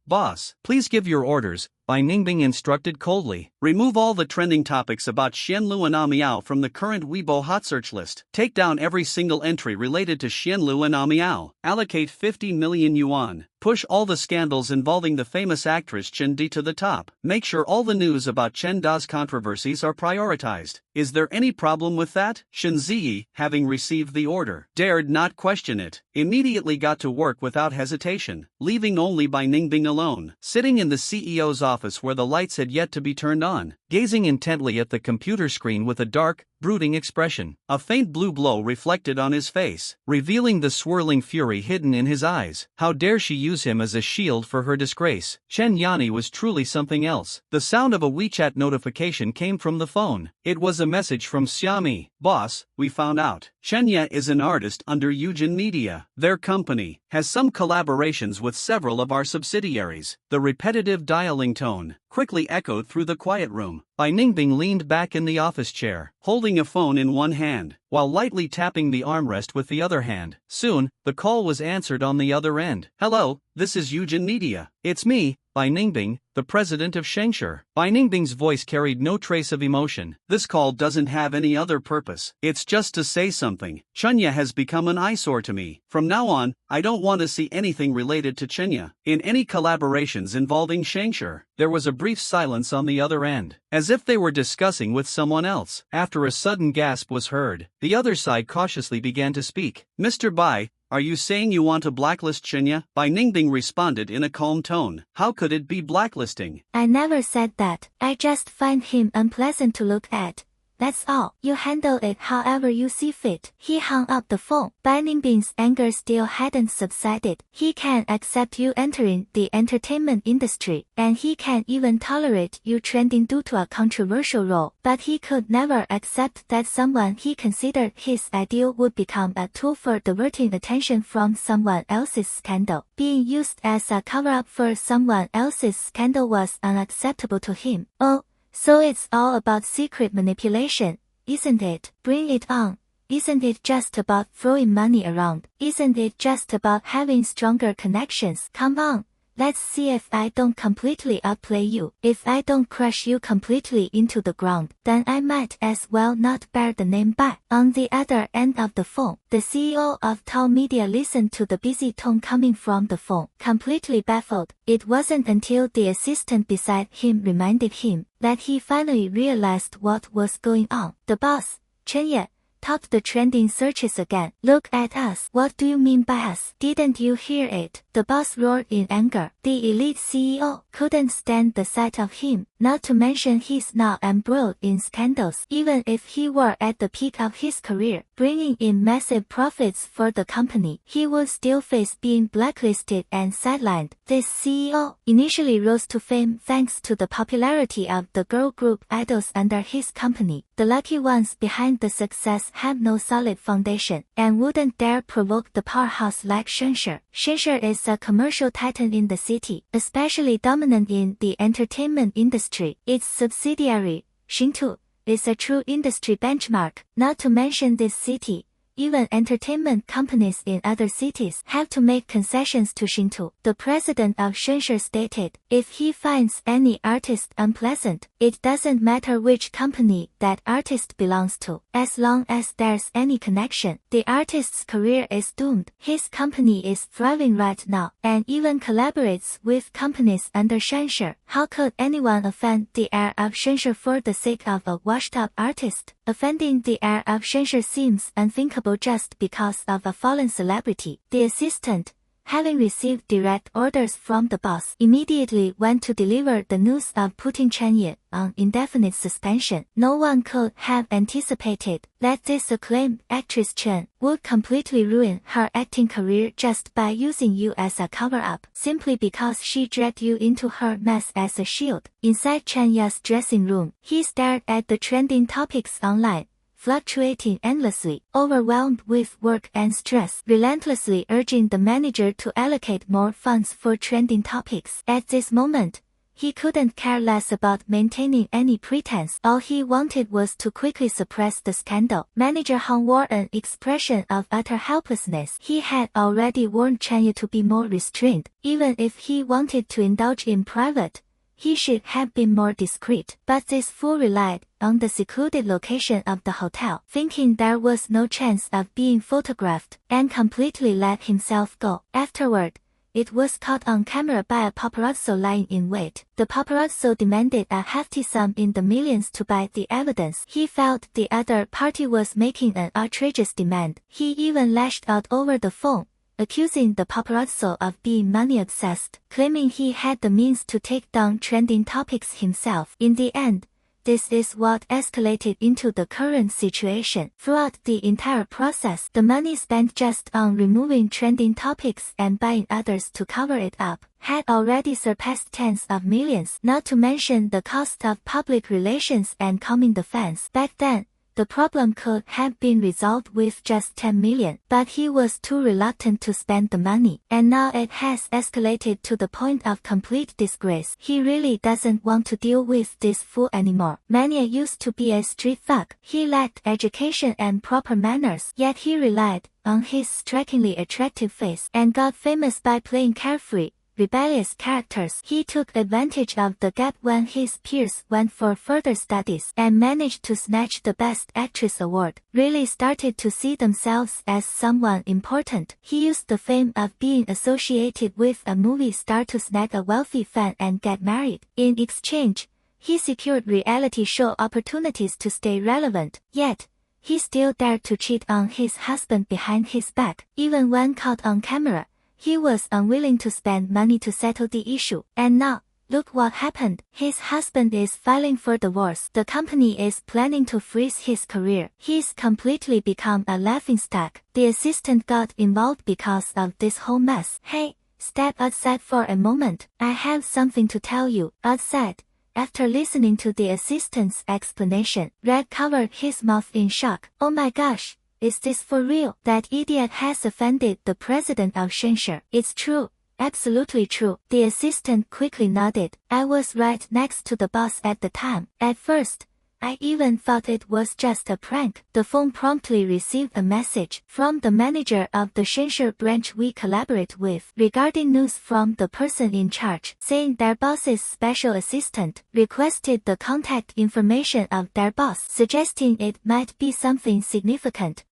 boss. Please give your orders, Bai Ningbing instructed coldly. Remove all the trending topics about Xianlu and Miao from the current Weibo hot search list. Take down every single entry related to Xianlu and Miao. Allocate 50 million yuan. Push all the scandals involving the famous actress Chen Di to the top. Make sure all the news about Chen Da's controversies are prioritized. Is there any problem with that? Shen Ziyi, having received the order, dared not question it. Immediately got to work without hesitation, leaving only Bai Ningbing alone, sitting in the CEO's office where the lights had yet to be turned on, gazing intently at the computer screen with a dark, brooding expression. A faint blue glow reflected on his face, revealing the swirling fury hidden in his eyes. How dare she use him as a shield for her disgrace? Chen Ya was truly something else. The sound of a WeChat notification came from the phone. It was a message from Xiaomi. Boss, we found out. Chen Ya is an artist under Eugen Media. Their company has some collaborations with several of our subsidiaries. The repetitive dialing tone quickly echoed through the quiet room. Bai Ningbing leaned back in the office chair, holding a phone in one hand, while lightly tapping the armrest with the other hand. Soon, the call was answered on the other end. "Hello, this is Eugen Media. It's me, Bai Ningbing, the president of Shengshi." Bai Ningbing's voice carried no trace of emotion. "This call doesn't have any other purpose. It's just to say something. Chen Ya has become an eyesore to me. From now on, I don't want to see anything related to Chen Ya in any collaborations involving Shengshi." There was a brief silence on the other end, as if they were discussing with someone else. After a sudden gasp was heard, the other side cautiously began to speak. "Mr. Bai, are you saying you want to blacklist Chen Ya?" Bai Ningbing responded in a calm tone. "How could it be blacklisting?" "I never said that. I just find him unpleasant to look at. That's all. You handle it however you see fit." He hung up the phone. Bai Ningbing's anger still hadn't subsided. He can accept you entering the entertainment industry, and he can even tolerate you trending due to a controversial role, but he could never accept that someone he considered his ideal would become a tool for diverting attention from someone else's scandal. Being used as a cover-up for someone else's scandal was unacceptable to him. "Oh, so it's all about secret manipulation, isn't it? Bring it on. Isn't it just about throwing money around? Isn't it just about having stronger connections? Come on, let's see if I don't completely outplay you. If I don't crush you completely into the ground, then I might as well not bear the name Bai." On the other end of the phone, the CEO of Tao Media listened to the busy tone coming from the phone, completely baffled. It wasn't until the assistant beside him reminded him that he finally realized what was going on. The boss, Chen Ya, topped the trending searches again. "Look at us. What do you mean by us? Didn't you hear it?" The boss roared in anger. The elite CEO couldn't stand the sight of him, not to mention he's now embroiled in scandals. Even if he were at the peak of his career, bringing in massive profits for the company, he would still face being blacklisted and sidelined. This CEO initially rose to fame thanks to the popularity of the girl group idols under his company. The lucky ones behind the success have no solid foundation, and wouldn't dare provoke the powerhouse like Shengshi. Shengshi is a commercial titan in the city, especially dominant in the entertainment industry. Its subsidiary, Shintu, is a true industry benchmark. Not to mention this city, even entertainment companies in other cities have to make concessions to Shintu. The president of Shengshi stated, "If he finds any artist unpleasant, it doesn't matter which company that artist belongs to. As long as there's any connection, the artist's career is doomed." His company is thriving right now, and even collaborates with companies under Shengshi. How could anyone offend the heir of Shengshi for the sake of a washed-up artist? Offending the heir of Shengshi seems unthinkable just because of a fallen celebrity. The assistant, having received direct orders from the boss, immediately went to deliver the news of putting Chen Ya on indefinite suspension. No one could have anticipated that this acclaimed actress Chen would completely ruin her acting career just by using you as a cover-up, simply because she dragged you into her mess as a shield. Inside Chen Ya's dressing room, he stared at the trending topics online, fluctuating endlessly, overwhelmed with work and stress, relentlessly urging the manager to allocate more funds for trending topics. At this moment, he couldn't care less about maintaining any pretense. All he wanted was to quickly suppress the scandal. Manager Han wore an expression of utter helplessness. He had already warned Chen Ya to be more restrained. Even if he wanted to indulge in private, he should have been more discreet. But this fool relied on the secluded location of the hotel, thinking there was no chance of being photographed, and completely let himself go. Afterward, it was caught on camera by a paparazzo lying in wait. The paparazzo demanded a hefty sum in the millions to buy the evidence. He felt the other party was making an outrageous demand. He even lashed out over the phone, accusing the paparazzo of being money-obsessed, claiming he had the means to take down trending topics himself. In the end, this is what escalated into the current situation. Throughout the entire process, the money spent just on removing trending topics and buying others to cover it up had already surpassed tens of millions, not to mention the cost of public relations and calming the fans. Back then, The problem could have been resolved with just 10 million, but he was too reluctant to spend the money, and now it has escalated to the point of complete disgrace. He really doesn't want to deal with this fool anymore. Mania used to be a street thug. He lacked education and proper manners, yet he relied on his strikingly attractive face and got famous by playing carefree, rebellious characters. He took advantage of the gap when his peers went for further studies and managed to snatch the Best Actress award. Really started to see themselves as someone important. He used the fame of being associated with a movie star to snag a wealthy fan and get married. In exchange, he secured reality show opportunities to stay relevant. Yet, he still dared to cheat on his husband behind his back. Even when caught on camera, he was unwilling to spend money to settle the issue. And now, look what happened. His husband is filing for divorce. The company is planning to freeze his career. He's completely become a laughingstock. The assistant got involved because of this whole mess. Hey, step outside for a moment. I have something to tell you. Outside. After listening to the assistant's explanation, Red covered his mouth in shock. Oh my gosh, is this for real? That idiot has offended the president of Shenzhen. It's true, absolutely true. The assistant quickly nodded. I was right next to the boss at the time. At first, I even thought it was just a prank. The phone promptly received a message from the manager of the Shenzhen branch we collaborate with regarding news from the person in charge, saying their boss's special assistant requested the contact information of their boss, suggesting it might be something significant.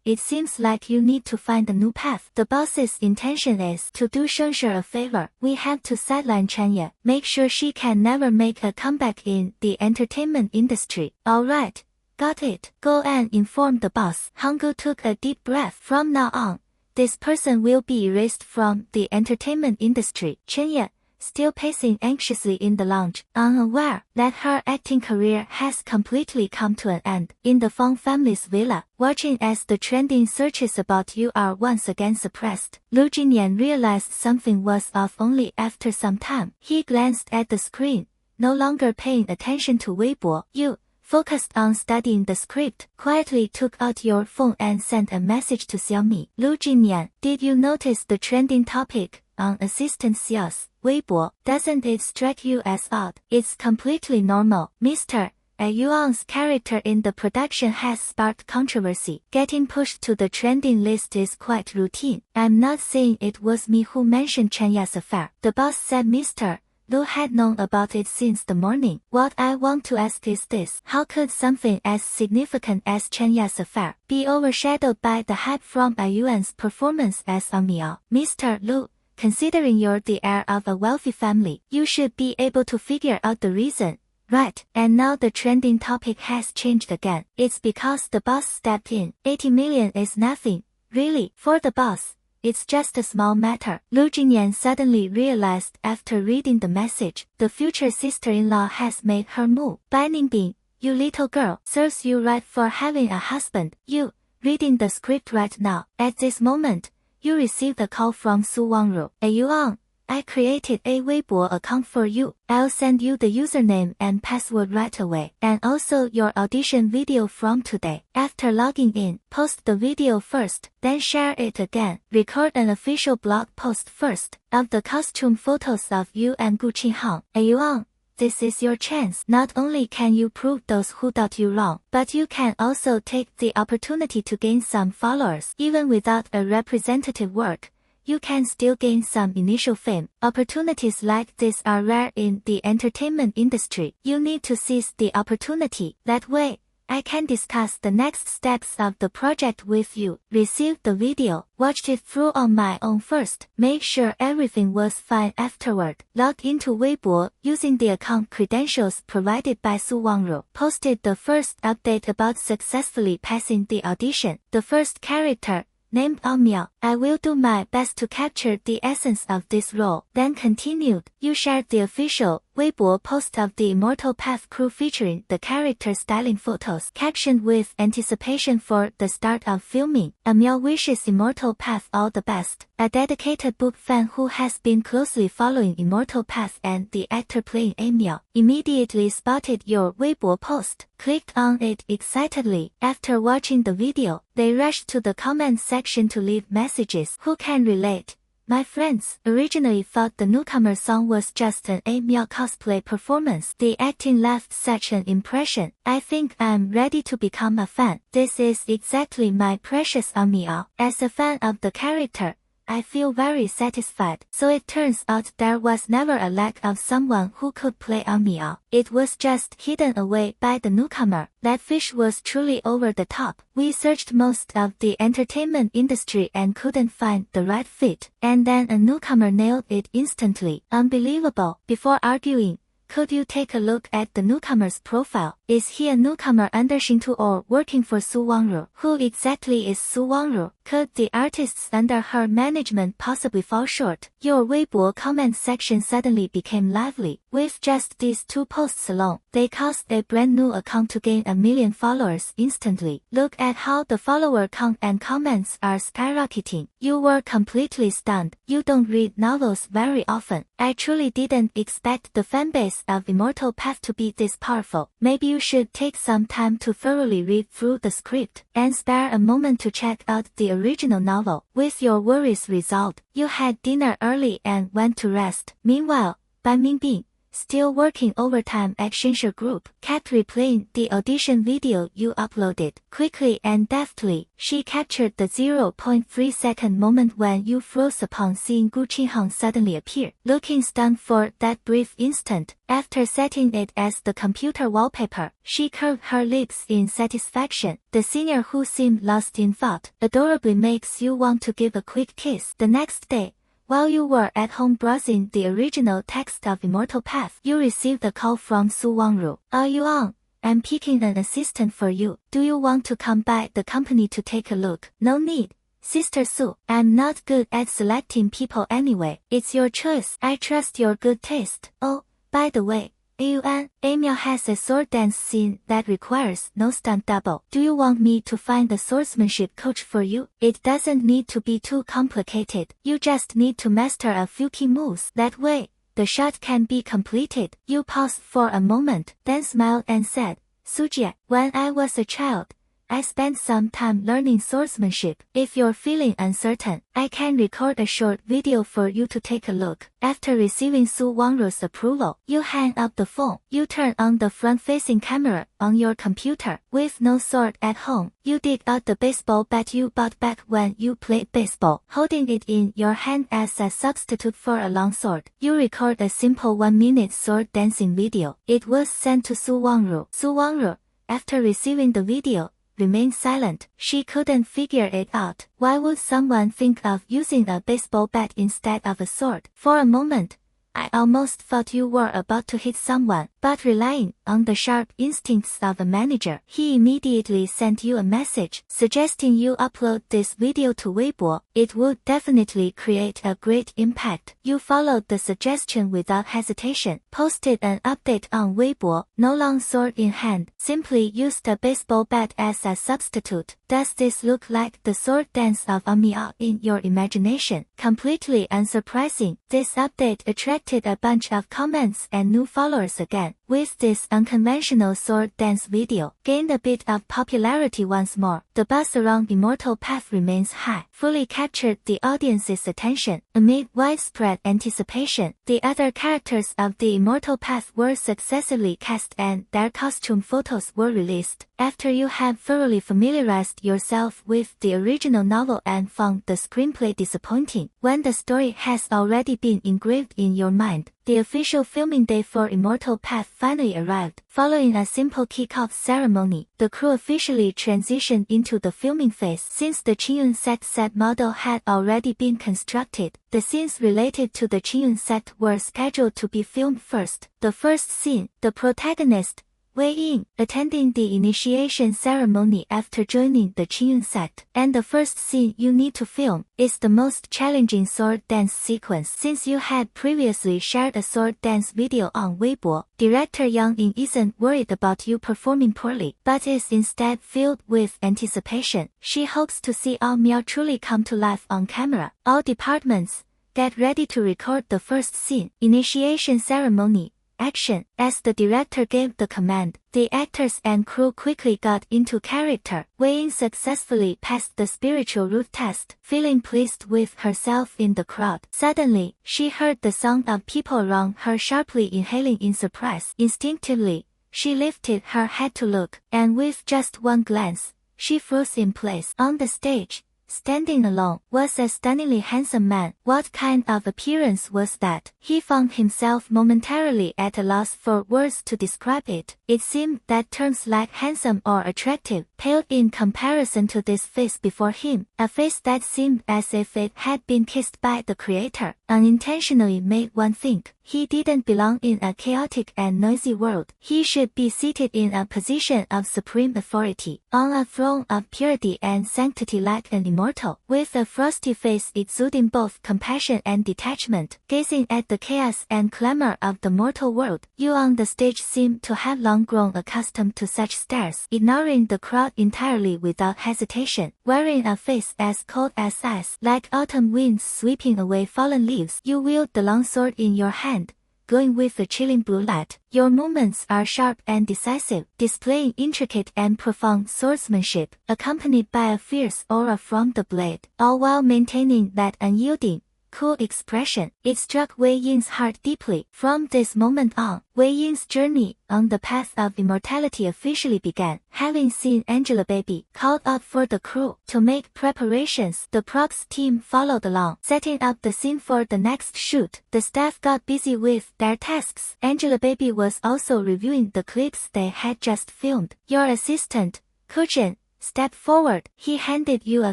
It seems like you need to find a new path. The boss's intention is to do Shenzhen a favor. We have to sideline Chen Ya, make sure she can never make a comeback in the entertainment industry. Alright, got it. Go and inform the boss. Hanggu took a deep breath. From now on, this person will be erased from the entertainment industry. Chen Ya, still pacing anxiously in the lounge, unaware that her acting career has completely come to an end. In the Fang family's villa, watching as the trending searches about you are once again suppressed, Lu Jingnian realized something was off only after some time. He glanced at the screen, no longer paying attention to Weibo. You, focused on studying the script, quietly took out your phone and sent a message to Xiaomi. Lu Jingnian, did you notice the trending topic on assistant sales? Weibo, doesn't it strike you as odd? It's completely normal. Mr. Yuan's character in the production has sparked controversy. Getting pushed to the trending list is quite routine. I'm not saying it was me who mentioned Chen Ya's affair. The boss said Mr. Lu had known about it since the morning. What I want to ask is this. How could something as significant as Chen Ya's affair be overshadowed by the hype from Yuan's performance as Amiao? Mr. Lu, considering you're the heir of a wealthy family, you should be able to figure out the reason, right? And now the trending topic has changed again. It's because the boss stepped in. 80 million is nothing, really. For the boss, it's just a small matter. Lu Jingnian suddenly realized after reading the message, the future sister-in-law has made her move. Bai Ningbing, you little girl, serves you right for having a husband. You, reading the script right now. At this moment, you received a call from Su Wangru. Yuan, I created a Weibo account for you. I'll send you the username and password right away. And also your audition video from today. After logging in, post the video first, then share it again. Record an official blog post first of the costume photos of you and Gu Qinghang. Yuan, this is your chance. Not only can you prove those who doubt you wrong, but you can also take the opportunity to gain some followers. Even without a representative work, you can still gain some initial fame. Opportunities like this are rare in the entertainment industry. You need to seize the opportunity. That way, I can discuss the next steps of the project with you. Received the video, watched it through on my own first, make sure everything was fine afterward. Log into Weibo using the account credentials provided by Su Wangru. Posted the first update about successfully passing the audition. The first character, named Miao. I will do my best to capture the essence of this role. Then continued. You shared the official Weibo post of the Immortal Path crew featuring the character styling photos captioned with anticipation for the start of filming. Emil wishes Immortal Path all the best. A dedicated book fan who has been closely following Immortal Path and the actor playing Emil immediately spotted your Weibo post, clicked on it excitedly. After watching the video, they rushed to the comment section to leave messages. Who can relate? My friends originally thought the newcomer song was just an Emil cosplay performance. The acting left such an impression. I think I'm ready to become a fan. This is exactly my precious Emil. As a fan of the character, I feel very satisfied. So it turns out there was never a lack of someone who could play Emil. It was just hidden away by the newcomer. That fish was truly over the top. We searched most of the entertainment industry and couldn't find the right fit. And then a newcomer nailed it instantly. Unbelievable. Before arguing, could you take a look at the newcomer's profile? Is he a newcomer under Shinto or working for Su Wangru? Who exactly is Su Wangru? Could the artists under her management possibly fall short? Your Weibo comment section suddenly became lively. With just these two posts alone, they caused a brand new account to gain 1 million followers instantly. Look at how the follower count and comments are skyrocketing. You were completely stunned. You don't read novels very often. I truly didn't expect the fanbase of Immortal Path to be this powerful. Maybe you should take some time to thoroughly read through the script and spare a moment to check out the original novel. With your worries resolved, you had dinner early and went to rest. Meanwhile, Ban Mingbin, still working overtime at Shensha Group, kept replaying the audition video you uploaded. Quickly and deftly, she captured the 0.3-second moment when you froze upon seeing Gu Qinghong suddenly appear. Looking stunned for that brief instant, after setting it as the computer wallpaper, she curved her lips in satisfaction. The senior, who seemed lost in thought, adorably makes you want to give a quick kiss. The next day, while you were at home browsing the original text of Immortal Path, you received a call from Su Wangru. Are you on? I'm picking an assistant for you. Do you want to come by the company to take a look? No need, Sister Su. I'm not good at selecting people anyway. It's your choice. I trust your good taste. Oh, by the way, Emil has a sword dance scene that requires no stunt double. Do you want me to find a swordsmanship coach for you? It doesn't need to be too complicated. You just need to master a few key moves. That way, the shot can be completed. You paused for a moment, then smiled and said, Sujie, when I was a child, I spent some time learning swordsmanship. If you're feeling uncertain, I can record a short video for you to take a look. After receiving Su Wangru's approval, you hang up the phone. You turn on the front-facing camera on your computer. With no sword at home, you dig out the baseball bat you bought back when you played baseball. Holding it in your hand as a substitute for a long sword, you record a simple 1-minute sword dancing video. It was sent to Su Wangru. Su Wangru, after receiving the video, remained silent. She couldn't figure it out. Why would someone think of using a baseball bat instead of a sword? For a moment, I almost thought you were about to hit someone, but relying on the sharp instincts of a manager, he immediately sent you a message suggesting you upload this video to Weibo. It would definitely create a great impact. You followed the suggestion without hesitation, posted an update on Weibo, no long sword in hand, simply used a baseball bat as a substitute. Does this look like the sword dance of Emil in your imagination? Completely unsurprising, this update attracted a bunch of comments and new followers again. With this unconventional sword dance video, gained a bit of popularity once more. The buzz around Immortal Path remains high, fully captured the audience's attention. Amid widespread anticipation, the other characters of the Immortal Path were successively cast and their costume photos were released. After you have thoroughly familiarized yourself with the original novel and found the screenplay disappointing, when the story has already been engraved in your mind, the official filming day for Immortal Path finally arrived. Following a simple kick-off ceremony, the crew officially transitioned into the filming phase. Since the Qingyun set model had already been constructed, the scenes related to the Qingyun set were scheduled to be filmed first. The first scene, the protagonist, Wei Ying, attending the initiation ceremony after joining the Qingyun sect. And the first scene you need to film is the most challenging sword dance sequence. Since you had previously shared a sword dance video on Weibo, director Yang Ying isn't worried about you performing poorly, but is instead filled with anticipation. She hopes to see all Miao truly come to life on camera. All departments, get ready to record the first scene. Initiation ceremony. Action. As the director gave the command, the actors and crew quickly got into character. Wei Ying successfully passed the spiritual root test, feeling pleased with herself in the crowd. Suddenly, she heard the sound of people around her sharply inhaling in surprise. Instinctively, she lifted her head to look, and with just one glance, she froze in place. On the stage, standing alone, was a stunningly handsome man. What kind of appearance was that? He found himself momentarily at a loss for words to describe it. It seemed that terms like handsome or attractive paled in comparison to this face before him, a face that seemed as if it had been kissed by the creator. Unintentionally made one think he didn't belong in a chaotic and noisy world. He should be seated in a position of supreme authority, on a throne of purity and sanctity like an immortal, with a frosty face exuding both compassion and detachment, gazing at the chaos and clamor of the mortal world. You on the stage seem to have long grown accustomed to such stares, ignoring the crowd entirely without hesitation, wearing a face as cold as ice, like autumn winds sweeping away fallen leaves. You wield the long sword in your hand, glowing with a chilling blue light. Your movements are sharp and decisive, displaying intricate and profound swordsmanship, accompanied by a fierce aura from the blade, all while maintaining that unyielding, cool expression. It struck Wei Ying's heart deeply. From this moment on, Wei Ying's journey on the path of immortality officially began. Having seen Angelababy called out for the crew to make preparations, the props team followed along, setting up the scene for the next shoot. The staff got busy with their tasks. Angelababy was also reviewing the clips they had just filmed. Your assistant, Kujin, stepped forward. He handed you a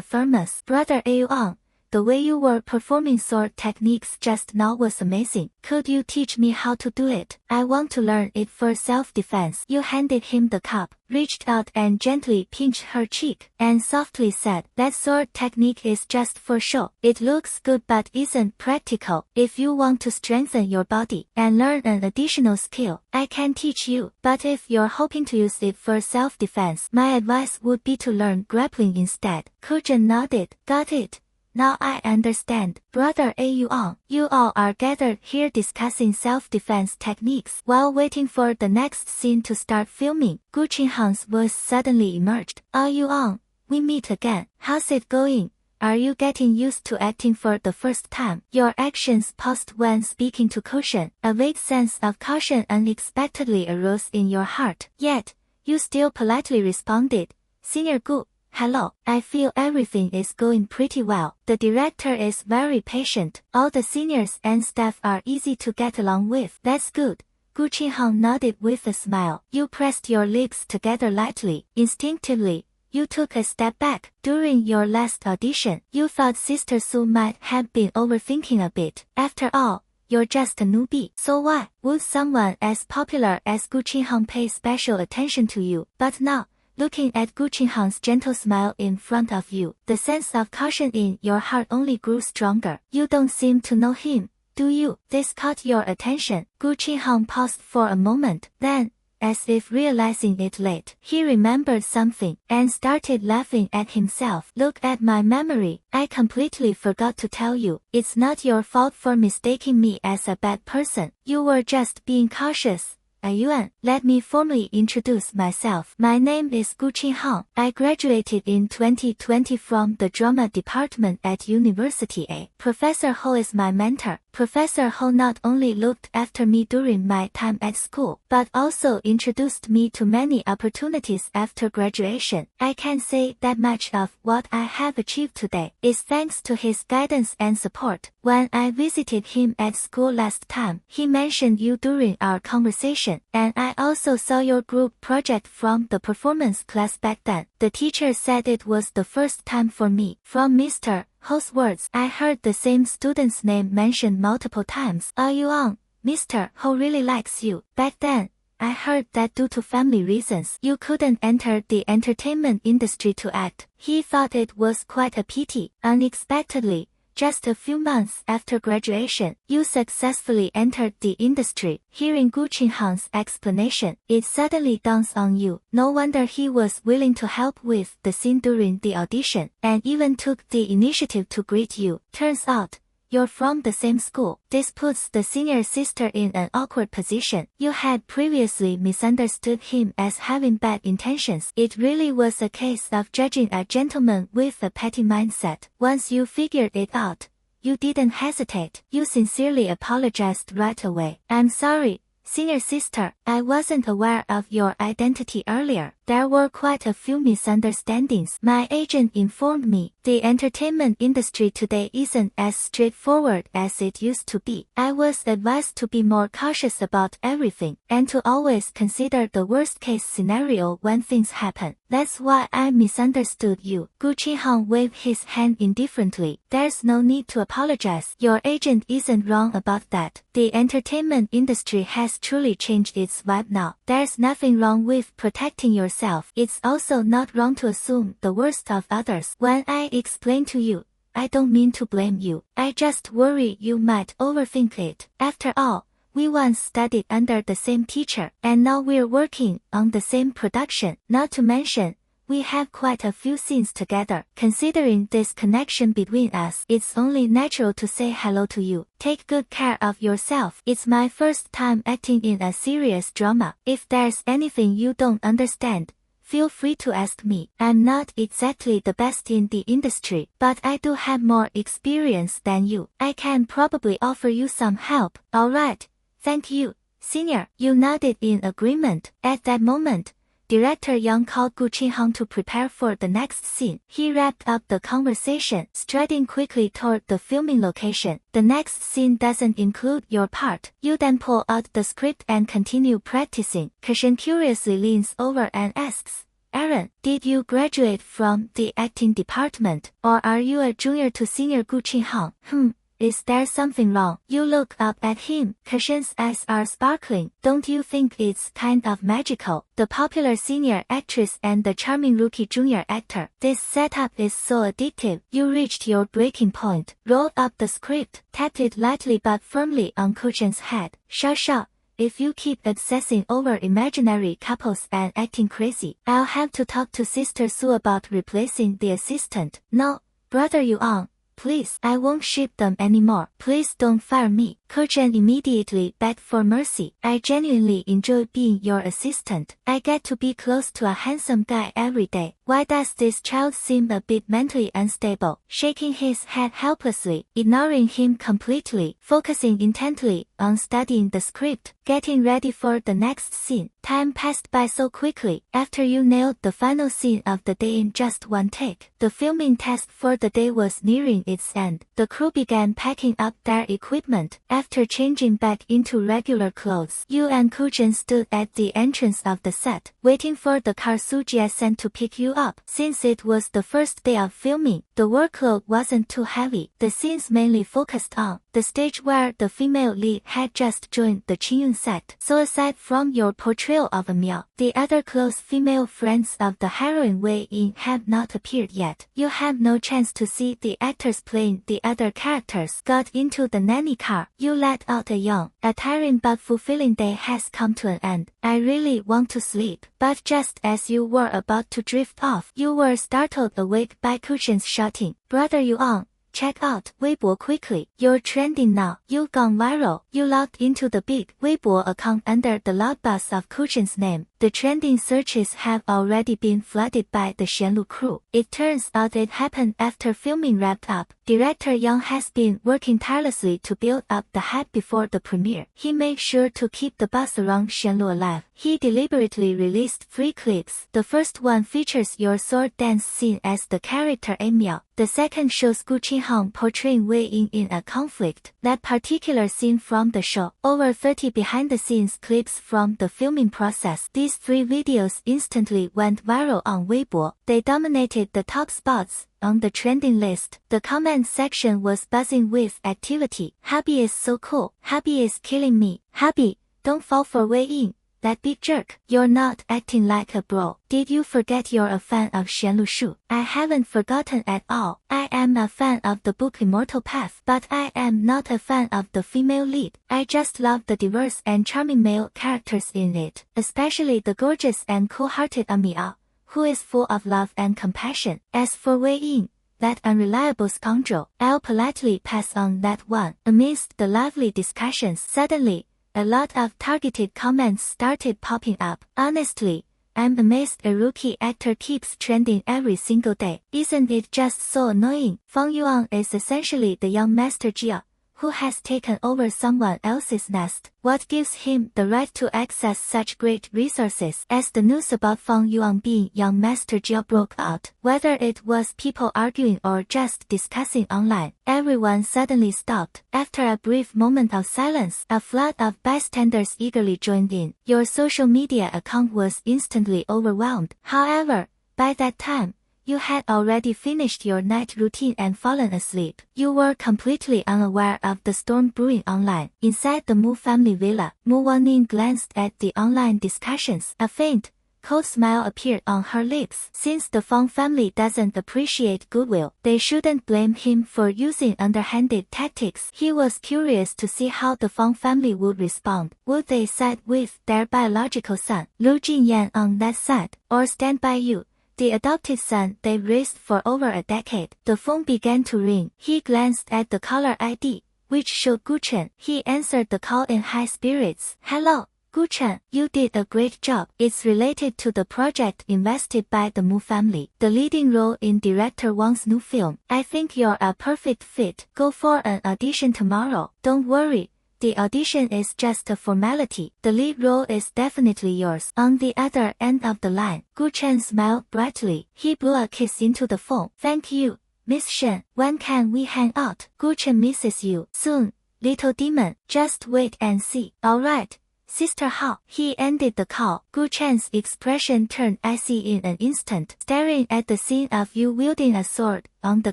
thermos. Brother Aoyang, the way you were performing sword techniques just now was amazing. Could you teach me how to do it? I want to learn it for self-defense. You handed him the cup, reached out and gently pinched her cheek, and softly said, that sword technique is just for show. It looks good but isn't practical. If you want to strengthen your body and learn an additional skill, I can teach you. But if you're hoping to use it for self-defense, my advice would be to learn grappling instead. Kujin nodded. Got it. Now I understand. Brother Aoyang, you all are gathered here discussing self-defense techniques. While waiting for the next scene to start filming, Gu Qinhan's voice suddenly emerged. Aoyang, we meet again. How's it going? Are you getting used to acting for the first time? Your actions paused when speaking to Kujin. A vague sense of caution unexpectedly arose in your heart. Yet, you still politely responded, Senior Gu, hello, I feel everything is going pretty well. The director is very patient. All the seniors and staff are easy to get along with. That's good. Gu Qinhan nodded with a smile. You pressed your lips together lightly. Instinctively, you took a step back. During your last audition, you thought Sister Su might have been overthinking a bit. After all, you're just a newbie. So why would someone as popular as Gu Qinhan pay special attention to you? But now, looking at Gu Qinhan's gentle smile in front of you, the sense of caution in your heart only grew stronger. You don't seem to know him, do you? This caught your attention. Gu Qinhan paused for a moment, then, as if realizing it late, he remembered something, and started laughing at himself. Look at my memory. I completely forgot to tell you. It's not your fault for mistaking me as a bad person. You were just being cautious. Yuan, let me formally introduce myself. My name is Gu Qinhan. I graduated in 2020 from the drama department at University A. Professor Ho is my mentor. Professor Ho not only looked after me during my time at school, but also introduced me to many opportunities after graduation. I can say that much of what I have achieved today is thanks to his guidance and support. When I visited him at school last time, he mentioned you during our conversation, and I also saw your group project from the performance class back then. The teacher said it was the first time for me. From Mr. Ho's words, I heard the same student's name mentioned multiple times. Yuan, Mr. Ho really likes you. Back then, I heard that due to family reasons you couldn't enter the entertainment industry to act. He thought it was quite a pity. Unexpectedly, just a few months after graduation, you successfully entered the industry. Hearing Gu Qinghang's explanation, it suddenly dawns on you. No wonder he was willing to help with the scene during the audition, and even took the initiative to greet you. Turns out, you're from the same school. This puts the senior sister in an awkward position. You had previously misunderstood him as having bad intentions. It really was a case of judging a gentleman with a petty mindset. Once you figured it out, you didn't hesitate. You sincerely apologized right away. I'm sorry, senior sister, I wasn't aware of your identity earlier. There were quite a few misunderstandings. My agent informed me the entertainment industry today isn't as straightforward as it used to be. I was advised to be more cautious about everything, and to always consider the worst-case scenario when things happen. That's why I misunderstood you. Gu Qinghang waved his hand indifferently. There's no need to apologize. Your agent isn't wrong about that. The entertainment industry has truly changed its vibe now. There's nothing wrong with protecting yourself. It's also not wrong to assume the worst of others. When I explain to you, I don't mean to blame you. I just worry you might overthink it. After all, we once studied under the same teacher, and now we're working on the same production. Not to mention, we have quite a few scenes together. Considering this connection between us, it's only natural to say hello to you. Take good care of yourself. It's my first time acting in a serious drama. If there's anything you don't understand, feel free to ask me. I'm not exactly the best in the industry, but I do have more experience than you. I can probably offer you some help. Alright, thank you, senior. You nodded in agreement. At that moment, Director Yang called Gu Qinghang to prepare for the next scene. He wrapped up the conversation, striding quickly toward the filming location. The next scene doesn't include your part. You then pull out the script and continue practicing. Kashin curiously leans over and asks, Aaron, did you graduate from the acting department, or are you a junior to senior Gu Qinghang? Is there something wrong? You look up at him. Kashin's eyes are sparkling. Don't you think it's kind of magical? The popular senior actress and the charming rookie junior actor. This setup is so addictive. You reached your breaking point. Rolled up the script, tapped it lightly but firmly on Kuchen's head. Sha. If you keep obsessing over imaginary couples and acting crazy, I'll have to talk to Sister Su about replacing the assistant. No, brother Yuan. Please, I won't ship them anymore. Please don't fire me. Kuchen immediately begged for mercy. I genuinely enjoy being your assistant. I get to be close to a handsome guy every day. Why does this child seem a bit mentally unstable? Shaking his head helplessly, ignoring him completely, focusing intently on studying the script, getting ready for the next scene. Time passed by so quickly. After you nailed the final scene of the day in just one take, the filming task for the day was nearing its end. The crew began packing up their equipment. After changing back into regular clothes, you and Kuchen stood at the entrance of the set, waiting for the car Sujie sent to pick you up. Since it was the first day of filming, the workload wasn't too heavy. The scenes mainly focused on the stage where the female lead had just joined the Qinyun set. So aside from your portrayal of Emil, the other close female friends of the heroine Wei Ying have not appeared yet. You have no chance to see the actors playing the other characters. Got into the nanny car. You let out a yawn. A tiring but fulfilling day has come to an end. I really want to sleep. But just as you were about to drift off, you were startled awake by Kuchen's shouting, Brother Yuan, check out Weibo quickly. You're trending now. You've gone viral. You logged into the big Weibo account under the loud buzz of Kuchen's name. The trending searches have already been flooded by the Xianlu crew. It turns out it happened after filming wrapped up. Director Yang has been working tirelessly to build up the hype before the premiere. He made sure to keep the buzz around Xianlu alive. He deliberately released 3 clips. The first one features your sword dance scene as the character Emil. The second shows Gu Qinghang portraying Wei Ying in a conflict. That particular scene from the show. Over 30 behind-the-scenes clips from the filming process. These 3 videos instantly went viral on Weibo. They dominated the top spots on the trending list. The comment section was buzzing with activity. Hubby is so cool. Hubby is killing me. Hubby, don't fall for Wei Ying. that big jerk. You're not acting like a bro. Did you forget you're a fan of Lu? I haven't forgotten at all. I am a fan of the book Immortal Path, but I am not a fan of the female lead. I just love the diverse and charming male characters in it, especially the gorgeous and cool-hearted Amiya, who is full of love and compassion. As for Wei Ying, that unreliable scoundrel, I'll politely pass on that one. Amidst the lively discussions, suddenly, a lot of targeted comments started popping up. Honestly, I'm amazed a rookie actor keeps trending every single day. Isn't it just so annoying? Fang Yuan is essentially the young Master Jia, who has taken over someone else's nest. What gives him the right to access such great resources? As the news about Fang Yuan being young Master Jia broke out, whether it was people arguing or just discussing online, everyone suddenly stopped. After a brief moment of silence, a flood of bystanders eagerly joined in. Your social media account was instantly overwhelmed. However, by that time, you had already finished your night routine and fallen asleep. You were completely unaware of the storm brewing online. Inside the Mu family villa, Mu Waning glanced at the online discussions. A faint, cold smile appeared on her lips. Since the Fang family doesn't appreciate goodwill, they shouldn't blame him for using underhanded tactics. He was curious to see how the Fang family would respond. Would they side with their biological son, Lu Jingnian, on that side, or stand by you, the adopted son they raised for over a decade? The phone began to ring. He glanced at the caller ID, which showed Gu Chen. He answered the call in high spirits. Hello, Gu Chen, you did a great job. It's related to the project invested by the Mu family, the leading role in director Wang's new film. I think you're a perfect fit. Go for an audition tomorrow. Don't worry, the audition is just a formality. The lead role is definitely yours. On the other end of the line, Gu Chen smiled brightly. He blew a kiss into the phone. Thank you, Miss Shen. When can we hang out? Gu Chen misses you. Soon, little demon. Just wait and see. Alright, Sister Hao. He ended the call. Gu Chen's expression turned icy in an instant. Staring at the scene of you wielding a sword on the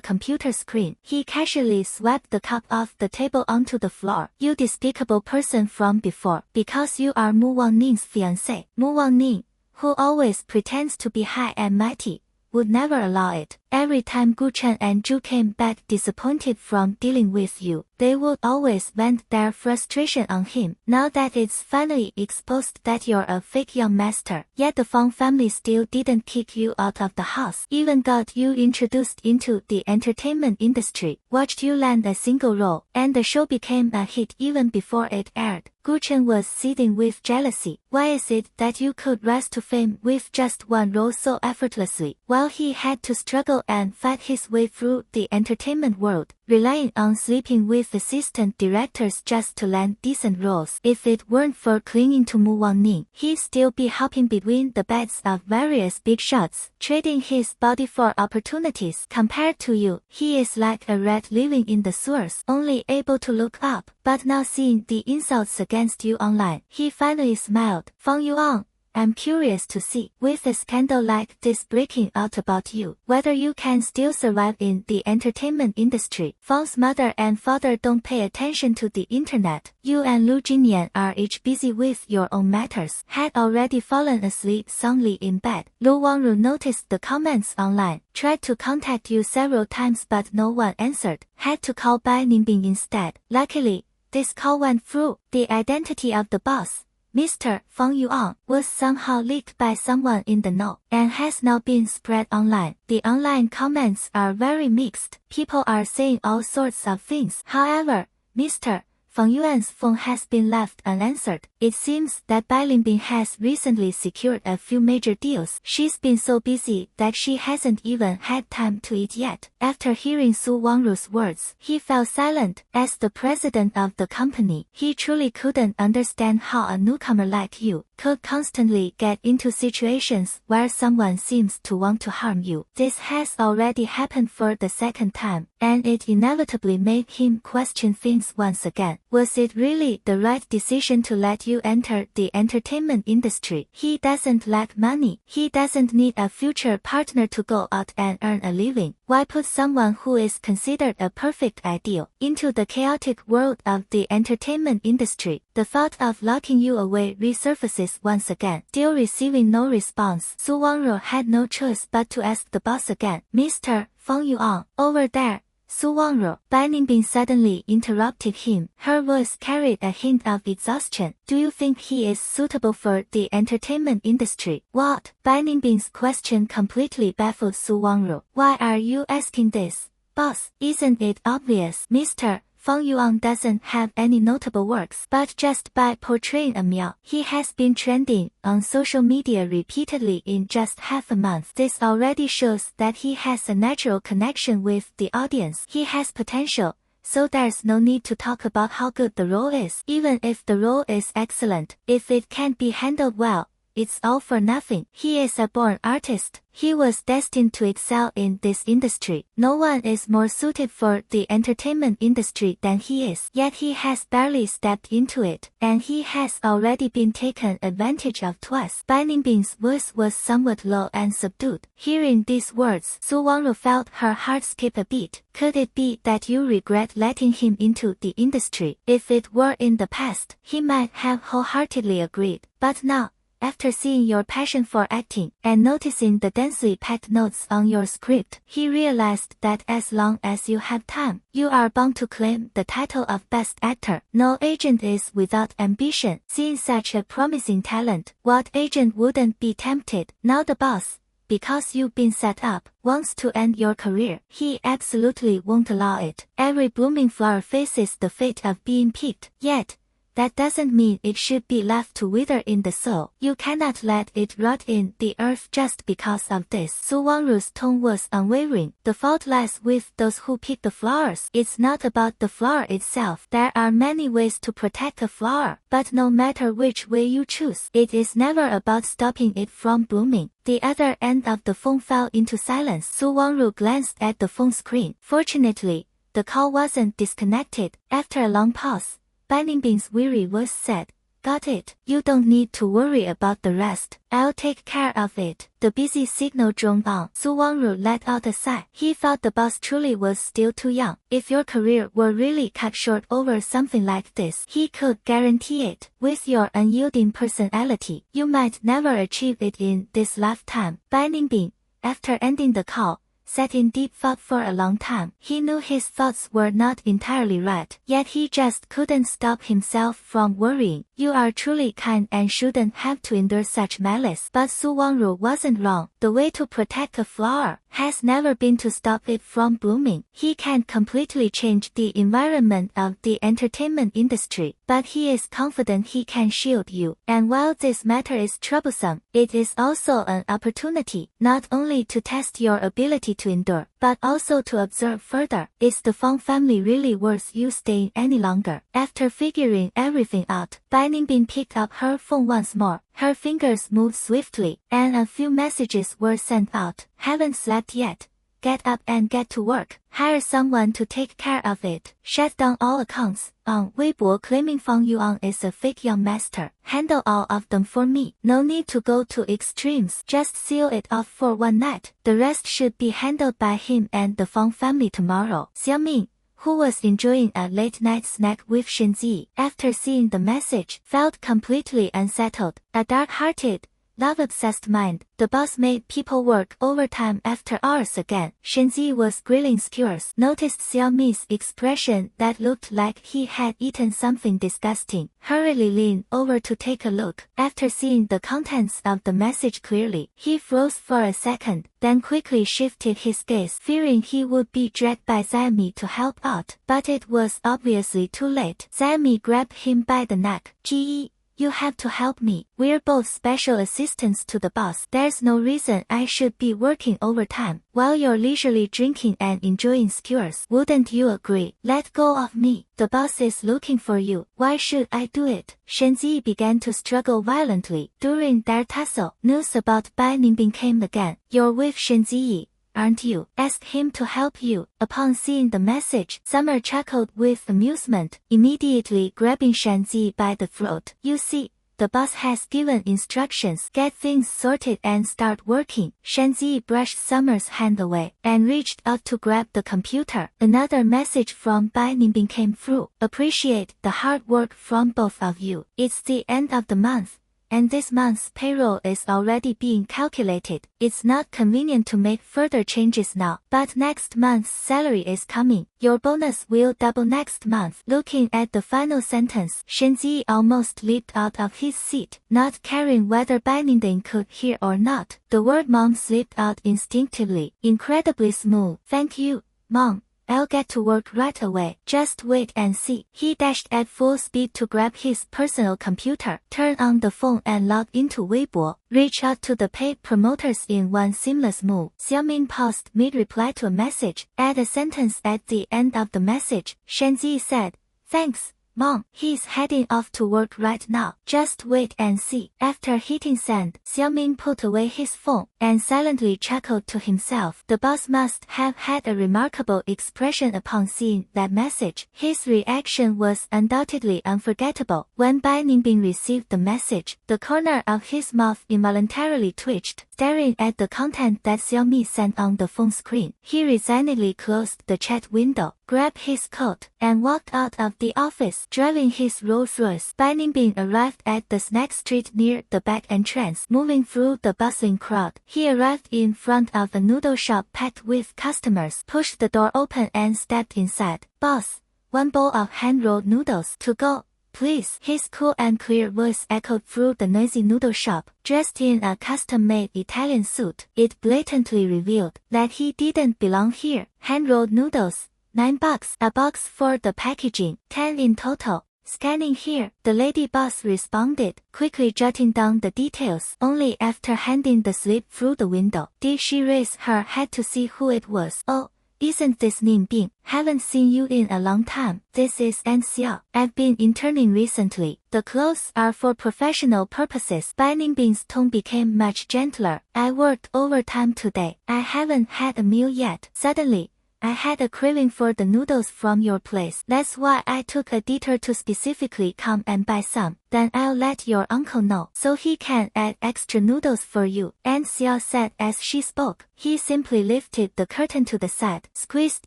computer screen, he casually swept the cup off the table onto the floor. You despicable person from before. Because you are Mu Waning's fiancé. Mu Waning, who always pretends to be high and mighty, would never allow it. Every time Gu Chen and Zhu came back disappointed from dealing with you, they would always vent their frustration on him. Now that it's finally exposed that you're a fake young master, yet the Fang family still didn't kick you out of the house, even got you introduced into the entertainment industry, watched you land a single role, and the show became a hit even before it aired. Gu Chen was seething with jealousy. Why is it that you could rise to fame with just one role so effortlessly, while he had to struggle and fight his way through the entertainment world, relying on sleeping with assistant directors just to land decent roles? If it weren't for clinging to Mu Waning, he'd still be hopping between the beds of various big shots, trading his body for opportunities. Compared to you, he is like a rat living in the sewers, only able to look up. But now seeing the insults against you online, he finally smiled. Fang Yuan, I'm curious to see, with a scandal like this breaking out about you, whether you can still survive in the entertainment industry. Fang's mother and father don't pay attention to the internet. You and Lu Jingnian are each busy with your own matters. Had already fallen asleep soundly in bed. Lu Wangru noticed the comments online, tried to contact you several times but no one answered. Had to call Bai Ningbing instead. Luckily, this call went through. The identity of the boss, Mr. Fang Yuan, was somehow leaked by someone in the know, and has now been spread online. The online comments are very mixed. People are saying all sorts of things. However, Mr. Fang Yuan's phone has been left unanswered. It seems that Bai Lingbing has recently secured a few major deals. She's been so busy that she hasn't even had time to eat yet. After hearing Su Wangru's words, he fell silent. As the president of the company, he truly couldn't understand how a newcomer like you could constantly get into situations where someone seems to want to harm you. This has already happened for the second time, and it inevitably made him question things once again. Was it really the right decision to let you enter the entertainment industry? He doesn't lack money. He doesn't need a future partner to go out and earn a living. Why put someone who is considered a perfect ideal into the chaotic world of the entertainment industry? The thought of locking you away resurfaces office once again. Still receiving no response, Su Wangru had no choice but to ask the boss again. Mr. Feng Yuan, over there. Su Wangru. Bai Ningbing suddenly interrupted him. Her voice carried a hint of exhaustion. Do you think he is suitable for the entertainment industry? What? Bai Ningbing's question completely baffled Su Wangru. Why are you asking this? Boss, isn't it obvious? Mr. Feng Yuan doesn't have any notable works, but just by portraying a Miao, he has been trending on social media repeatedly in just half a month. This already shows that he has a natural connection with the audience. He has potential, so there's no need to talk about how good the role is. Even if the role is excellent, if it can't be handled well, it's all for nothing. He is a born artist. He was destined to excel in this industry. No one is more suited for the entertainment industry than he is. Yet he has barely stepped into it, and he has already been taken advantage of twice. Bai Ningbing's voice was somewhat low and subdued. Hearing these words, Su Wangru felt her heart skip a beat. Could it be that you regret letting him into the industry? If it were in the past, he might have wholeheartedly agreed. But now, after seeing your passion for acting, and noticing the densely packed notes on your script, he realized that as long as you have time, you are bound to claim the title of Best Actor. No agent is without ambition. Seeing such a promising talent, what agent wouldn't be tempted? Now the boss, because you've been set up, wants to end your career. He absolutely won't allow it. Every blooming flower faces the fate of being picked. Yet, that doesn't mean it should be left to wither in the soil. You cannot let it rot in the earth just because of this. Su Wangru's tone was unwavering. The fault lies with those who pick the flowers. It's not about the flower itself. There are many ways to protect a flower, but no matter which way you choose, it is never about stopping it from blooming. The other end of the phone fell into silence. Su Wangru glanced at the phone screen. Fortunately, the call wasn't disconnected. After a long pause, Bai Ningbing's weary voice said, Got it. You don't need to worry about the rest. I'll take care of it. The busy signal droned on. Su Wangru let out a sigh. He felt the boss truly was still too young. If your career were really cut short over something like this, he could guarantee it. With your unyielding personality, you might never achieve it in this lifetime. Bai Ningbing, after ending the call, sat in deep thought for a long time. He knew his thoughts were not entirely right, yet he just couldn't stop himself from worrying. You are truly kind and shouldn't have to endure such malice. But Su Wangru wasn't wrong. The way to protect a flower has never been to stop it from blooming. He can't completely change the environment of the entertainment industry, but he is confident he can shield you. And while this matter is troublesome, it is also an opportunity, not only to test your ability to endure, but also to observe further. Is the Feng family really worth you staying any longer? After figuring everything out, Bai Ningbing picked up her phone once more. Her fingers moved swiftly, and a few messages were sent out. Haven't slept yet. Get up and get to work. Hire someone to take care of it. Shut down all accounts on Weibo claiming Feng Yuan is a fake young master. Handle all of them for me. No need to go to extremes. Just seal it off for one night. The rest should be handled by him and the Feng family tomorrow. Xiaoming, who was enjoying a late-night snack with Shen Ya, after seeing the message, felt completely unsettled. A dark-hearted, love-obsessed mind. The boss made people work overtime after hours again. Shen Ya was grilling skewers. Noticed Xiaomi's expression that looked like he had eaten something disgusting. Hurriedly leaned over to take a look. After seeing the contents of the message clearly, he froze for a second, then quickly shifted his gaze, fearing he would be dragged by Xiaomi to help out. But it was obviously too late. Xiaomi grabbed him by the neck. Ji, you have to help me. We're both special assistants to the boss. There's no reason I should be working overtime while you're leisurely drinking and enjoying skewers. Wouldn't you agree? Let go of me. The boss is looking for you. Why should I do it? Shen Ya began to struggle violently. During their tussle, news about Bai Ningbing came again. You're with Shen Ya, aren't you? Ask him to help you. Upon seeing the message, Summer chuckled with amusement, immediately grabbing Shen Ya by the throat. You see, the boss has given instructions. Get things sorted and start working. Shen Ya brushed Summer's hand away and reached out to grab the computer. Another message from Bai Ningbing came through. Appreciate the hard work from both of you. It's the end of the month, and this month's payroll is already being calculated. It's not convenient to make further changes now, but next month's salary is coming. Your bonus will double next month. Looking at the final sentence, Chen Ya almost leaped out of his seat, not caring whether Bai Ningbing could hear or not. The word mom slipped out instinctively, incredibly smooth. Thank you, Mom. I'll get to work right away. Just wait and see. He dashed at full speed to grab his personal computer, turn on the phone and log into Weibo. Reach out to the paid promoters in one seamless move. Xiaoming paused mid-reply to a message. Add a sentence at the end of the message. Shen Ya said, "Thanks, Mom." He's heading off to work right now. Just wait and see. After hitting send, Xiaoming put away his phone and silently chuckled to himself. The boss must have had a remarkable expression upon seeing that message. His reaction was undoubtedly unforgettable. When Bai Ningbing received the message, the corner of his mouth involuntarily twitched, staring at the content that Xiaomi sent on the phone screen. He resignedly closed the chat window, grabbed his coat, and walked out of the office, driving his Rolls-Royce. Bai Ningbing arrived at the snack street near the back entrance. Moving through the bustling crowd, he arrived in front of a noodle shop packed with customers, pushed the door open and stepped inside. "Boss, one bowl of hand-rolled noodles to go, please." His cool and clear voice echoed through the noisy noodle shop. Dressed in a custom-made Italian suit, it blatantly revealed that he didn't belong here. Hand-rolled noodles, $9, a box for the packaging, 10 in total. Scanning here, the lady boss responded, quickly jotting down the details. Only after handing the slip through the window did she raise her head to see who it was. "Oh, isn't this Ningbing? Haven't seen you in a long time. This is Xiao. I've been interning recently. The clothes are for professional purposes." Bai Ningbing's tone became much gentler. "I worked overtime today. I haven't had a meal yet. Suddenly, I had a craving for the noodles from your place. That's why I took a detour to specifically come and buy some. Then I'll let your uncle know so he can add extra noodles for you," Aunt Xiao said as she spoke. He simply lifted the curtain to the side, squeezed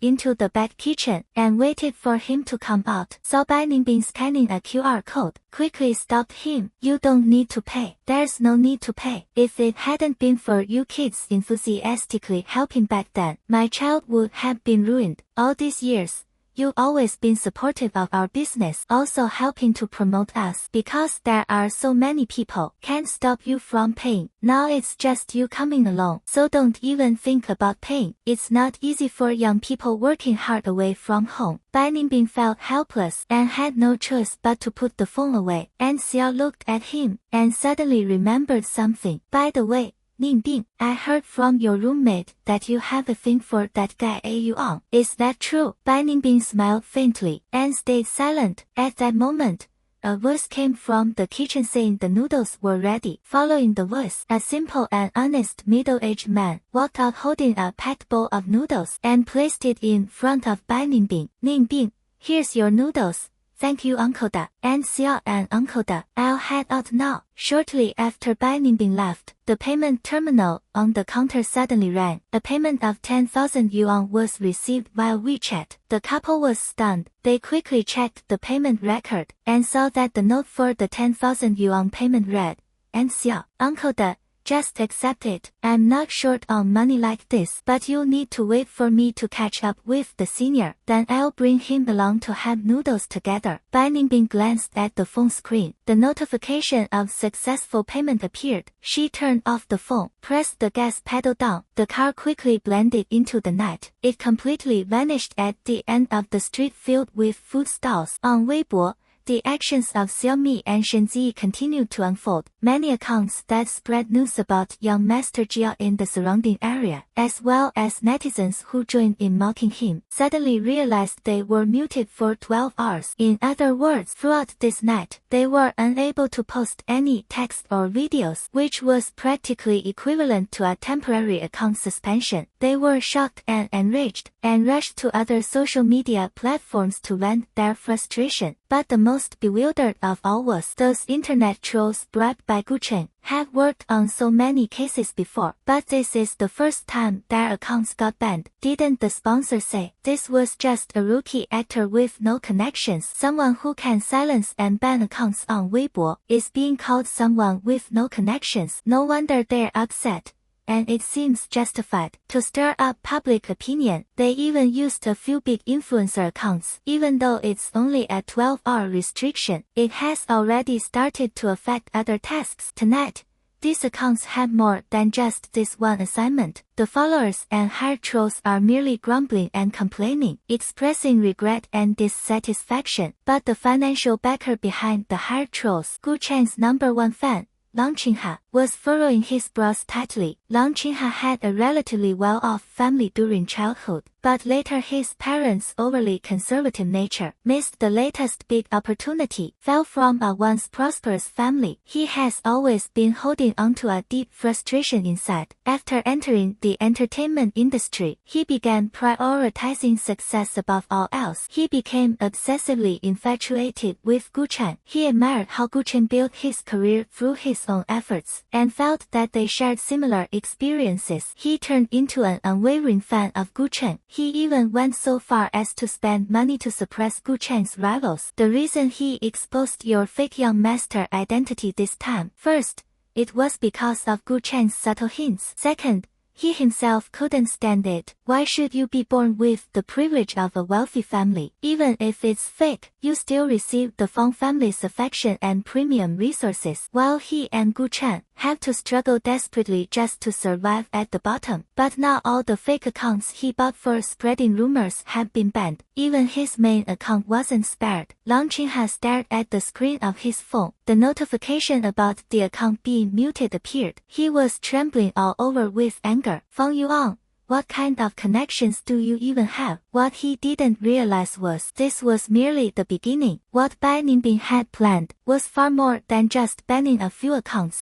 into the back kitchen, and waited for him to come out. Saw Bai Ningbing scanning a QR code, quickly stopped him. "You don't need to pay. There's no need to pay. If it hadn't been for you kids enthusiastically helping back then, my child would have been ruined. All these years, you've always been supportive of our business, also helping to promote us. Because there are so many people, can't stop you from paying. Now it's just you coming along, so don't even think about paying. It's not easy for young people working hard away from home." Bai Ningbing felt helpless and had no choice but to put the phone away. Aunt Xiao looked at him and suddenly remembered something. "By the way, Ningbing, I heard from your roommate that you have a thing for that guy Yuan. Is that true?" Bai Ningbing smiled faintly and stayed silent. At that moment, a voice came from the kitchen saying the noodles were ready. Following the voice, a simple and honest middle-aged man walked out holding a packed bowl of noodles and placed it in front of Bai Ningbing. "Ningbing, here's your noodles. Thank you, Uncle Da." "Aunt Xiao and Uncle Da, I'll head out now." Shortly after Bai Ningbing left, the payment terminal on the counter suddenly rang. A payment of 10,000 yuan was received via WeChat. The couple was stunned. They quickly checked the payment record and saw that the note for the 10,000 yuan payment read, "Aunt Xiao, Uncle Da, just accept it. I'm not short on money like this, but you'll need to wait for me to catch up with the senior. Then I'll bring him along to have noodles together." Bai Ningbing glanced at the phone screen. The notification of successful payment appeared. She turned off the phone, pressed the gas pedal down. The car quickly blended into the night. It completely vanished at the end of the street filled with food stalls. On Weibo, the actions of Xiaomi and Shen Ya continued to unfold. Many accounts that spread news about young Master Jia in the surrounding area, as well as netizens who joined in mocking him, suddenly realized they were muted for 12 hours. In other words, throughout this night, they were unable to post any text or videos, which was practically equivalent to a temporary account suspension. They were shocked and enraged, and rushed to other social media platforms to vent their frustration. But the most bewildered of all was those internet trolls bribed by Gu Chen. Have worked on so many cases before, but this is the first time their accounts got banned. Didn't the sponsor say this was just a rookie actor with no connections? Someone who can silence and ban accounts on Weibo is being called someone with no connections. No wonder they're upset. And it seems justified. To stir up public opinion, they even used a few big influencer accounts. Even though it's only a 12-hour restriction, it has already started to affect other tasks. Tonight, these accounts had more than just this one assignment. The followers and hired trolls are merely grumbling and complaining, expressing regret and dissatisfaction. But the financial backer behind the hired trolls, Gu Chen's #1 fan, Lu Jingnian, was furrowing his brows tightly. Lu Jingnian had a relatively well-off family during childhood, but later his parents' overly conservative nature missed the latest big opportunity. Fell from a once prosperous family, he has always been holding onto a deep frustration inside. After entering the entertainment industry, he began prioritizing success above all else. He became obsessively infatuated with Gu Chen. He admired how Gu Chen built his career through his own efforts, and felt that they shared similar experiences. He turned into an unwavering fan of Gu Chen. He even went so far as to spend money to suppress Gu Chen's rivals. The reason he exposed your fake young master identity this time. First, it was because of Gu Chen's subtle hints. Second, he himself couldn't stand it. Why should you be born with the privilege of a wealthy family? Even if it's fake, you still receive the Feng family's affection and premium resources, while he and Gu Chen have to struggle desperately just to survive at the bottom. But not all the fake accounts he bought for spreading rumors have been banned. Even his main account wasn't spared. Lu Jingnian stared at the screen of his phone. The notification about the account being muted appeared. He was trembling all over with anger. Feng Yuan, what kind of connections do you even have? What he didn't realize was this was merely the beginning. What Bai Ningbing had planned was far more than just banning a few accounts.